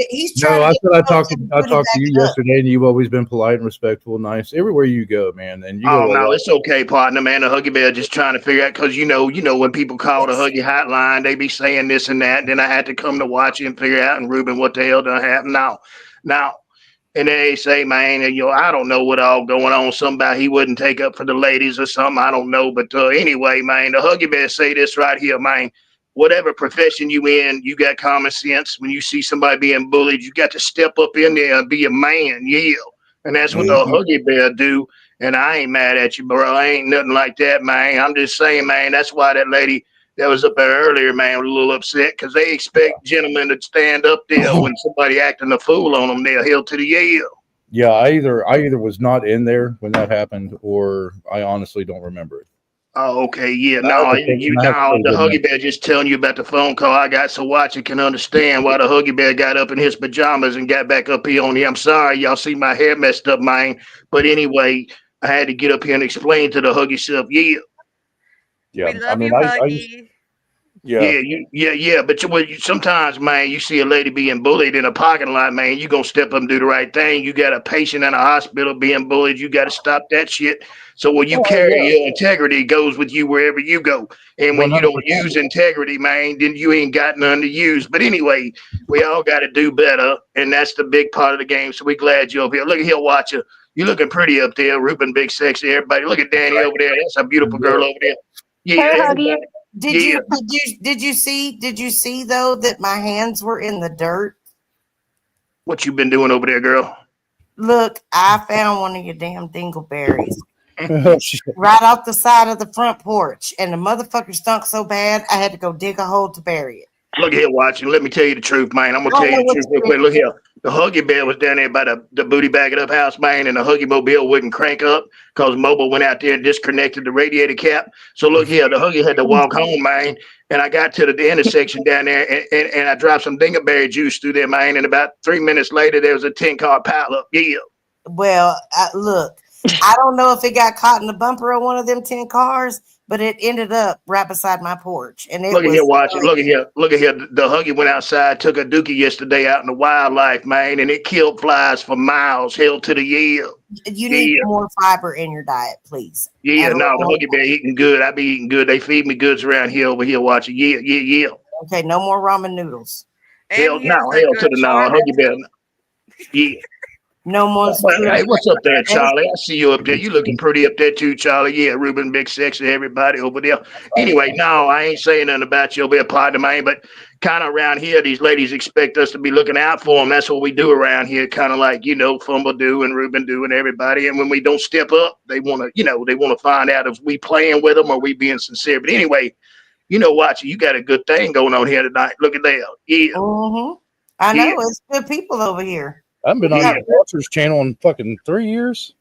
I talked to you yesterday, and you've always been polite and respectful, nice everywhere you go, man. And you go no, it's okay, partner, man. The Huggy Bear just trying to figure out because you know when people call the Huggy hotline, they be saying this and that. And then I had to come to watch it and figure out, and Ruben, what the hell done happened now. And they say, man, I don't know what all going on. Somebody he wouldn't take up for the ladies or something. I don't know. But anyway, man, the Huggy Bear say this right here, man. Whatever profession you in, you got common sense. When you see somebody being bullied, you got to step up in there and be a man, yeah. And that's what the Huggy Bear do. And I ain't mad at you, bro. I ain't nothing like that, man. I'm just saying, man, that's why that lady that was up there earlier, man, was a little upset because they expect gentlemen to stand up there when somebody acting a fool on them. They're held to the yell. Yeah, I either was not in there when that happened, or I honestly don't remember it. Oh, okay, yeah. No, the Huggy Bear just telling you about the phone call I got, so watch it can understand why the Huggy Bear got up in his pajamas and got back up here on here. I'm sorry, y'all see my hair messed up, man. But anyway, I had to get up here and explain to the Huggy self, yeah. Yeah, we love you, Huggy. Yeah. But sometimes, man, you see a lady being bullied in a parking lot, man. You gonna step up and do the right thing. You got a patient in a hospital being bullied. You got to stop that shit. So when you carry your integrity, goes with you wherever you go. And when 100%. You don't use integrity, man, then you ain't got none to use. But anyway, we all got to do better, and that's the big part of the game. So we glad you're up here. Look at here, Watcher. You looking pretty up there, Ruben, big sexy. Everybody, look at Danny over there. That's a beautiful girl over there. Yeah. Did you see though that my hands were in the dirt? What you been doing over there, girl? Look, I found one of your damn dingleberries right off the side of the front porch, and the motherfucker stunk so bad I had to go dig a hole to bury it. Look here, watching. Let me tell you the truth, man. I'm gonna tell you the truth real quick. Look here. The Huggy Bear was down there by the booty bagging up house, man, and the Huggy Mobile wouldn't crank up because Mobile went out there and disconnected the radiator cap. So look here, the Huggy had to walk home, man, And I got to the intersection down there, and I dropped some dingleberry juice through there, man. And about 3 minutes later, there was a 10-car pileup. Yeah. Well, look, I don't know if it got caught in the bumper of one of them 10 cars, but it ended up right beside my porch. And it Look at was here, watch it. like, Look at here. Look at here. The Huggy went outside, took a dookie yesterday out in the wildlife, man, and it killed flies for miles. Hell to the yeah. you need Yeah. more fiber in your diet, please. Yeah, Add a no, little the more Huggy bear eating good. I be eating good. They feed me goods around here over here. Watch it. Yeah, yeah, yeah. Okay, no more ramen noodles. And Hell he no, has a hell to good the no. charm Huggy bear. Yeah. No more Hey, what's up there, Charlie? I see you up there. You looking pretty up there too, Charlie. Yeah, Ruben, big sexy, everybody over there. Anyway, no, I ain't saying nothing about you over there, partner, man. But kind of around here, these ladies expect us to be looking out for them. That's what we do around here, kind of like Fumble do and Ruben do and everybody. And when we don't step up, they want to find out if we playing with them or we being sincere. But anyway, watch it. You got a good thing going on here tonight. Look at that. Yeah. Mm-hmm. I know it's good people over here. I've been on your Walters channel in fucking 3 years.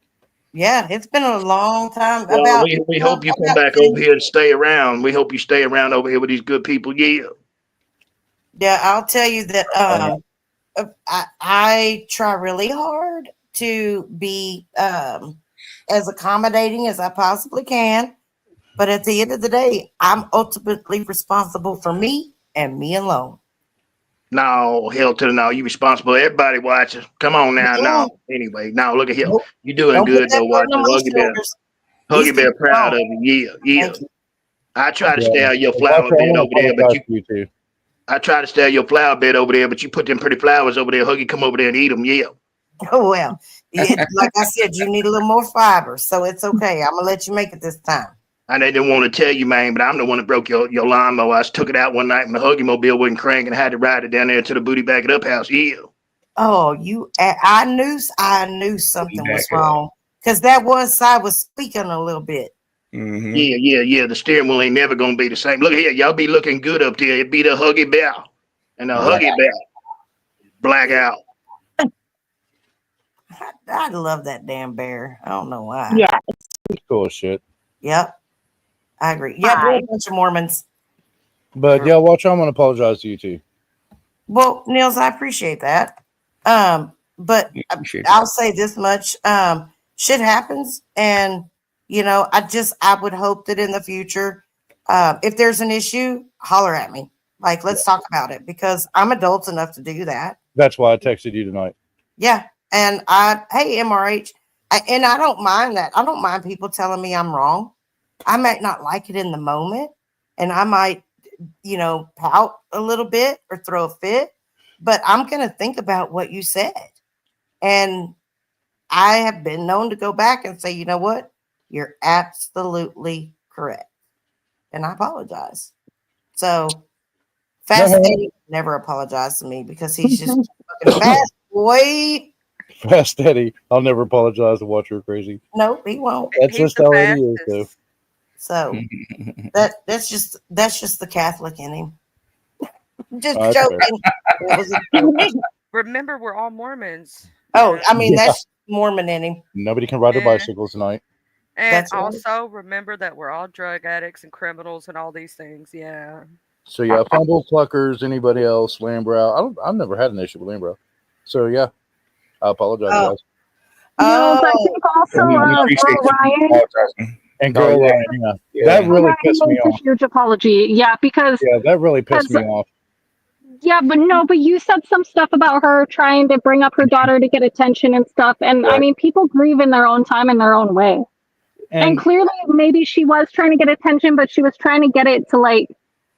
Yeah, it's been a long time. Well, we hope you come back over here and stay around. We hope you stay around over here with these good people. Yeah. Yeah, I'll tell you that I try really hard to be as accommodating as I possibly can. But at the end of the day, I'm ultimately responsible for me and me alone. No, hell to the no. You responsible. Everybody watching. Come on now. No. Anyway, now look at him. You doing Don't good put that though, watching. on my Huggy Bear. shoulders. Huggy Bear proud of you. Yeah, yeah. I try to stay out your flower bed over there, but you I try to stay out your flower bed over there, but you put them pretty flowers over there. Huggy, come over there and eat them. Yeah. Oh, well, like I said, you need a little more fiber, so it's okay. I'm gonna let you make it this time. I didn't want to tell you, man, but I'm the one that broke your lawnmower. I took it out one night and the Huggy Mobile wasn't cranking. I had to ride it down there to the booty back it up house. Yeah. Oh, I knew something was wrong because that one side was speaking a little bit. Mm-hmm. Yeah. The steering wheel ain't never gonna be the same. Look here, y'all be looking good up there. It be the Huggy Bear and the Huggy Bear blackout. I love that damn bear. I don't know why. Yeah, it's cool as shit. Yep, I agree. Yeah, we're a bunch of Mormons. But yeah, watch. I'm gonna apologize to you too. Well, Niels, I appreciate that. But I'll say this much: shit happens, and I would hope that in the future, if there's an issue, holler at me. Like, let's talk about it because I'm adult enough to do that. That's why I texted you tonight. Yeah, and hey, MRH, and I don't mind that. I don't mind people telling me I'm wrong. I might not like it in the moment, and I might, pout a little bit or throw a fit, but I'm going to think about what you said. And I have been known to go back and say, you know what? You're absolutely correct. And I apologize. So Fast Eddie never apologized to me because he's just fucking fast boy. Fast Eddie, I'll never apologize to watch her crazy. No, he won't. That's just how Eddie is, though. So that's just the Catholic in him. Just Oh, joking. It was a joke. Remember, we're all Mormons. Oh, I mean, that's Mormon in him. Nobody can ride their bicycles tonight. And That's right. also remember that we're all drug addicts and criminals and all these things. Yeah. So yeah, Fumble, Pluckers, anybody else, Lambrow. I've never had an issue with Lambrow. So yeah, I apologize, guys. I think also Girl Ryan. And Girl Ryan, that really pissed me off. A huge apology, because that really pissed me off. Yeah, but you said some stuff about her trying to bring up her daughter to get attention and stuff, and I mean, people grieve in their own time in their own way. And clearly, maybe she was trying to get attention, but she was trying to get it to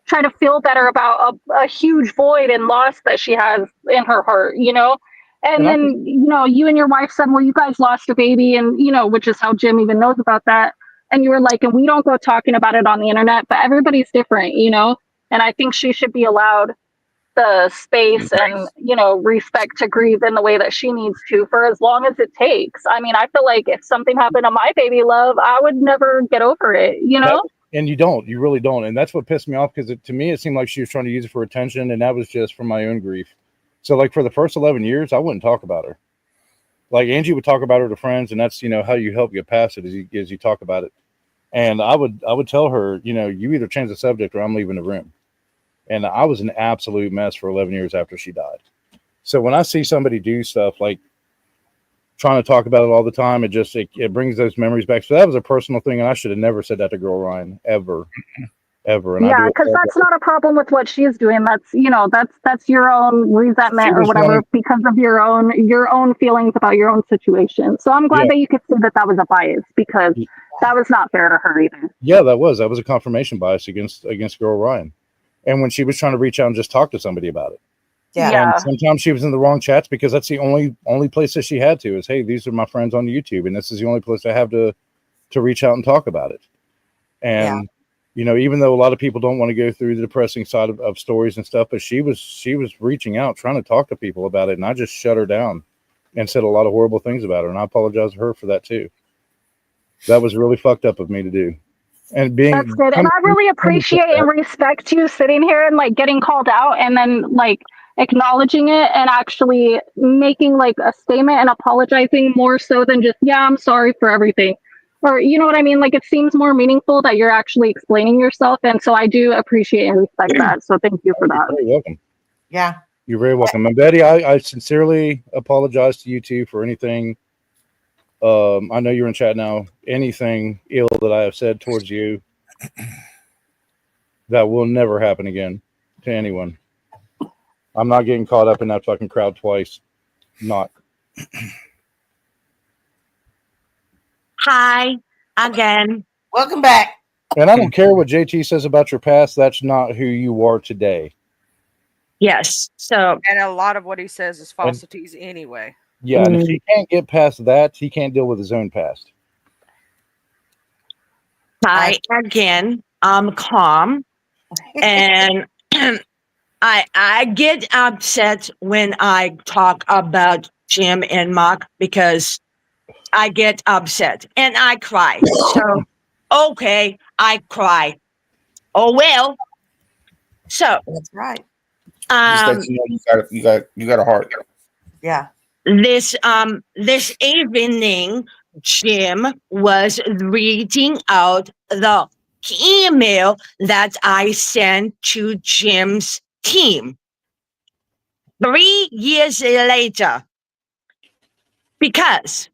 try to feel better about a huge void and loss that she has in her heart, And then, you and your wife said, well, you guys lost a baby, and, which is how Jim even knows about that. And you were like, and we don't go talking about it on the internet, but everybody's different, And I think she should be allowed the space and, respect to grieve in the way that she needs to for as long as it takes. I mean, I feel like if something happened to my baby love, I would never get over it, And you really don't. And that's what pissed me off because to me, it seemed like she was trying to use it for attention. And that was just for my own grief. So for the first 11 years, I wouldn't talk about her. Like Angie would talk about her to friends. And that's, how you help get past it is you talk about it. And I would tell her, you either change the subject or I'm leaving the room. And I was an absolute mess for 11 years after she died. So when I see somebody do stuff like trying to talk about it all the time, it brings those memories back. So that was a personal thing, and I should have never said that to Girl Ryan ever. And I Yeah, do because that's apologize. not a problem with what she's doing. That's that's your own She resentment or was whatever young. because of your own feelings about your own situation. So I'm glad Yeah. that you could see that that was a bias because that was not fair to her either. Yeah, that was a confirmation bias against Girl Ryan. And when she was trying to reach out and just talk to somebody about it. Yeah. And Yeah. sometimes she was in the wrong chats because that's the only place that she had to is, hey, these are my friends on YouTube, and this is the only place I have to reach out and talk about it. And even though a lot of people don't want to go through the depressing side of stories and stuff, but she was reaching out, trying to talk to people about it, and I just shut her down and said a lot of horrible things about her, and I apologize to her for that too. That was really fucked up of me to do. And That's good. And I really appreciate and respect you sitting here and like getting called out and then like acknowledging it and actually making like a statement and apologizing more so than just, yeah, I'm sorry for everything. Or you know what I mean? Like it seems more meaningful that you're actually explaining yourself. And so I do appreciate and respect that. So thank you for that. You're very welcome. Yeah. You're very welcome. And Betty, I sincerely apologize to you too for anything. I know you're in chat now. Anything ill that I have said towards you, that will never happen again to anyone. I'm not getting caught up in that fucking crowd twice. Not. Hi again. Welcome back. And I don't care what JT says about your past. That's not who you are today. Yes. So, and a lot of what he says is falsities anyway. Yeah, and if he can't get past that, he can't deal with his own past. hi again. I'm calm, and I get upset when I talk about Jim and Mark because I get upset and I cry. So, okay, I cry. Oh well. So that's right. Just let you know you got a heart. Yeah. This evening, Jim was reading out the email that I sent to Jim's team 3 years later because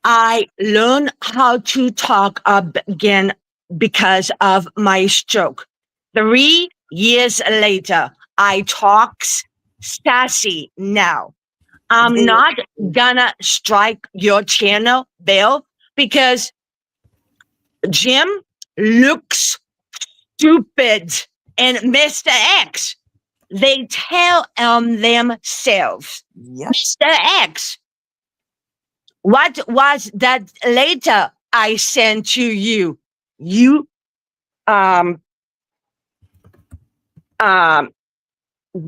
I learned how to talk again because of my stroke. 3 years later, I talks sassy now. I'm not gonna strike your channel, Belle, because Jim looks stupid and Mr. X. They tell themselves. Yep. Mr. X, what was that later I sent to you? You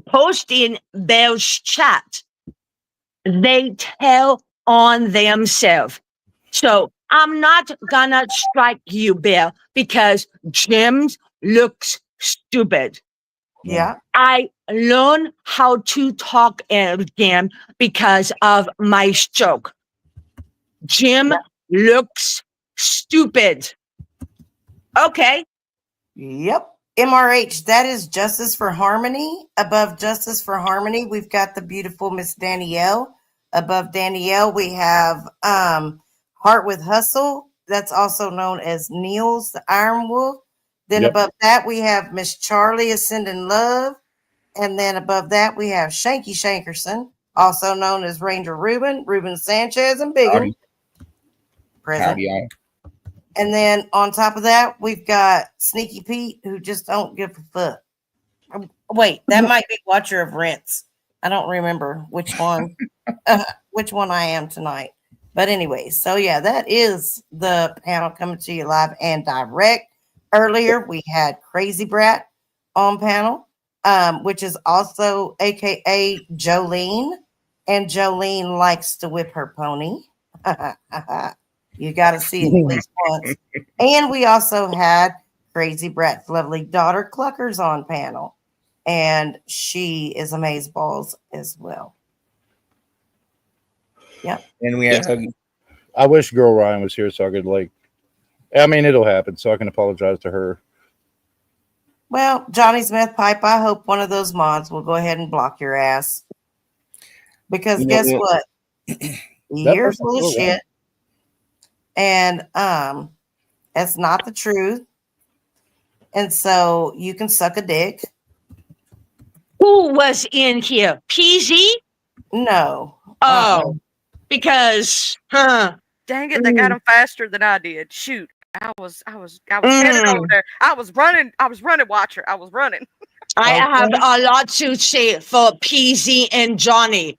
post in Belle's chat. They tell on themselves. So I'm not gonna strike you, Belle, because Jim looks stupid. Yeah. I learned how to talk again because of my stroke. Jim looks stupid. Okay. Yep. MRH, that is Justice for Harmony. Above Justice for Harmony, we've got the beautiful Miss Danielle. Above Danielle, we have Heart with Hustle. That's also known as Niels the Iron Wolf. Then above that, we have Miss Charlie Ascending Love. And then above that, we have Shanky Shankerson, also known as Ranger Ruben Sanchez, and Biggin. Present. Howdy. And then on top of that, we've got Sneaky Pete, who just don't give a fuck. Wait, that might be Watcher of Rents. I don't remember which one I am tonight. But anyway, so yeah, that is the panel coming to you live and direct. Earlier, we had Crazy Brat on panel, which is also AKA Jolene. And Jolene likes to whip her pony. You got to see it at least once. And we also had Crazy Brat's lovely daughter, Cluckers, on panel. And she is amazeballs as well. Yep. And we had Huggy. I wish Girl Ryan was here so I could it'll happen, so I can apologize to her. Well, Johnny Smith Pipe, I hope one of those mods will go ahead and block your ass. Because guess what? You're full of shit. And that's not the truth. And so you can suck a dick. Who was in here? PZ? No. Oh, because, Dang it, they got him faster than I did. Shoot. I was headed over there. I was running, Watcher. I was running. I have a lot to say for PZ and Johnny.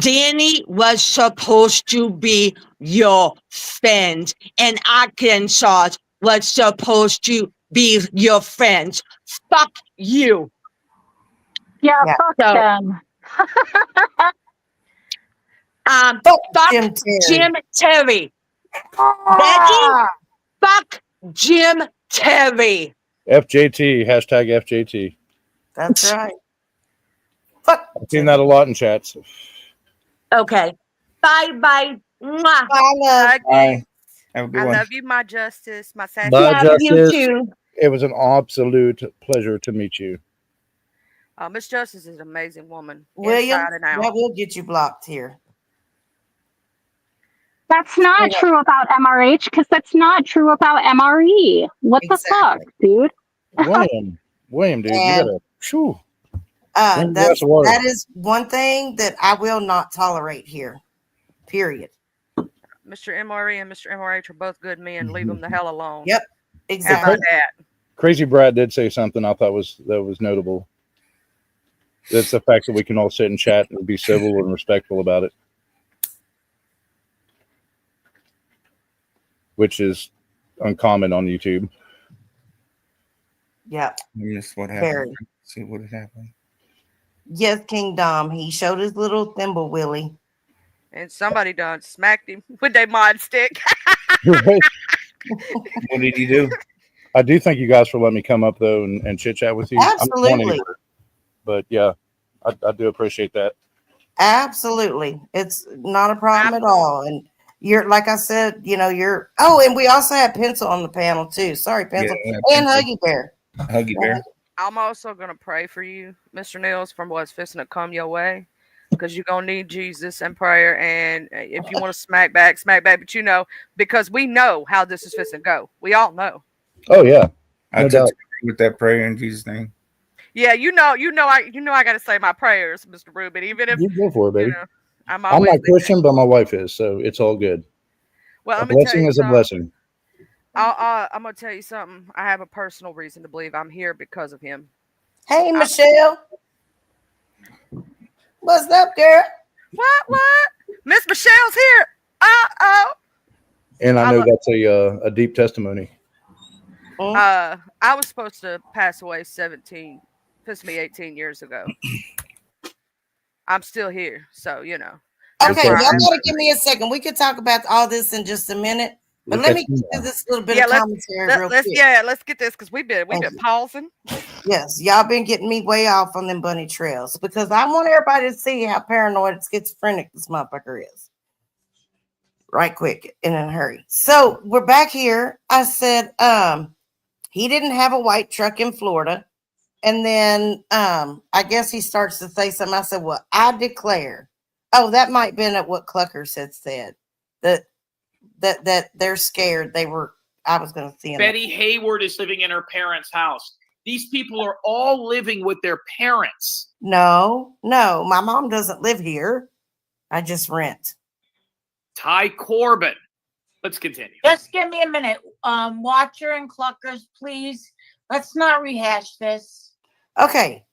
Danny was supposed to be your friend, and Arkansas was supposed to be your friend. Fuck you. Yeah, fuck them. Fuck Jim Terry. Becky, fuck Jim Terry. FJT, hashtag FJT. That's right. I've seen that a lot in chats. Okay. Bye. Mwah. Bye. Have a good I one. love you, my justice, my sassy. Bye, Justice. It was an absolute pleasure to meet you. Miss Justice is an amazing woman. William, inside and out. that will get you blocked here. That's not true about MRH because that's not true about MRE. What the fuck, dude? William, dude, And, you gotta. Whew. Drink a glass of water. That is one thing that I will not tolerate here. Period. Mr. MRE and Mr. MRH are both good men. Leave them the hell alone. Yep, How exactly. about that? Crazy Brad did say something I thought was notable. That's the fact that we can all sit and chat and be civil and respectful about it, which is uncommon on YouTube. Yep. Yes, what Very. happened? See what happened. Yes, King Dom. He showed his little thimble willy. And somebody done smacked him with their mod stick. Right. What did he do? I do thank you guys for letting me come up though and chit chat with you. I'm not going Absolutely. anywhere. But yeah, I do appreciate that. Absolutely. It's not a problem at all. And you're, like I said, you're, and we also have Pencil on the panel too. Sorry, Pencil. Yeah, and Pencil. Huggy Bear. Huggy Bear. I'm also going to pray for you, Mr. Nils, from what's fixing to come your way. Because you're going to need Jesus and prayer. And if you want to smack back. But because we know how this is fixing to go. We all know. Oh yeah. I No touch doubt. with that prayer in Jesus' name. Yeah, I got to say my prayers, Mr. Rubin. Even if You go for it, baby. I'm I'm always not Christian, but my wife is, so it's all good. Well, A I'm gonna tell blessing you is a something. blessing. I'm gonna tell you something. I have a personal reason to believe I'm here because of him. Hey, Michelle. What's up, girl? What? Miss Michelle's here. Uh-oh. And I know that's a deep testimony. I was supposed to pass away 18 years ago. I'm still here, so Okay, y'all gotta give me a second. We could talk about all this in just a minute, but let me do this little bit of commentary real quick. Let's get this because we've been pausing. Yes, y'all been getting me way off on them bunny trails because I want everybody to see how paranoid and schizophrenic this motherfucker is. Right quick and in a hurry. So we're back here. I said, he didn't have a white truck in Florida. And then I guess he starts to say something. I said, well, I declare. Oh, that might have been at what Cluckers had said. That they're scared. I was going to see him. Betty Hayward is living in her parents' house. These people are all living with their parents. No, my mom doesn't live here. I just rent. Ty Corbin. Let's continue. Just give me a minute. Watcher and Cluckers, please. Let's not rehash this. Okay.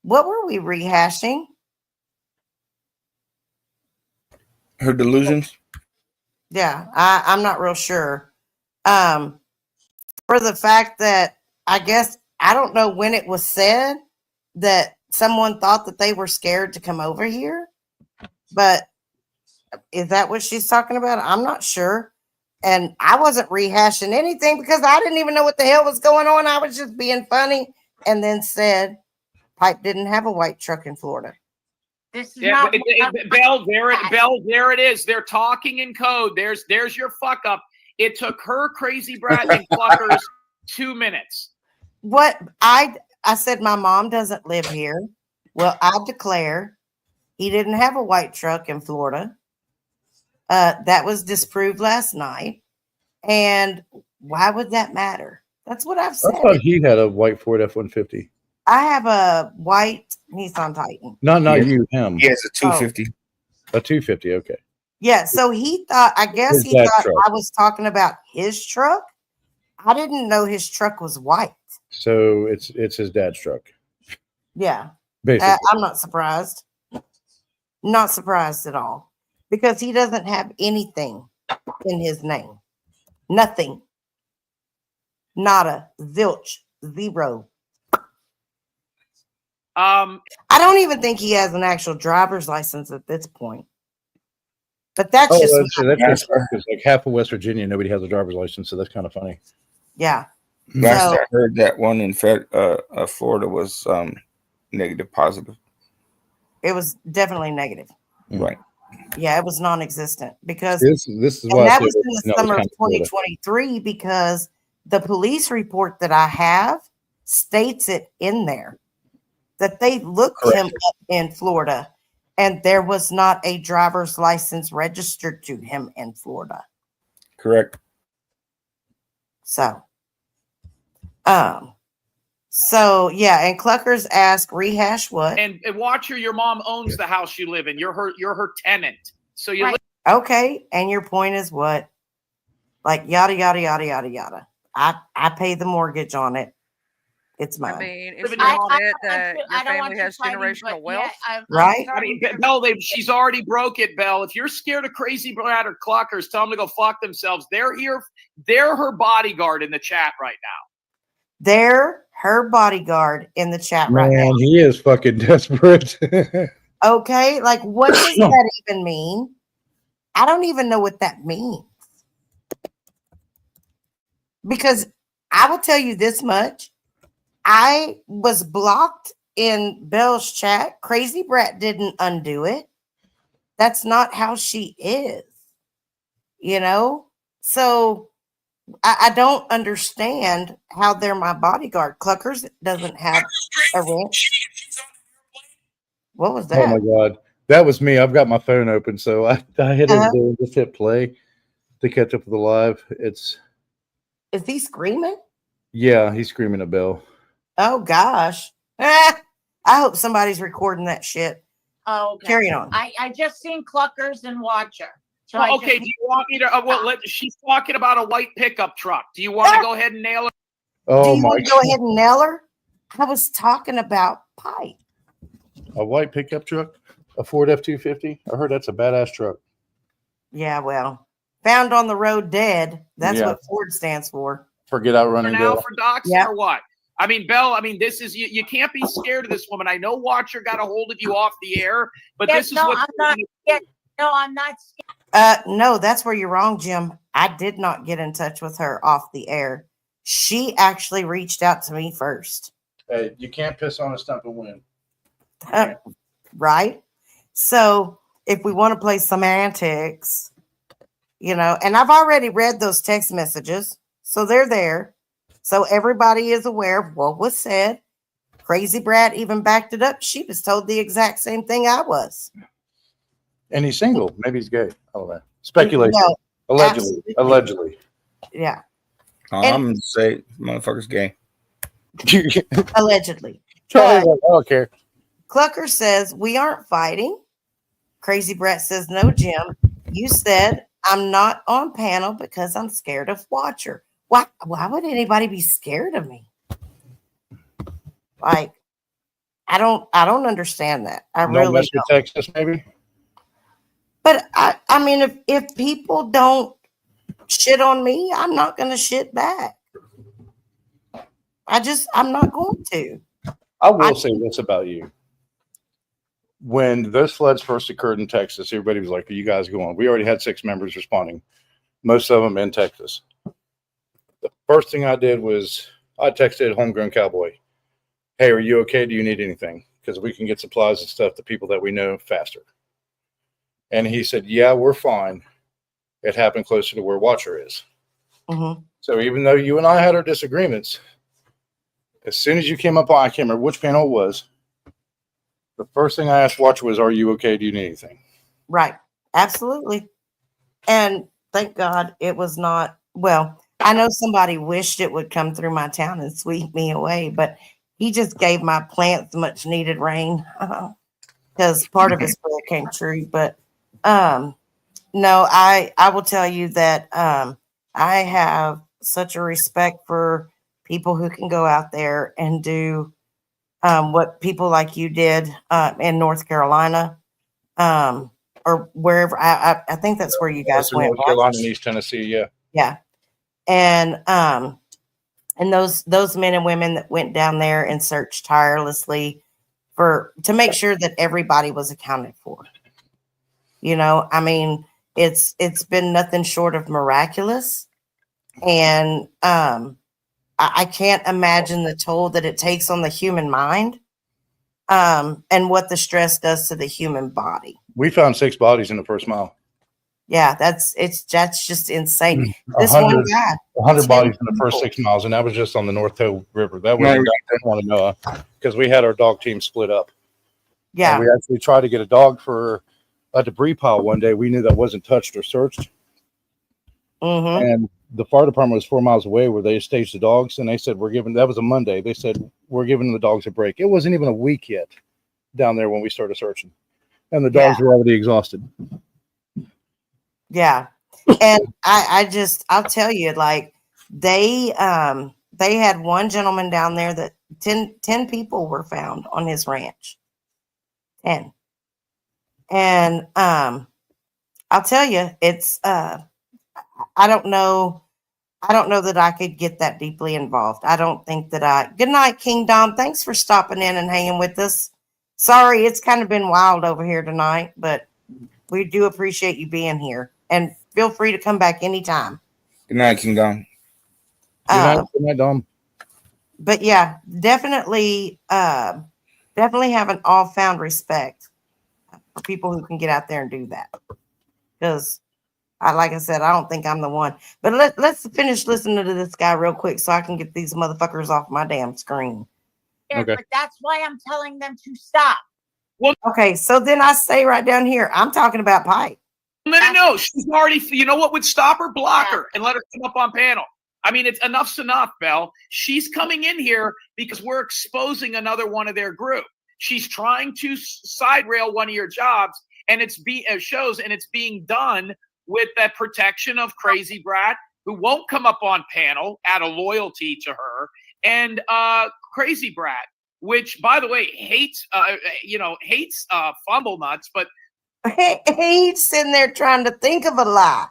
What were we rehashing? Her delusions. Yeah, I'm not real sure. For the fact that I guess I don't know when it was said that someone thought that they were scared to come over here, but is that what she's talking about? I'm not sure. And I wasn't rehashing anything because I didn't even know what the hell was going on. I was just being funny and then said Pipe didn't have a white truck in Florida. This is Yeah, not Belle, there it is. They're talking in code. There's your fuck up. It took her, Crazy Brad, and Cluckers 2 minutes. what I said my mom doesn't live here. Well, I declare he didn't have a white truck in Florida. That was disproved last night. And why would that matter? That's what I've I said. thought he had a white Ford F-150. I have a white Nissan Titan. Not you, him. He has a 250. A 250, okay. Yeah, so he thought, I guess His he dad's thought truck. I was talking about his truck. I didn't know his truck was white. So it's his dad's truck. Yeah. Basically. I'm not surprised. Not surprised at all. Because he doesn't have anything in his name. Nothing. Nada. Zilch. Zero. I don't even think he has an actual driver's license at this point. But that's just that's because like half of West Virginia, nobody has a driver's license, so that's kind of funny. Yeah. Last I heard, that one in Florida was negative positive. It was definitely negative. Right. Yeah, it was non-existent because this is why that was in the summer of 2023 because the police report that I have states it in there that they looked him up in Florida and there was not a driver's license registered to him in Florida. Correct. So yeah, and Cluckers ask, rehash what? And Watcher, your mom owns the house you live in. You're her tenant. So you okay, and your point is what? Like yada yada yada yada yada. I pay the mortgage on it. It's mine. I mean, it's not it that your family has generational wealth, right? I mean, Belle, she's already broke it, Belle. If you're scared of Crazy Brad or Cluckers, tell them to go fuck themselves. They're here. They're her bodyguard in the chat right now. They're her bodyguard in the chat right now. Man, he is fucking desperate. Okay, like what does that even mean? I don't even know what that means. Because I will tell you this much. I was blocked in Belle's chat. Crazy Brat didn't undo it. That's not how she is. You know? So I don't understand how they're my bodyguard. Cluckers doesn't have a wrench. What was that? Oh my god. That was me. I've got my phone open, so I hit it and just hit play to catch up with the live. Is he screaming? Yeah, he's screaming at Belle. Oh gosh. I hope somebody's recording that shit. Oh, okay. Carry on. I just seen Cluckers and Watcher. So well, okay, do you want me to? She's talking about a white pickup truck. Do you want to go ahead and nail her? Oh, do you want to go ahead and nail her? I was talking about pipe. A white pickup truck? A Ford F-250? I heard that's a badass truck. Yeah, well, found on the road dead. That's what Ford stands for. Forget outrunning. For now, for doxing or what? I mean, Belle, this is, you can't be scared of this woman. I know Watcher got a hold of you off the air, but this is what. I'm not scared. No, that's where you're wrong, Jim. I did not get in touch with her off the air. She actually reached out to me first. Hey, you can't piss on a stump and win. Right? So if we want to play semantics, and I've already read those text messages, so they're there. So everybody is aware of what was said. Crazy Brat even backed it up. She was told the exact same thing I was. And he's single. Maybe he's gay. I don't know. Speculation. No, Allegedly. Yeah. I'm going to say motherfucker's gay. Allegedly. I don't care. Clucker says, we aren't fighting. Crazy Brat says, no, Jim. You said I'm not on panel because I'm scared of Watcher. Why would anybody be scared of me? Like, I don't understand that. I really don't. Texas, maybe. But I mean, if people don't shit on me, I'm not going to shit back. I'm not going to. I will say this about you. When those floods first occurred in Texas, everybody was like, are you guys going? We already had 6 members responding, most of them in Texas. The first thing I did was I texted Homegrown Cowboy. Hey, are you okay? Do you need anything? Because we can get supplies and stuff to people that we know faster. And he said, yeah, we're fine. It happened closer to where Watcher is. Mm-hmm. So even though you and I had our disagreements, As soon as you came up on, I can't remember which panel it was. The first thing I asked Watcher was, "Are you okay? Do you need anything?" Right. Absolutely. And thank God it was not. Well, I know somebody wished it would come through my town and sweep me away, but he just gave my plants much needed rain because part of his prayer came true. But no, I will tell you that I have such a respect for people who can go out there and do what people like you did in North Carolina or wherever. I think that's where you guys went. North Carolina and East Tennessee, yeah. Yeah. And those men and women that went down there and searched tirelessly to make sure that everybody was accounted for. You know, I mean, it's been nothing short of miraculous. And I can't imagine the toll that it takes on the human mind and what the stress does to the human body. We found 6 bodies in the first mile. Yeah, that's just insane. This 100, one guy, 100 bodies in the first 6 miles, and that was just on the North Toe River. That was want to know because we had our dog team split up. Yeah, and we actually tried to get a dog for a debris pile one day. We knew that wasn't touched or searched, and the fire department was 4 miles away where they staged the dogs, and they said that was a Monday. They said we're giving the dogs a break. It wasn't even a week yet down there when we started searching, and the dogs were already exhausted. Yeah. And I'll tell you, like they had one gentleman down there that 10 people were found on his ranch. 10. And I'll tell you, it's I don't know that I could get that deeply involved. I don't think that good night, King Dom. Thanks for stopping in and hanging with us. Sorry, it's kind of been wild over here tonight, but we do appreciate you being here. And feel free to come back anytime. Good night, King Dom. Good night, Dom. But yeah, definitely have an all found respect for people who can get out there and do that. Because like I said, I don't think I'm the one. But let's finish listening to this guy real quick so I can get these motherfuckers off my damn screen. Okay. But that's why I'm telling them to stop. Well, okay, so then I say right down here, I'm talking about Pipe. No. She's already, you know what would stop her? Block her and let her come up on panel. I mean, it's enough's enough, Belle. She's coming in here because we're exposing another one of their group. She's trying to side rail one of your jobs, and it's being done with that protection of Crazy Brat, who won't come up on panel out of loyalty to her, and Crazy Brat, which, by the way, hates fumble nuts, but he's sitting there trying to think of a lie.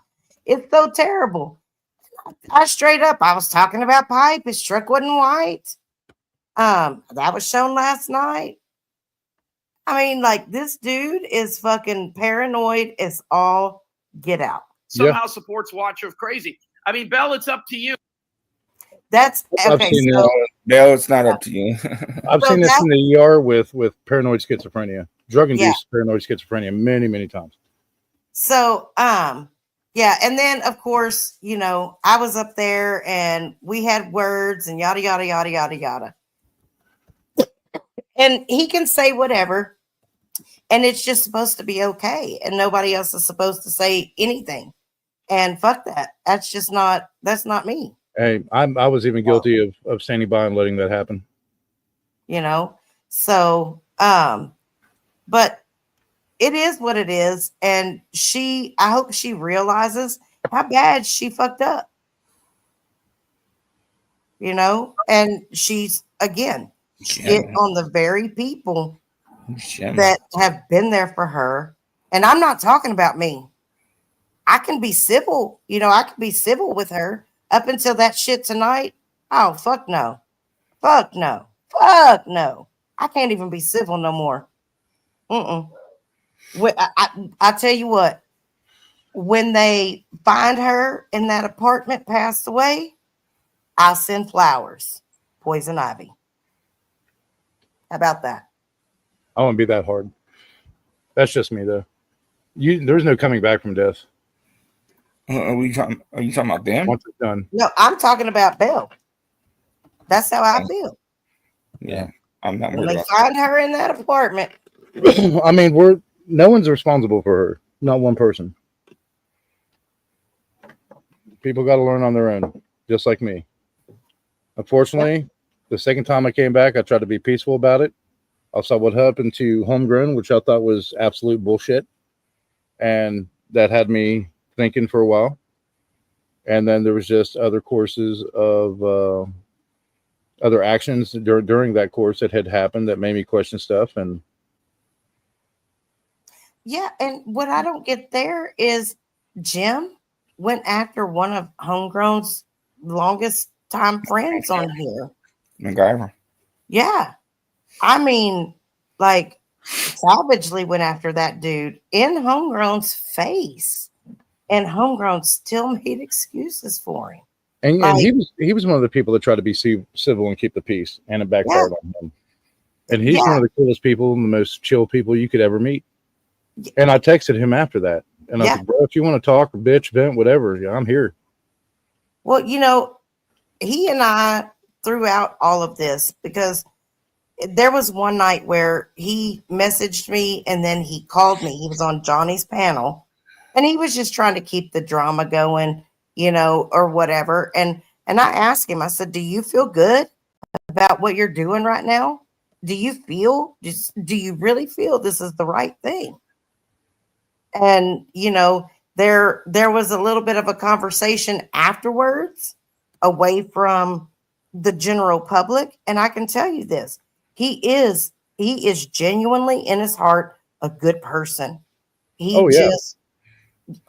It's so terrible. I was talking about Pipe. His truck wasn't white. That was shown last night. I mean, like, this dude is fucking paranoid as all get out. Somehow supports Watch of Crazy. I mean, Belle, it's up to you. That's okay. So, Belle, it's not up to you. I've seen this in the ER with paranoid schizophrenia, drug-induced paranoid schizophrenia, many, many times. So, yeah, and then of course, you know, I was up there and we had words and yada yada yada yada yada. And he can say whatever, and it's just supposed to be okay, and nobody else is supposed to say anything. And fuck that. That's not me. Hey, I was even guilty of standing by and letting that happen. You know, so but it is what it is, and I hope she realizes how bad she fucked up. You know, and she's again shit on the very people that have been there for her. And I'm not talking about me. I can be civil, you know, I can be civil with her up until that shit tonight. Oh, fuck no. Fuck no. Fuck no. I can't even be civil no more. I tell you what, when they find her in that apartment passed away, I'll send flowers, poison ivy. How about that? I won't be that hard. That's just me, though. There's no coming back from death. Are you talking about them? Once it's done. No, I'm talking about Belle. That's how I feel. Yeah, I'm not When worried they about find her in that apartment, I mean, no one's responsible for her. Not one person. People got to learn on their own, just like me. Unfortunately, the second time I came back, I tried to be peaceful about it. I saw what happened to Homegrown, which I thought was absolute bullshit. And that had me thinking for a while. And then there was just other courses of other actions during that course that had happened that made me question stuff. And yeah. And what I don't get there is Jim went after one of Homegrown's longest time friends on here. MacGyver. Yeah. I mean, like, savagely went after that dude in Homegrown's face. And Homegrown still made excuses for him. And Like, he was one of the people that tried to be civil and keep the peace, and it backfired on him. And he's one of the coolest people and the most chill people you could ever meet. And I texted him after that, and I said, "Bro, if you want to talk, bitch, vent, whatever, yeah, I'm here." Well, you know, he and I threw out all of this because there was one night where he messaged me and then he called me. He was on Johnny's panel, and he was just trying to keep the drama going, you know, or whatever. And I asked him, I said, "Do you feel good about what you're doing right now? Do you really feel this is the right thing?" And, you know, there was a little bit of a conversation afterwards away from the general public. And I can tell you this, he is genuinely in his heart a good person. Just,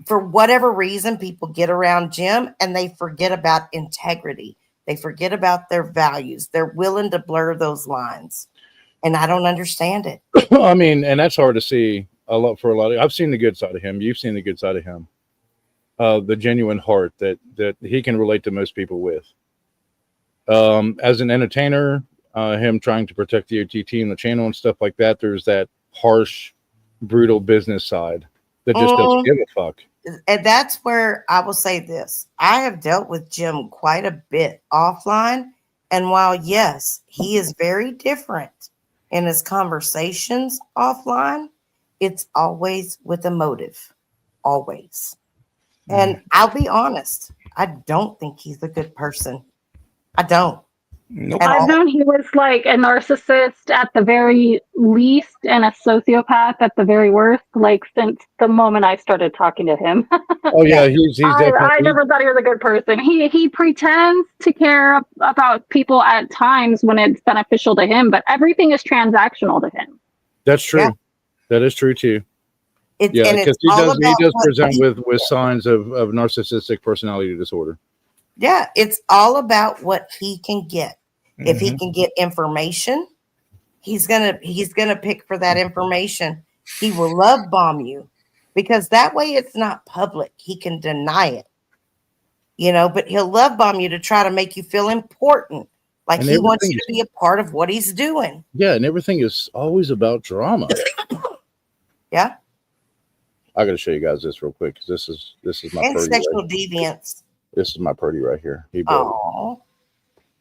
for whatever reason, people get around Jim and they forget about integrity. They forget about their values. They're willing to blur those lines. And I don't understand it. I mean, and that's hard to see a lot. I've seen the good side of him. You've seen the good side of him. The genuine heart that he can relate to most people with. As an entertainer, him trying to protect the OTT and the channel and stuff like that, there's that harsh, brutal business side that just doesn't give a fuck. And that's where I will say this. I have dealt with Jim quite a bit offline. And while, yes, he is very different in his conversations offline, it's always with a motive. Always. And I'll be honest, I don't think he's a good person. I don't. Nope. I've known he was like a narcissist at the very least and a sociopath at the very worst, like since the moment I started talking to him. Oh yeah, he's definitely. I never thought he was a good person. He pretends to care about people at times when it's beneficial to him, but everything is transactional to him. That's true. Yeah. That is true too. Because he does present with signs of narcissistic personality disorder. Yeah, it's all about what he can get. Mm-hmm. If he can get information, he's gonna pick for that information. He will love bomb you because that way it's not public. He can deny it, you know, but he'll love bomb you to try to make you feel important, like he wants you to be a part of what he's doing. Yeah, and everything is always about drama. Yeah. I got to show you guys this real quick because this is my and Purdy sexual deviance. This is my Purdy right here. Oh,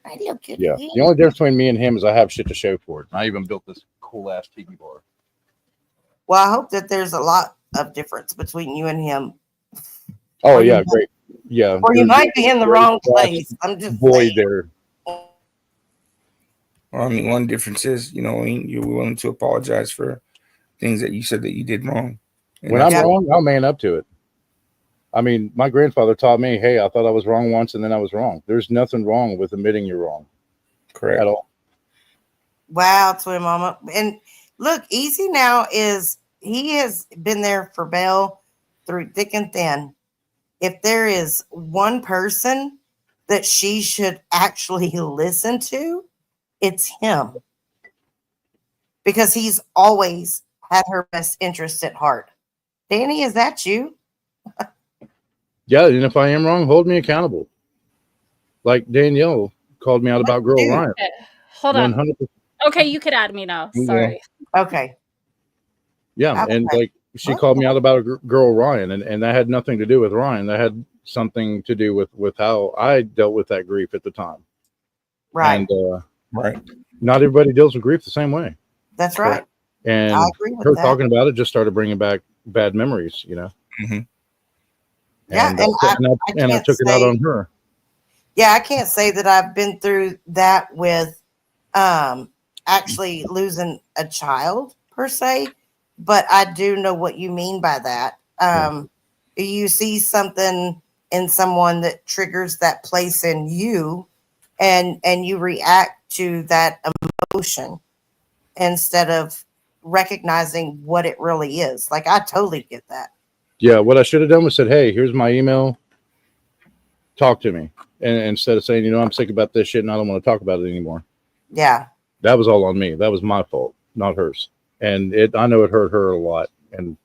I look at yeah. The only difference between me and him is I have shit to show for it. I even built this cool ass tiki bar. Well, I hope that there's a lot of difference between you and him. Oh yeah, great. Yeah. Or you might be in the wrong place. I'm just void there. Well, I mean, one difference is, you know, you're willing to apologize for things that you said that you did wrong. And when I'm wrong, I'll man up to it. I mean, my grandfather taught me, hey, I thought I was wrong once and then I was wrong. There's nothing wrong with admitting you're wrong. Correct. At all. Wow, twin mama. And look, Easy now he has been there for Belle through thick and thin. If there is one person that she should actually listen to, it's him. Because he's always had her best interests at heart. Danny, is that you? Yeah, and if I am wrong, hold me accountable. Like Danielle called me out about Girl Ryan. Okay. Hold on. 100%. Okay, you could add me now. Sorry. Okay. Yeah, and like she called me out about Girl Ryan, and that had nothing to do with Ryan. That had something to do with how I dealt with that grief at the time. Right. And right. not everybody deals with grief the same way. That's right. And I agree with her that. talking about it just started bringing back bad memories, you know. Mm-hmm. Yeah, and I I can't took it out say- on her. Yeah, I can't say that I've been through that with actually losing a child per se, but I do know what you mean by that. You see something in someone that triggers that place in you, and you react to that emotion instead of recognizing what it really is. Like, I totally get that. Yeah, what I should have done was said, "Hey, here's my email. Talk to me." And instead of saying, I'm sick about this shit and I don't want to talk about it anymore. Yeah. That was all on me. That was my fault, not hers. And I know it hurt her a lot. And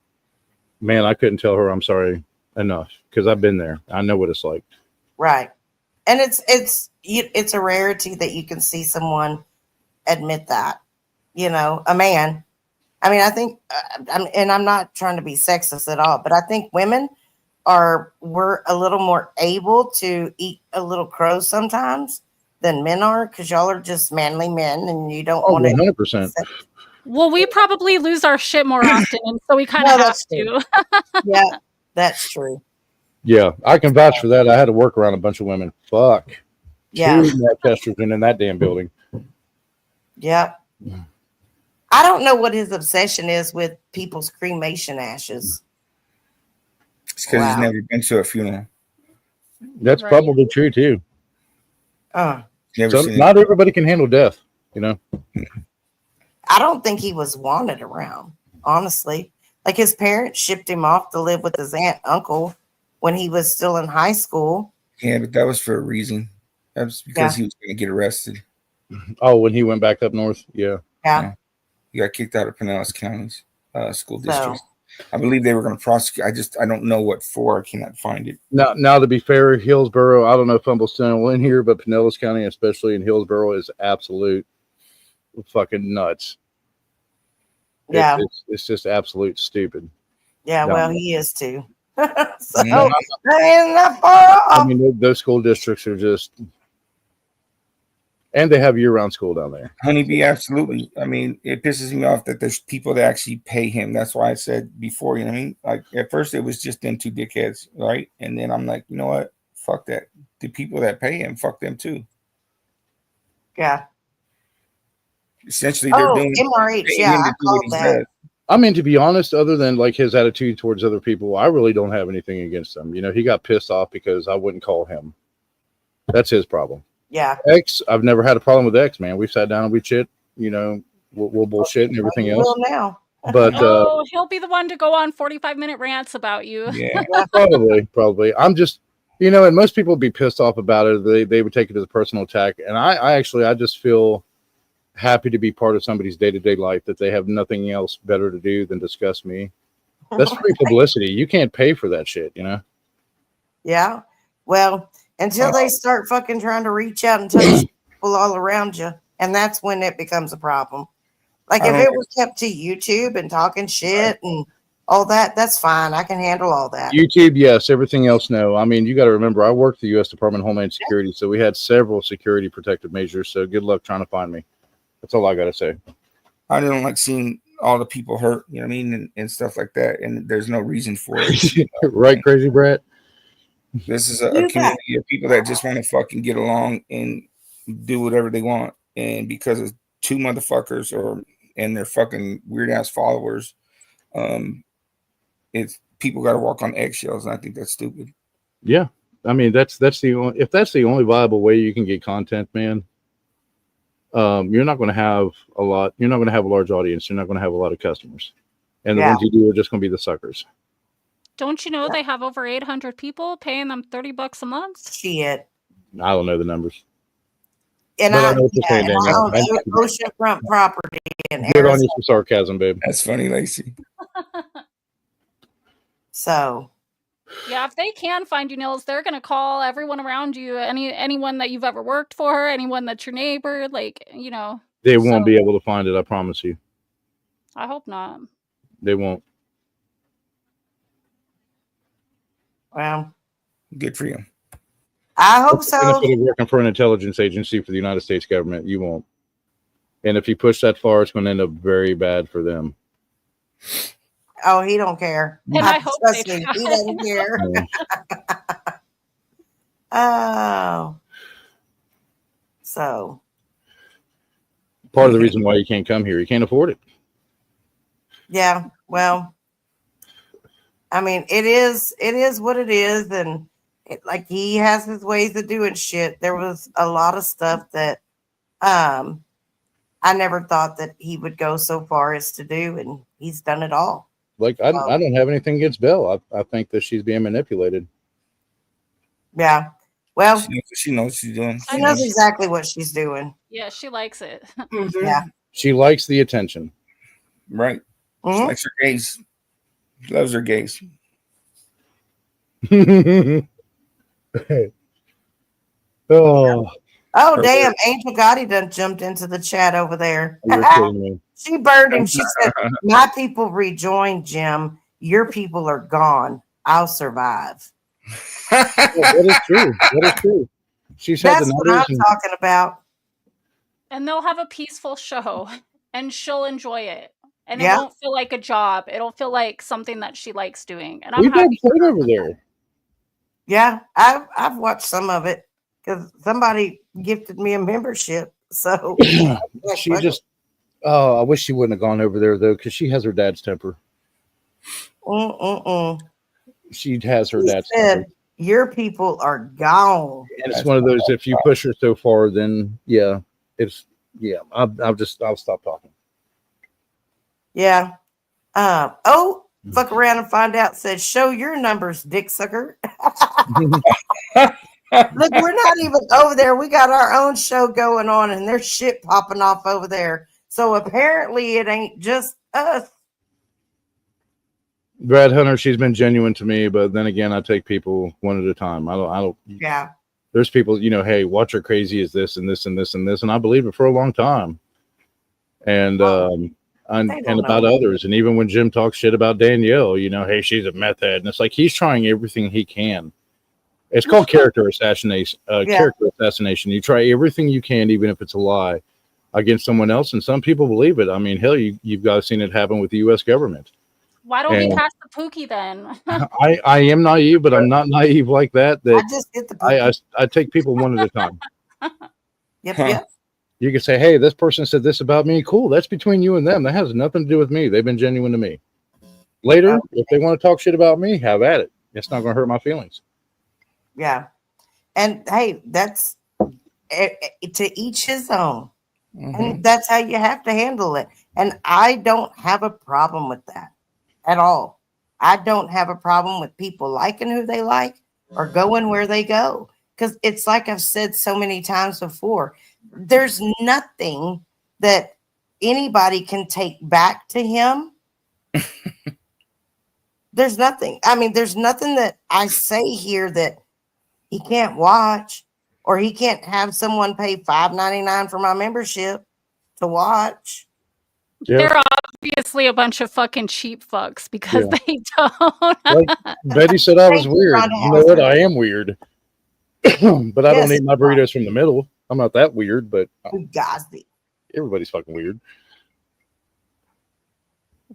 man, I couldn't tell her I'm sorry enough because I've been there. I know what it's like. Right. And it's a rarity that you can see someone admit that, a man. I mean, I think, and I'm not trying to be sexist at all, but I think women we're a little more able to eat a little crow sometimes than men are, because y'all are just manly men and you don't want to. 100%. Well, we probably lose our shit more often, and so we kind of have to. Yeah, that's true. Yeah, I can vouch for that. I had to work around a bunch of women. Fuck. Yeah. Too much estrogen in that damn building. Yep. I don't know what his obsession is with people's cremation ashes. It's because he's never been to a funeral. That's probably true too. Never seen not everybody can handle death, I don't think he was wanted around, honestly. Like, his parents shipped him off to live with his aunt and uncle when he was still in high school. Yeah, but that was for a reason. That was because he was going to get arrested. Oh, when he went back up north? Yeah. Yeah. He got kicked out of Pinellas County's school district. I believe they were going to prosecute. I don't know what for. I cannot find it. Now, to be fair, Hillsborough, I don't know if Humble's still in here, but Pinellas County, especially in Hillsborough, is absolute fucking nuts. Yeah. It's just absolute stupid. Yeah, No. well, he is too. So, No, that ain't that far off. I mean, those school districts are just, and they have year-round school down there. Honeybee, absolutely. I mean, it pisses me off that there's people that actually pay him. That's why I said before, you know what I mean? Like, at first it was just them two dickheads, right? And then I'm like, you know what? Fuck that. The people that pay him, fuck them too. Yeah. Essentially, they're doing MRH. paying Yeah, him to I do what called he that. does. I mean, to be honest, other than like his attitude towards other people, I really don't have anything against him. He got pissed off because I wouldn't call him. That's his problem. Yeah. X, I've never had a problem with X, man. We've sat down and we chit, we'll bullshit and everything else. Well, now. But he'll be the one to go on 45-minute rants about you. Yeah. probably. I'm just, and most people would be pissed off about it. They would take it as a personal attack. And I just feel happy to be part of somebody's day-to-day life that they have nothing else better to do than discuss me. That's free publicity. You can't pay for that shit, Yeah. Well, until they start fucking trying to reach out and touch people all around you. And that's when it becomes a problem. Like, if it was kept to YouTube and talking shit and all that, that's fine. I can handle all that. YouTube, yes. Everything else, no. I mean, you got to remember, I worked for the U.S. Department of Homeland Security, so we had several security protective measures. So good luck trying to find me. That's all I got to say. I don't like seeing all the people hurt, you know what I mean, and stuff like that. And there's no reason for it. Right, Crazy Brett? This is a community of people that just want to fucking get along and do whatever they want. And because of two motherfuckers and their fucking weird ass followers, it's people got to walk on eggshells. And I think that's stupid. Yeah. I mean, if that's the only viable way you can get content, man, you're not going to have a lot. You're not going to have a large audience. You're not going to have a lot of customers. And the ones you do are just going to be the suckers. Don't you know they have over 800 people paying them $30 a month? Shit. I don't know the numbers. And but I know what you're saying, Daniel. own oceanfront property in Good on you Arizona. for sarcasm, babe. That's funny, Lacey. So. Yeah, if they can find you, Nils, they're gonna call everyone around you, anyone that you've ever worked for, anyone that's your neighbor, They won't be able to find it, I promise you. I hope not. They won't. Well, good for you. I hope so. Instead of working for an intelligence agency for the United States government, you won't. And if he pushed that far, it's going to end up very bad for them. Oh, he don't care. And I hope they Trust me, try. he doesn't care. Oh, so Part of the reason why he can't come here, he can't afford it. yeah. Well, I mean, it is what it is, and like he has his ways of doing shit. There was a lot of stuff that I never thought that he would go so far as to do, and he's done it all. Like I don't have anything against Belle. I think that she's being manipulated. Yeah. Well, she knows what she's doing. She knows exactly what she's doing. Yeah, she likes it. Yeah. She likes the attention. Right. She likes her gays. She loves her gays. Oh. Oh, damn. Angel Gotti done jumped into the chat over there. You're kidding me. She burned him. She said, my people rejoined, Jim. Your people are gone. I'll survive. That is true. That is true. She's had That's the what I'm numbers. talking about. And they'll have a peaceful show and she'll enjoy it. And Yeah. it won't feel like a job. It'll feel like something that she likes doing. And I'm We've had happy. played over there. Yeah, I've watched some of it because somebody gifted me a membership. So She just, I wish she wouldn't have gone over there though, because she has her dad's temper. She has her dad's temper. Your people are gone. And it's one of those, if you push her so far, then yeah, I'll stop talking. Yeah. Fuck around and find out says, show your numbers, dick sucker. Look, we're not even over there. We got our own show going on and there's shit popping off over there. So apparently it ain't just us. Brad Hunter, she's been genuine to me, but then again, I take people one at a time. I don't. Yeah. There's people, hey, watch her crazy is this and this and this and this, and I believe it for a long time. And about others, and even when Jim talks shit about Danielle, hey, she's a meth head, and it's like he's trying everything he can. It's called character assassination. Character assassination. You try everything you can, even if it's a lie, against someone else, and some people believe it. I mean, hell, you've got seen it happen with the U.S. government. Why don't we pass the Pookie then? I am naive, but I'm not naive like that. I just get the I take people one at a time. Yep. You can say, hey, this person said this about me. Cool. That's between you and them. That has nothing to do with me. They've been genuine to me. Later, if they want to talk shit about me, have at it. It's not going to hurt my feelings. Yeah. And hey, that's to each his own. And that's how you have to handle it. And I don't have a problem with that at all. I don't have a problem with people liking who they like or going where they go. Because it's like I've said so many times before, there's nothing that anybody can take back to him. There's nothing. I mean, there's nothing that I say here that he can't watch, or he can't have someone pay $5.99 for my membership to watch. They're obviously a bunch of fucking cheap fucks because they don't. Like Betty said I was weird. You know what? I am weird. But I don't eat my burritos from the middle. I'm not that weird, but everybody's fucking weird.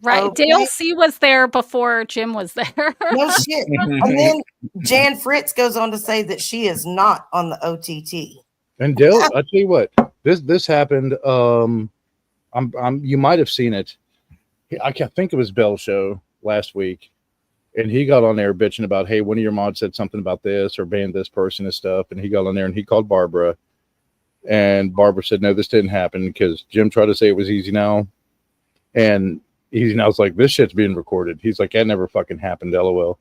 Right. Okay. Dale C was there before Jim was there. No shit. And then Jan Fritz goes on to say that she is not on the OTT. And Dale, I tell you what, this happened. You might have seen it. I can't think it was Belle's show last week, and he got on there bitching about, hey, one of your mods said something about this or banned this person and stuff, and he got on there and he called Barbara, and Barbara said, no, this didn't happen because Jim tried to say it was Easy Now, and Easy Now's like, this shit's being recorded. He's like, that never fucking happened, LOL.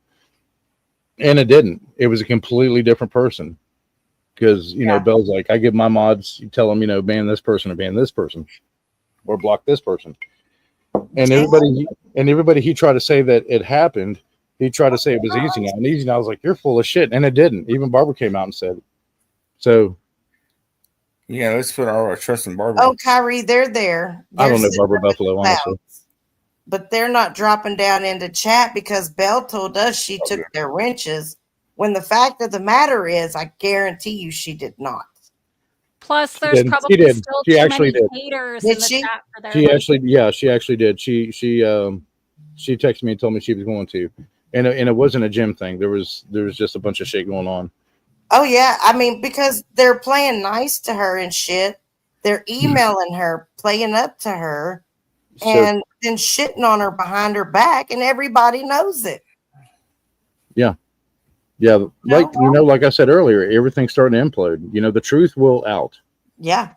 And it didn't. It was a completely different person. Because, Belle's like, I give my mods, you tell them, ban this person or ban this person or block this person. And everybody he tried to say that it happened. He tried to say it was Easy Now. And Easy Now was like, you're full of shit. And it didn't. Even Barbara came out and said it. So. Yeah, let's put our trust in Barbara. Oh, Kyrie, they're there. I don't know Barbara Buffalo, honestly. But they're not dropping down into chat because Belle told us she took their wrenches. When the fact of the matter is, I guarantee you she did not. Plus, there's probably She did. still She too actually many did. haters Did in the she? chat for their She like. actually, yeah, she actually did. She texted me and told me she was going to, and it wasn't a gym thing. There was just a bunch of shit going on. Oh yeah, I mean, because they're playing nice to her and shit. They're emailing her, playing up to her, So and then shitting on her behind her back, and everybody knows it. yeah, like like I said earlier, everything's starting to implode. The truth will out. Yeah,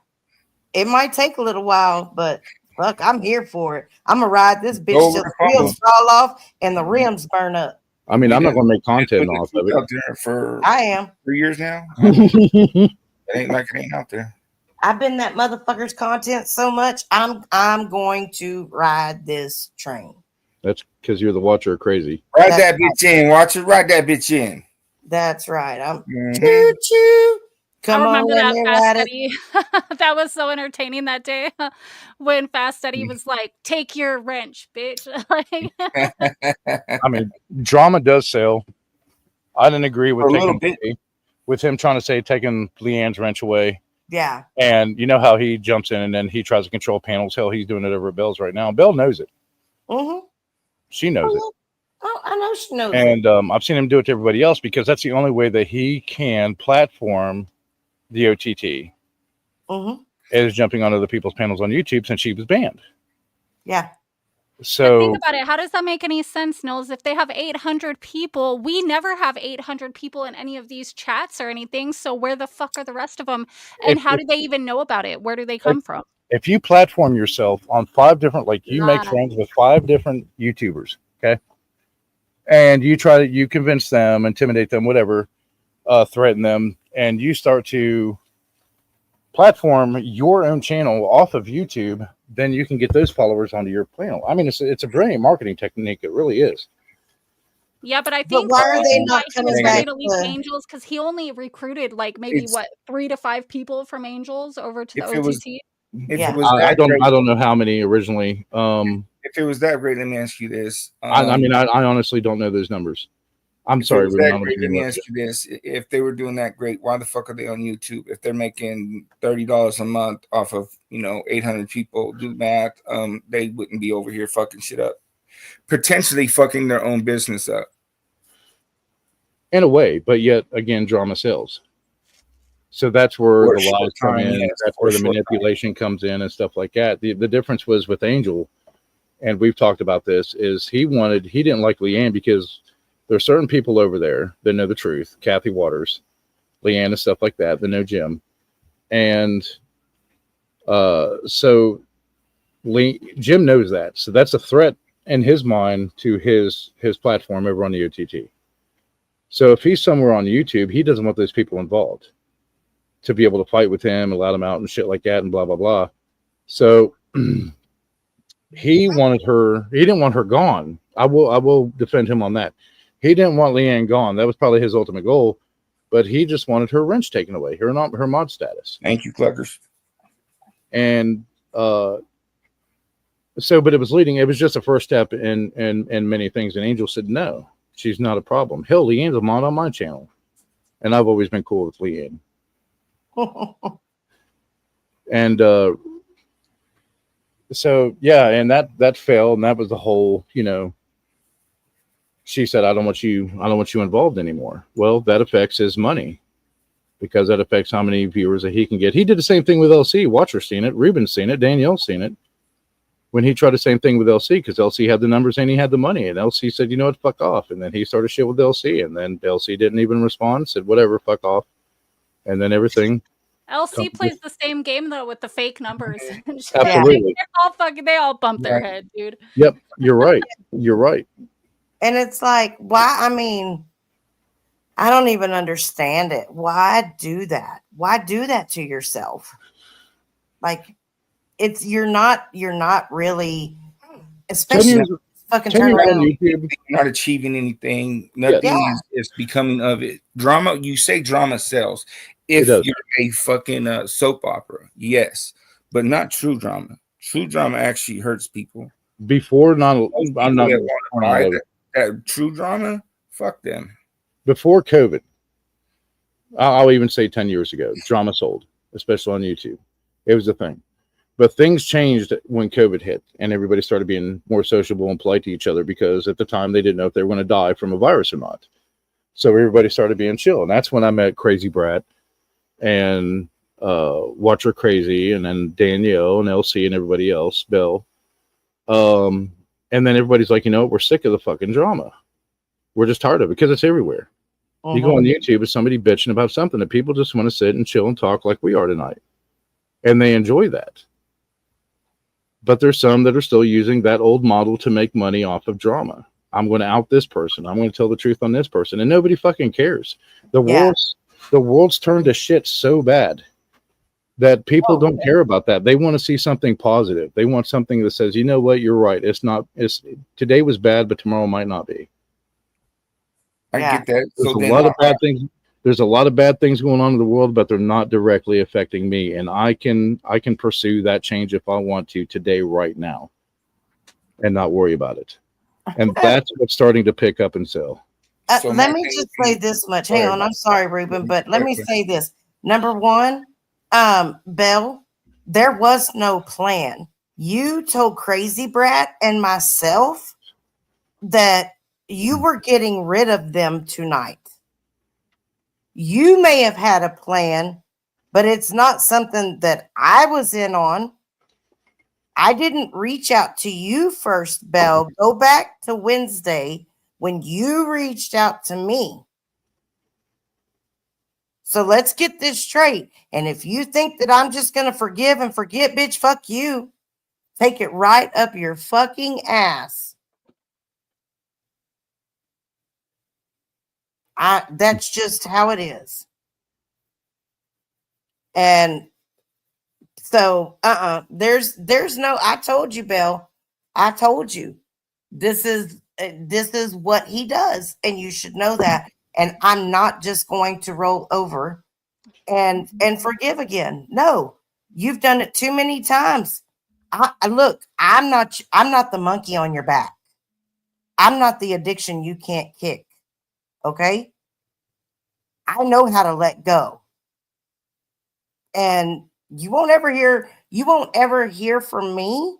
it might take a little while, but fuck, I'm here for it. I'm gonna ride this bitch Over till the the wheels phone. fall off and the rims burn up. I mean, I'm not done- going to make content put off the of truth it. out there for I am. 3 years now. It ain't like it ain't out there. I've been that motherfucker's content so much. I'm going to ride this train. That's because you're the watcher of crazy. Ride that bitch in. Watch it. Ride that bitch in. That's right. I'm Mhm. choo choo. I Come on remember in that there, Fast ride it. Eddie. That was so entertaining that day when Fast Eddie was like, "Take your wrench, bitch." Like, I mean, drama does sell. I didn't agree with For a little taking bit. with him trying to say taking Leanne's wrench away. Yeah. And you know how he jumps in and then he tries to control panels. Hell, he's doing it over at Belle's right now. Belle knows it. Mm-hmm. She knows it. Oh, I know she knows it. And I've seen him do it to everybody else because that's the only way that he can platform the OTT Mm-hmm. is jumping on other people's panels on YouTube since she was banned. Yeah. but So think about it. How does that make any sense, Nils? If they have 800 people, we never have 800 people in any of these chats or anything. So where the fuck are the rest of them? And how do they even know about it? Where do they come from? if you platform yourself on 5 different, like you make Right. friends with 5 different YouTubers, okay, and you convince them, intimidate them, whatever, threaten them, and you start to platform your own channel off of YouTube, then you can get those followers onto your channel. I mean, it's a brilliant marketing technique. It really is. Yeah, but I think why the are reason they why not he was coming ready back to leave to- Angels because he only recruited like maybe It's- what 3 to 5 people from Angels over to the If it was- OTT. If Yeah. it was I that don't great, know how many originally. if it was that great, let me ask you this. I mean, I honestly don't know those numbers. I'm If it sorry, was Ruben, that I'm great, let gonna me interrupt ask you this: if they were doing that great, why the fuck are they on YouTube? If they're making $30 a month off of 800 people, do math, they wouldn't be over here fucking shit up, potentially fucking their own business up. in a way, but yet again, drama sells. So that's where For a the short lies come time, in. yes, That's for where a the short time. manipulation comes in and stuff like that. The difference was with Angel, and we've talked about this, is he didn't like Leanne because there are certain people over there that know the truth. Kathy Waters, Leanne and stuff like that know Jim. And so Jim knows that. So that's a threat in his mind to his platform over on the OTT. So if he's somewhere on YouTube, he doesn't want those people involved to be able to fight with him and let him out and shit like that and blah, blah, blah. So he didn't want her gone. I will defend him on that. He didn't want Leanne gone. That was probably his ultimate goal, but he just wanted her wrench taken away, her mod status. Thank you, Cluckers. And so, but it was just a first step in many things. And Angel said, no, she's not a problem. Hell, Leanne's a mod on my channel. And I've always been cool with Leanne. And so yeah, and that failed, and that was the whole, she said, I don't want you involved anymore. Well, that affects his money because that affects how many viewers that he can get. He did the same thing with LC. Watcher's seen it, Ruben's seen it, Danielle's seen it. When he tried the same thing with LC, because LC had the numbers and he had the money, and LC said, you know what, fuck off. And then he started shit with LC, and then LC didn't even respond, said whatever, fuck off. And then everything. LC plays the same game though with the fake numbers. Absolutely. They all bump their head, dude. Yep, you're right. You're right. And it's like, why? I mean, I don't even understand it. Why do that? Why do that to yourself? Like, you're not really, especially fucking turn around. YouTube, not achieving anything. Nothing is becoming of it. Drama. You say drama sells. If you're a fucking soap opera, yes, but not true drama. True drama actually hurts people. Before I'm not that true drama. Fuck them. Before COVID, I'll even say 10 years ago, drama sold. especially on YouTube. It was a thing. But things changed when COVID hit and everybody started being more sociable and polite to each other because at the time they didn't know if they were going to die from a virus or not. So everybody started being chill. And that's when I met Crazy Brat and Watcher Crazy and then Danielle and LC and everybody else, Belle. And then everybody's like, you know, we're sick of the fucking drama. We're just tired of it because it's everywhere. You go on YouTube with somebody bitching about something that people just want to sit and chill and talk like we are tonight. And they enjoy that. But there's some that are still using that old model to make money off of drama. I'm going to out this person. I'm going to tell the truth on this person. And nobody fucking cares. The world's turned to shit so bad that people don't care about that. They want to see something positive. They want something that says, you know what, you're right. Today was bad, but tomorrow might not be. I get that. There's a lot of bad things. There's a lot of bad things going on in the world, but they're not directly affecting me. And I can pursue that change if I want to today, right now, and not worry about it. And that's what's starting to pick up and sell. Let me just say this much. Hang on. I'm sorry, Ruben, but let me say this. Number one, Belle, there was no plan. You told Crazy Brat and myself that you were getting rid of them tonight. You may have had a plan, but it's not something that I was in on. I didn't reach out to you first, Belle. Go back to Wednesday when you reached out to me. So let's get this straight. And if you think that I'm just going to forgive and forget, bitch, fuck you. Take it right up your fucking ass. That's just how it is. And so, there's no, I told you, Belle, I told you, this is what he does. And you should know that. And I'm not just going to roll over and forgive again. No, you've done it too many times. Look, I'm not the monkey on your back. I'm not the addiction you can't kick. Okay. I know how to let go. And you won't ever hear from me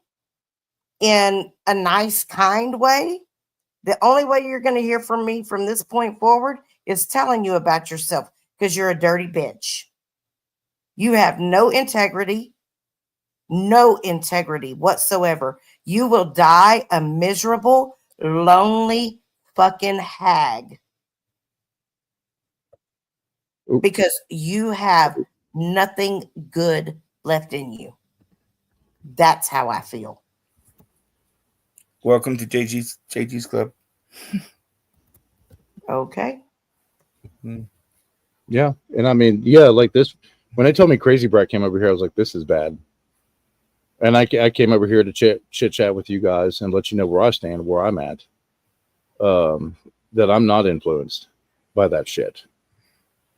in a nice, kind way. The only way you're going to hear from me from this point forward is telling you about yourself because you're a dirty bitch. You have no integrity whatsoever. You will die a miserable, lonely fucking hag because you have nothing good left in you. That's how I feel. Welcome to JG's Club. Okay. Yeah. And I mean, yeah, like this, when they told me Crazy Brat came over here, I was like, this is bad. And I came over here to chit chat with you guys and let you know where I stand, where I'm at. That I'm not influenced by that shit.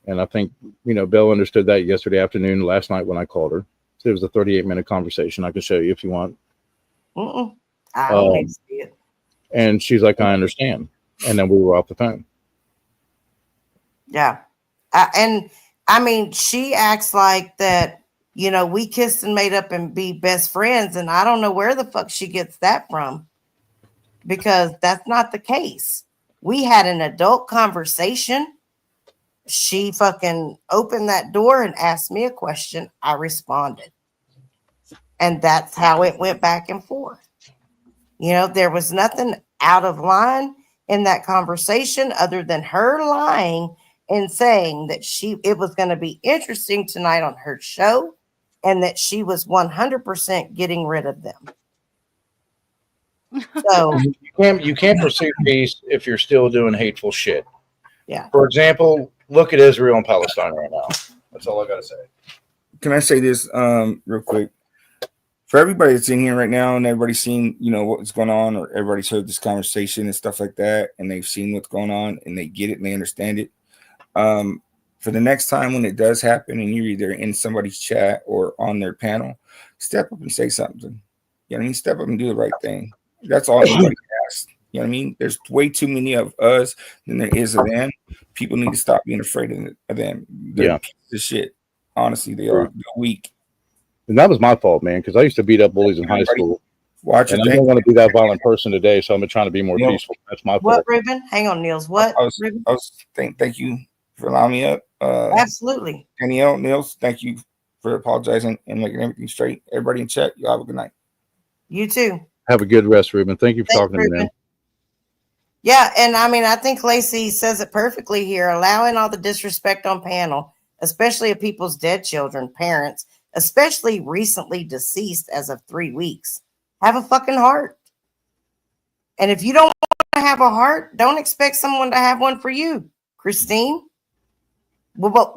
And I think, Belle understood that yesterday afternoon, last night when I called her. So it was a 38-minute conversation. I can show you if you want. I don't need to see it. And she's like, I understand. And then we were off the phone. Yeah. And I mean, she acts like that, we kissed and made up and be best friends. And I don't know where the fuck she gets that from because that's not the case. We had an adult conversation. She fucking opened that door and asked me a question. I responded. And that's how it went back and forth. There was nothing out of line in that conversation other than her lying and saying that it was going to be interesting tonight on her show and that she was 100% getting rid of them. So you can't pursue peace if you're still doing hateful shit. Yeah. For example, look at Israel and Palestine right now. That's all I got to say. Can I say this real quick? For everybody that's in here right now and everybody's seen, what's going on, or everybody's heard this conversation and stuff like that, and they've seen what's going on and they get it and they understand it. For the next time when it does happen and you're either in somebody's chat or on their panel, step up and say something. You know what I mean? Step up and do the right thing. That's all anybody asks. You know what I mean? There's way too many of us than there is of them. People need to stop being afraid of them. They're pieces of shit. Honestly, they are. They're weak. And that was my fault, man, because I used to beat up bullies in high school. Watch and it. I don't want to be that violent person today, so I'm trying to be more Neil. peaceful. That's my What, fault. Ruben? Hang on, Niels. What? Ruben? Thank you for allowing me up. Absolutely. Danielle, Niels, thank you for apologizing and making everything straight. Everybody in chat, y'all have a good night. You too. Have a good rest, Ruben. Thank you for talking to me, man. Yeah, and I mean, I think Lacey says it perfectly here. Allowing all the disrespect on panel, especially of people's dead children, parents, especially recently deceased as of 3 weeks. Have a fucking heart. And if you don't want to have a heart, don't expect someone to have one for you. Christine? What?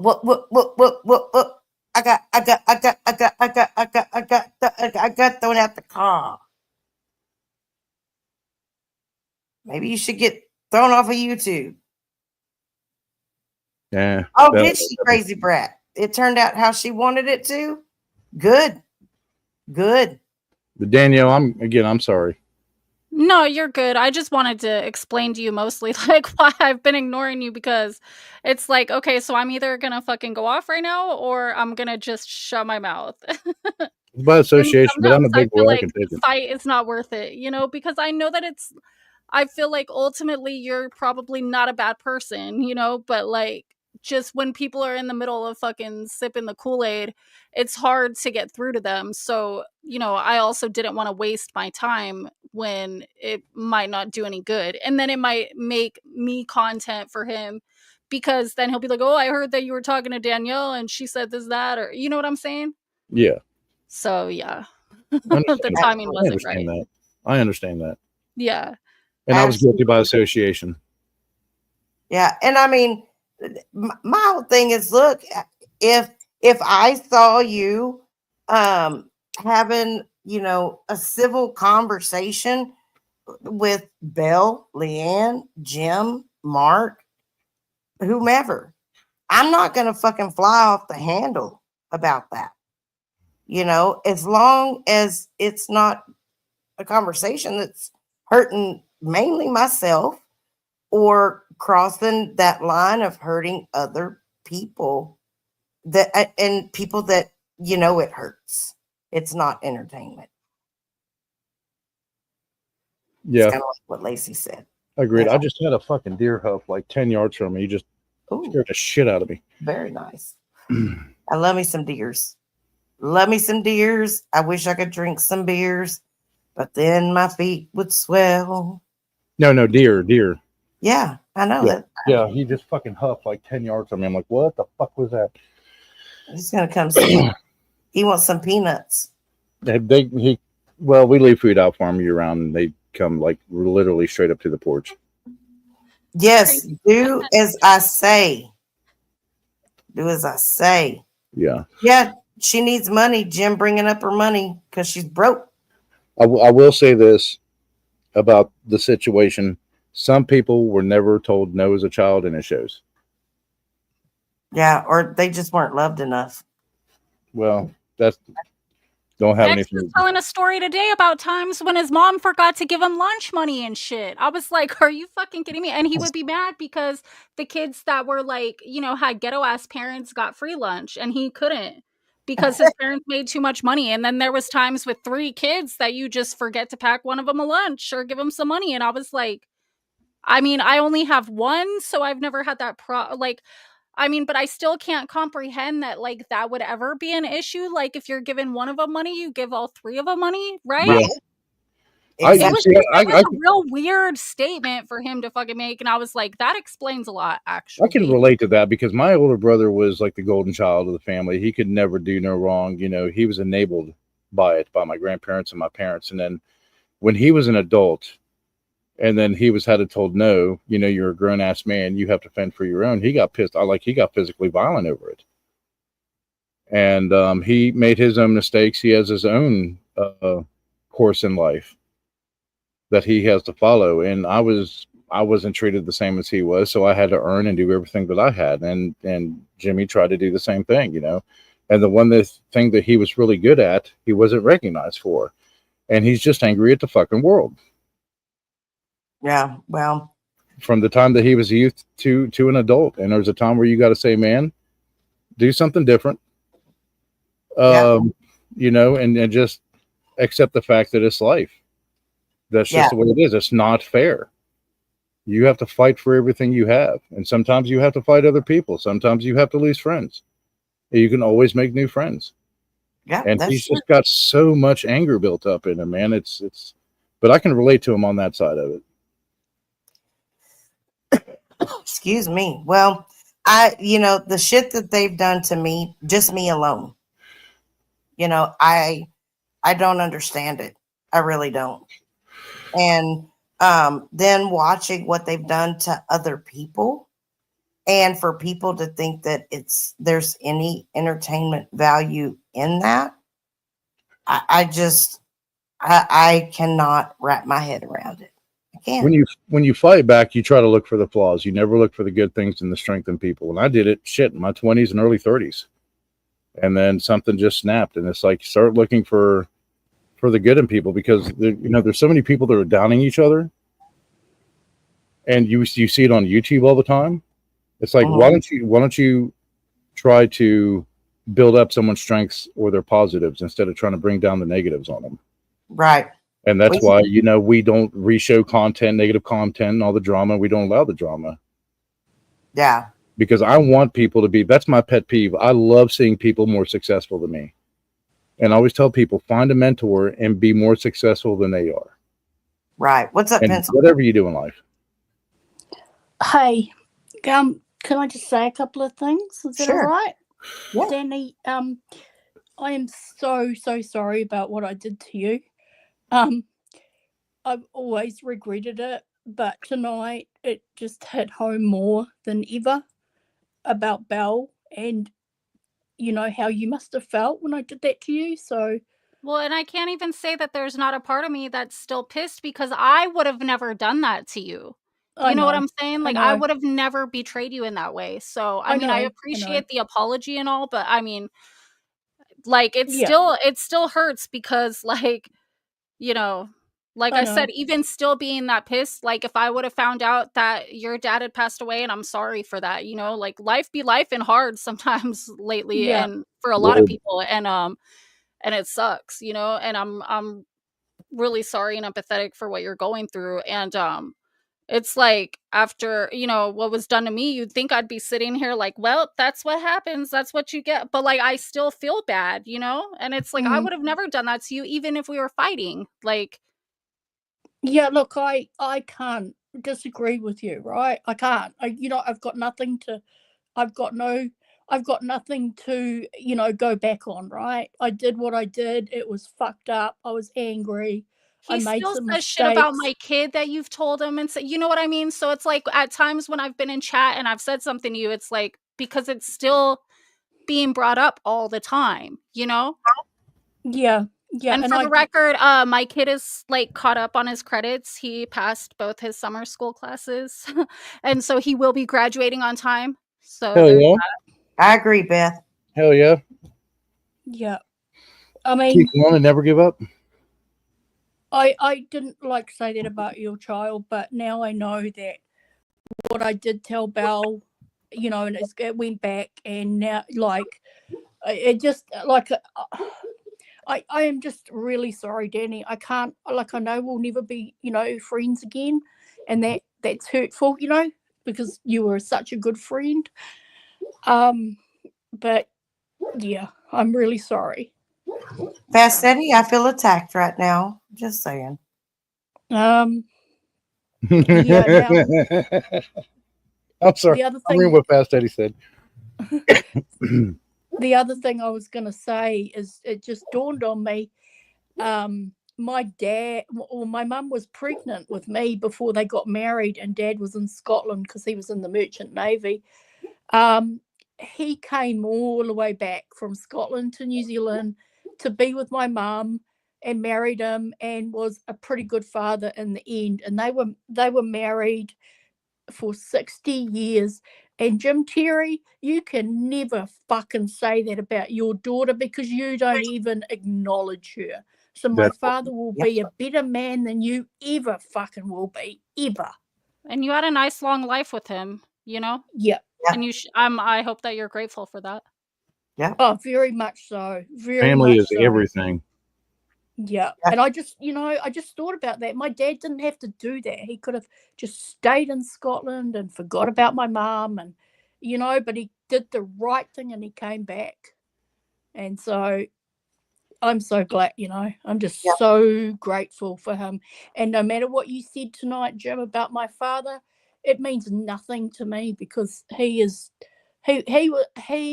I got thrown out the car. Maybe you should get thrown off of YouTube. Yeah. Oh, did she, crazy brat? It turned out how she wanted it to? Good. Good. But Danielle, I'm sorry. No, you're good. I just wanted to explain to you mostly like why I've been ignoring you, because it's like, okay, so I'm either gonna fucking go off right now or I'm gonna just shut my mouth. It's by association, but I'm a Sometimes I big feel boy. I like can take the it. fight is not worth it, because I know that I feel like ultimately you're probably not a bad person, but like just when people are in the middle of fucking sipping the Kool-Aid, it's hard to get through to them. So, I also didn't want to waste my time when it might not do any good. And then it might make me content for him, because then he'll be like, oh, I heard that you were talking to Danielle and she said this, that, or you know what I'm saying? Yeah. So yeah, The the timing wasn't right. I understand that. Yeah. And I was guilty by association. Yeah. And I mean, my whole thing is, look, if I saw you having, a civil conversation with Belle, Leanne, Jim, Mark, whomever, I'm not going to fucking fly off the handle about that. As long as it's not a conversation that's hurting mainly myself or crossing that line of hurting other people and people that, it hurts. It's not entertainment. Yeah. It's kind of like what Lacey said. Agreed. I just had a fucking deer hoof like 10 yards from me. He just scared the shit out of me. Very nice. I love me some deers. Love me some deers. I wish I could drink some beers, but then my feet would swell. No, deer. Yeah, I know that. Yeah, he just fucking huffed like 10 yards from me. I'm like, what the fuck was that? He's gonna come see. He wants some peanuts. Well, we leave food out for him year round, and they come like literally straight up to the porch. Yes, do as I say. Do as I say. Yeah. Yeah, she needs money. Jim bringing up her money because she's broke. I will say this about the situation. Some people were never told no as a child, and it shows. Yeah, or they just weren't loved enough. Well, don't have X was telling a story today about times when his mom forgot to give him lunch money and shit. I was like, are you fucking kidding me? And he would be mad because the kids that were like, had ghetto ass parents got free lunch and he couldn't because his parents made too much money. And then there was times with 3 kids that you just forget to pack one of them a lunch or give them some money. And I was like, I mean, I only have one, so I've never had that but I still can't comprehend that, like, that would ever be an issue. Like, if you're giving one of them money, you give all 3 of them money, right? Yeah. It was a real weird statement for him to fucking make, and I was like, that explains a lot, actually. I can relate to that because my older brother was like the golden child of the family. He could never do no wrong. He was enabled by my grandparents and my parents. And then when he was an adult, and then he was told, no, you're a grown ass man. You have to fend for your own. He got pissed. He got physically violent over it. And he made his own mistakes. He has his own course in life that he has to follow. And I wasn't treated the same as he was. So I had to earn and do everything that I had. And Jimmy tried to do the same thing, And the thing that he was really good at, he wasn't recognized for. And he's just angry at the fucking world. Yeah, well, from the time that he was a youth to an adult, and there's a time where you got to say, man, do something different. You know, and just accept the fact that it's life. That's just the way it is. It's not fair. You have to fight for everything you have. And sometimes you have to fight other people. Sometimes you have to lose friends. You can always make new friends. Yeah, and he's just got so much anger built up in him, man. But I can relate to him on that side of it. Excuse me. Well, the shit that they've done to me, just me alone, I don't understand it. I really don't. And then watching what they've done to other people, and for people to think that there's any entertainment value in that, I cannot wrap my head around it. I can't. When you fight back, you try to look for the flaws. You never look for the good things and the strength in people. And I did it in my 20s and early 30s. And then something just snapped, and it's like start looking for the good in people, because there's so many people that are downing each other, and you see it on YouTube all the time. It's like, why don't you try to build up someone's strengths or their positives instead of trying to bring down the negatives on them? Right. And that's why we don't re-show content, negative content, and all the drama. We don't allow the drama. Yeah. Because I want people to be. That's my pet peeve. I love seeing people more successful than me. And I always tell people, find a mentor and be more successful than they are. Right. What's up, Pencil? Whatever you do in life. Hey, can I just say a couple of things? Is that all right? Yeah. Danny, I am so sorry about what I did to you. I've always regretted it, but tonight it just hit home more than ever about Belle, and how you must have felt when I did that to you. So, well, and I can't even say that there's not a part of me that's still pissed, because I would have never done that to you. You know what I'm saying? Like, I would have never betrayed you in that way. So, I mean, I appreciate the apology and all, but I mean, like, it still hurts, because like, like I said, even still being that pissed, like if I would have found out that your dad had passed away, and I'm sorry for that, like life be life and hard sometimes lately, and for a lot of people, and it sucks, and I'm really sorry and empathetic for what you're going through. And it's like, after what was done to me, you'd think I'd be sitting here like, well, that's what happens, that's what you get. But like, I still feel bad, and it's like, I would have never done that to you, even if we were fighting. Like, yeah, look, I can't disagree with you, right? I can't. I've got nothing to go back on, right? I did what I did. It was fucked up. I was angry. I he made still some says shit about mistakes. my kid that you've told him, and so, you know what I mean? So it's like, at times when I've been in chat and I've said something to you, it's like, because it's still being brought up all the time, Yeah. Yeah. And for the record, my kid is like caught up on his credits. He passed both his summer school classes, and so he will be graduating on time. So Hell yeah. I agree, Beth. Hell yeah. Yeah. I mean, keep going and never give up. I didn't like to say that about your child, but now I know that what I did tell Belle, and it went back, and now, like, it just, like, I am just really sorry, Danny. I can't, like, I know we'll never be, friends again, and that's hurtful, because you were such a good friend. But yeah, I'm really sorry. Fast Eddie, I feel attacked right now. Just saying. Yeah, now, I'm sorry. the other I'm thing, reading what Fast Eddie said. the other thing I was gonna say is, it just dawned on me. My dad, or my mum, was pregnant with me before they got married, and Dad was in Scotland because he was in the Merchant Navy. He came all the way back from Scotland to New Zealand to be with my mum, and married him, and was a pretty good father in the end. And they were married for 60 years. And Jim Terry, you can never fucking say that about your daughter, because you don't even acknowledge her. So my father will be a better man than you ever fucking will be, ever. And you had a nice long life with him, Yeah. And I hope that you're grateful for that. Yeah. Oh, very much so. Very Family much is so. everything. Yeah. Yeah. And I just thought about that. My dad didn't have to do that. He could have just stayed in Scotland and forgot about my mum and but he did the right thing and he came back. And so I'm so glad, I'm just Yeah. so grateful for him. And no matter what you said tonight, Jim, about my father, it means nothing to me because he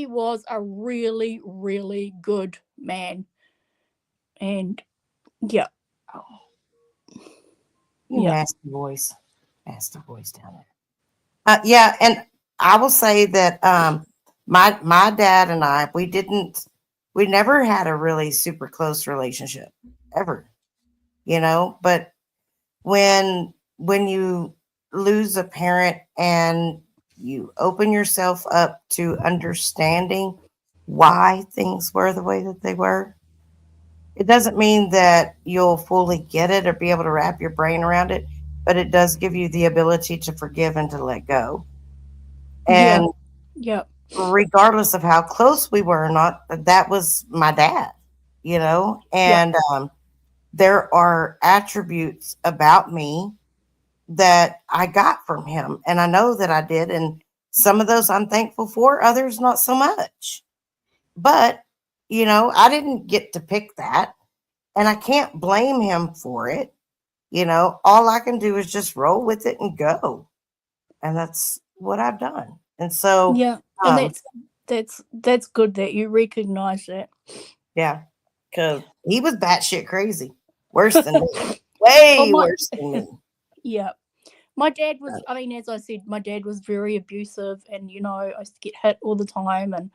was a really, really good man. And yeah. You Yeah. nasty boys. Nasty boys down there. Yeah, and I will say that my dad and I we never had a really super close relationship ever, but when you lose a parent and you open yourself up to understanding why things were the way that they were, it doesn't mean that you'll fully get it or be able to wrap your brain around it, but it does give you the ability to forgive and to let go. Yeah. And Yeah. regardless of how close we were or not, that was my dad, and there are attributes about me that I got from him. And I know that I did. And some of those I'm thankful for, others not so much. But, I didn't get to pick that. And I can't blame him for it. All I can do is just roll with it and go. And that's what I've done. And so, Yeah. And that's good that you recognize that. yeah, because he was batshit crazy. Worse than me. Way worse than me. Yeah. My dad was, as I said, my dad was very abusive and, I used to get hit all the time and,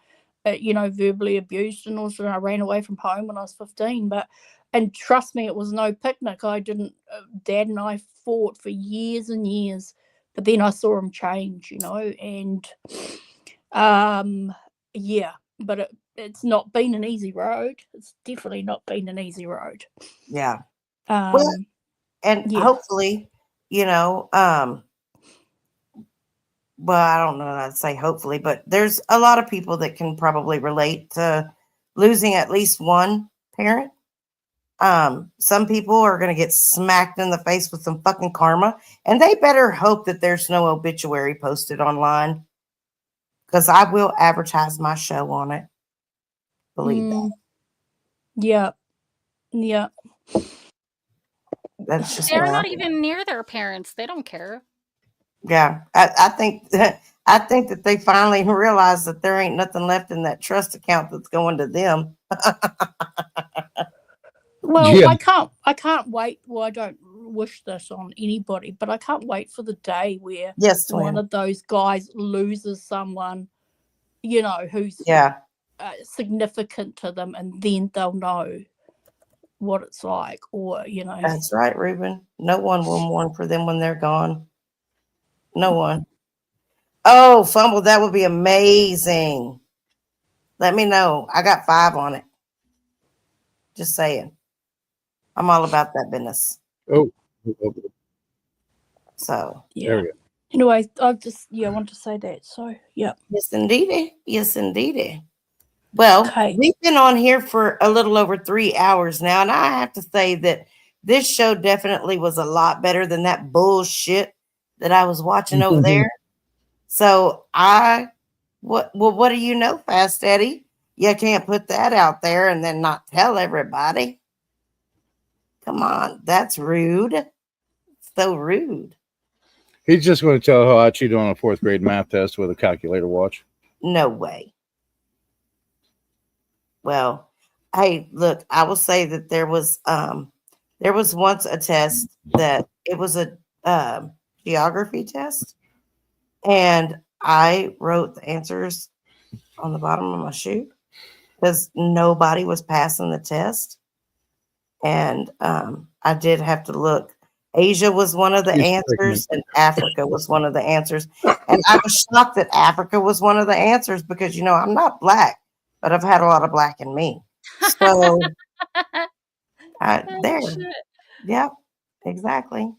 verbally abused. And also I ran away from home when I was 15. And trust me, it was no picnic. Dad and I fought for years and years, but then I saw him change, and, yeah, but it's not been an easy road. It's definitely not been an easy road. Yeah. Well, and yeah. hopefully, well, I don't know how to say hopefully, but there's a lot of people that can probably relate to losing at least one parent. Some people are going to get smacked in the face with some fucking karma, and they better hope that there's no obituary posted online because I will advertise my show on it. Believe that. Yeah. Yeah. That's just They're not even near their parents. They don't care. Yeah, I think I think that they finally realized that there ain't nothing left in that trust account that's going to them. Well, Yeah. I can't wait. Well, I don't wish this on anybody, but I can't wait for the day where Yes, one twin. of those guys loses someone, who's Yeah, significant to them, and then they'll know what it's like, or that's right, Ruben. No one will mourn for them when they're gone. No one. Oh, fumble! That would be amazing. Let me know. I got 5 on it. Just saying. I'm all about that business. Oh. So yeah. There we go. Anyway, I just want to say that. So yeah. Yes, indeedy. Yes, indeedy. Well, Okay. we've been on here for a little over 3 hours now, and I have to say that this show definitely was a lot better than that bullshit that I was watching over there. So what do you know, Fast Eddie? You can't put that out there and then not tell everybody. Come on, that's rude. So rude. He's just going to tell how I cheated on a 4th grade math test with a calculator watch. No way. Well, hey, look, I will say that there was once a test that it was a geography test, and I wrote the answers on the bottom of my shoe because nobody was passing the test, and I did have to look. Asia was one of the answers, and Africa was one of the answers, and I was shocked that Africa was one of the answers because I'm not black, but I've had a lot of black in me. So there. Shit. Yep, exactly.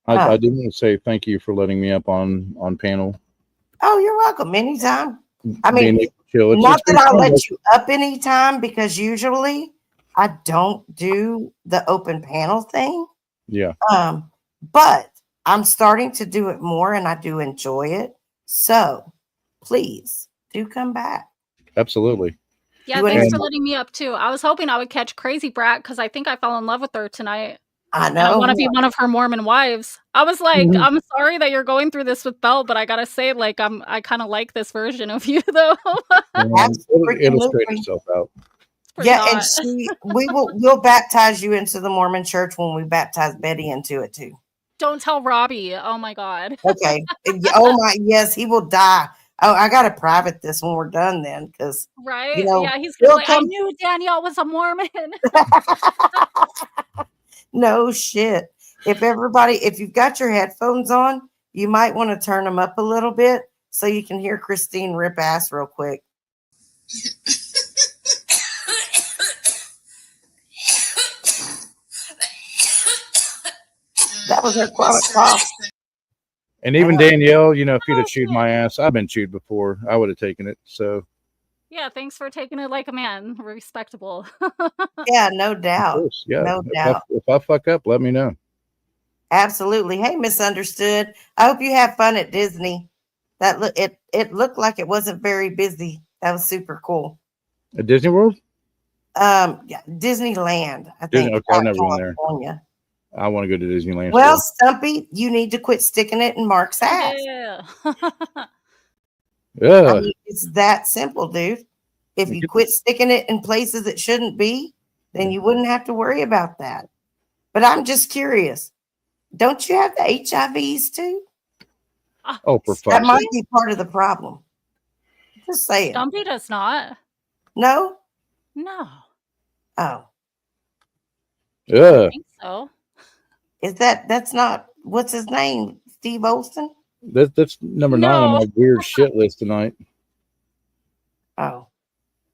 I do want to say thank you for letting me up on panel. Oh, you're welcome. Anytime. I Being mean, able chill. Not It's that I'll fun, let though. you up anytime, because usually I don't do the open panel thing. Yeah. But I'm starting to do it more, and I do enjoy it. So please do come back. Absolutely. Yeah, thanks for letting me up too. I was hoping I would catch Crazy Brat because I think I fell in love with her tonight. I know. And I want to be one of her Mormon wives. I was like, I'm sorry that you're going through this with Belle, but I gotta say, like, I kind of like this version of you, though. It'll straighten itself out. Yeah, and we'll baptize you into the Mormon church when we baptize Betty into it too. Don't tell Robbie. Oh my God. Okay. Oh my, yes, he will die. Oh, I gotta private this when we're done then, because Right? Yeah, he's gonna be like, I knew Danielle was a Mormon. No shit. If you've got your headphones on, you might want to turn them up a little bit so you can hear Christine rip ass real quick. That was her cough. And even Danielle, you know, if you'd have chewed my ass, I've been chewed before. I would have taken it. So Yeah, thanks for taking it like a man. Respectable. Yeah, no doubt. of course, yeah. No doubt. If I fuck up, let me know. Absolutely. Hey, Misunderstood. I hope you have fun at Disney. It looked like it wasn't very busy. That was super cool. At Disney World? Yeah, Disneyland. I think. Okay, I've never been there. California. I want to go to Disneyland. Well, Stumpy, you need to quit sticking it in Mark's ass. Yeah. Yeah. I mean, it's that simple, dude. If you quit sticking it in places it shouldn't be, then you wouldn't have to worry about that. But I'm just curious. Don't you have the HIVs too? Oh, for fuck's That might sake. be part of the problem. Just saying. Stumpy does not. No? No. Oh. Yeah. I think so. That's not, what's his name? Steve Olsen? That's number 9 on my weird shit list tonight. Oh.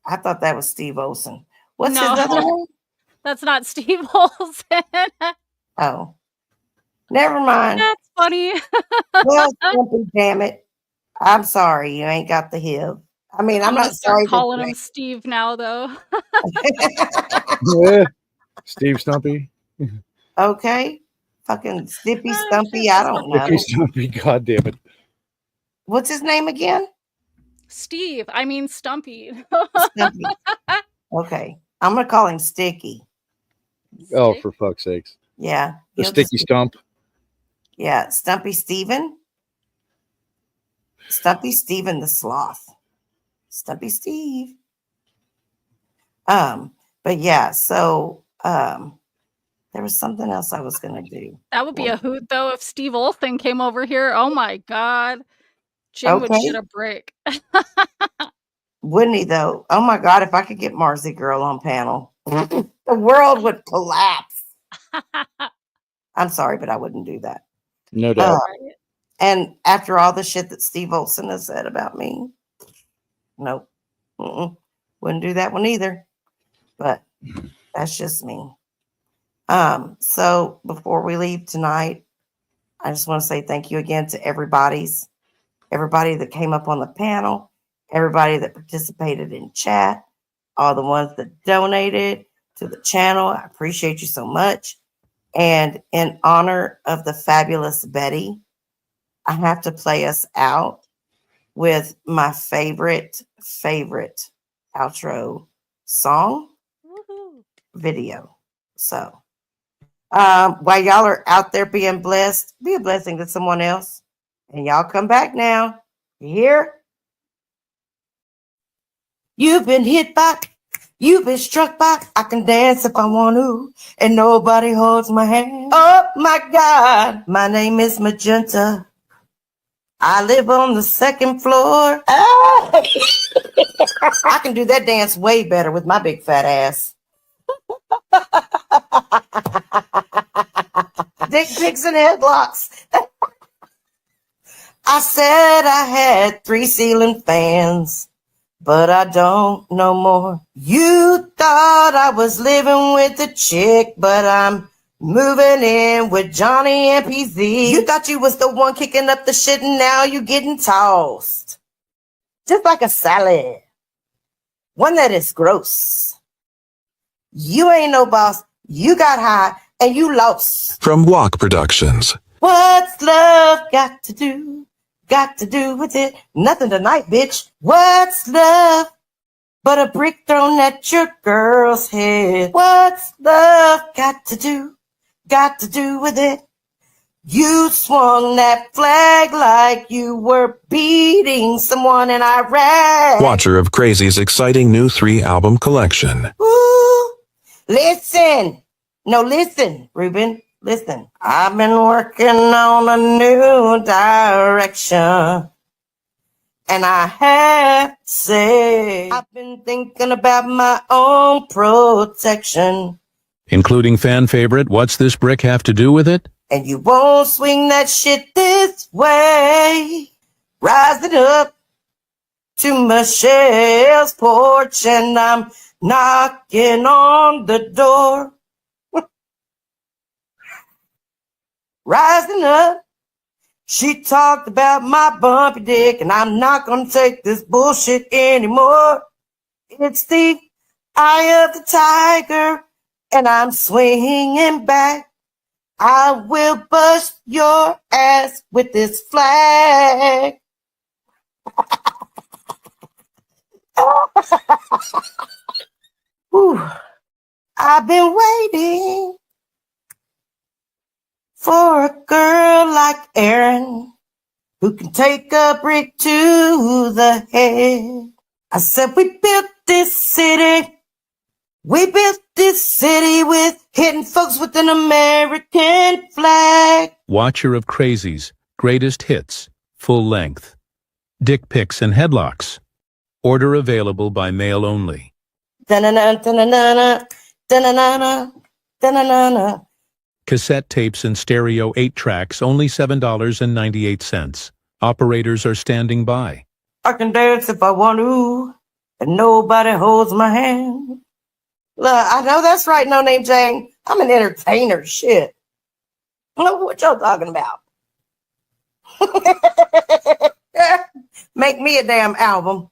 I thought that was Steve Olsen. What's No. his other name? That's not Steve Olsen. Oh. Never mind. That's funny. Well, Stumpy, damn it. I'm sorry you ain't got the HIV. I mean, I'm gonna not sorry. calling him Steve now, though. Yeah. Steve Stumpy. Okay. Fucking Stippy Stumpy. I don't know. Stippy Stumpy. God damn it. What's his name again? Steve. I mean Stumpy. Stumpy. Okay. I'm going to call him Sticky. Oh, for fuck's sakes. Yeah. The Sticky Stump. Yeah. Stumpy Steven. Stumpy Steven the Sloth. Stumpy Steve. But yeah, so there was something else I was gonna do. That would be a hoot though if Steve Olsen came over here. Oh my God. Jim would shit a brick. Wouldn't he though? Oh my God, if I could get Marcy Girl on panel, the world would collapse. I'm sorry, but I wouldn't do that. No doubt. And after all the shit that Steve Olsen has said about me, nope. Wouldn't do that one either. But that's just me. So before we leave tonight, I just want to say thank you again to everybody that came up on the panel, everybody that participated in chat, all the ones that donated to the channel. I appreciate you so much. And in honor of the fabulous Betty, I have to play us out with my favorite outro song video. So while y'all are out there being blessed, be a blessing to someone else. And y'all come back now. You hear? You've been hit by, you've been struck by, I can dance if I want to, and nobody holds my hand. Oh my God, my name is Magenta. I live on the second floor. I can do that dance way better with my big fat ass. Dick pics and headlocks. I said I had 3 ceiling fans, but I don't no more. You thought I was living with a chick, but I'm moving in with Johnny and PZ. You thought you was the one kicking up the shit, and now you getting tossed. Just like a salad. one that is gross. You ain't no boss. You got high and you lost. From Walk Productions. What's love got to do? Got to do with it? Nothing tonight, bitch. What's love but a brick thrown at your girl's head? What's love got to do? Got to do with it? You swung that flag like you were beating someone in Iraq. Watcher of Crazy's exciting new 3-album collection. Ooh, listen. No, listen, Ruben. Listen. I've been working on a new direction. And I have to say, I've been thinking about my own protection. Including fan favorite, What's This Brick Have to Do with It? And you won't swing that shit this way. Rising up to Michelle's porch, and I'm knocking on the door. Rising up, she talked about my bumpy dick, and I'm not gonna take this bullshit anymore. It's the eye of the tiger, and I'm swinging back. I will bust your ass with this flag. Whew. I've been waiting for a girl like Erin who can take a brick to the head. I said we built this city. We built this city with hitting folks with an American flag. Watcher of Crazy's greatest hits, full length. Dick pics and headlocks. Order available by mail only. Da-na-na, da-na-na-na, da-na-na-na, da-na-na-na. Cassette tapes and stereo 8 tracks, only $7.98. Operators are standing by. I can dance if I want to, and nobody holds my hand. Look, I know that's right, No Name Jane. I'm an entertainer, shit. I don't know what y'all talking about. Make me a damn album.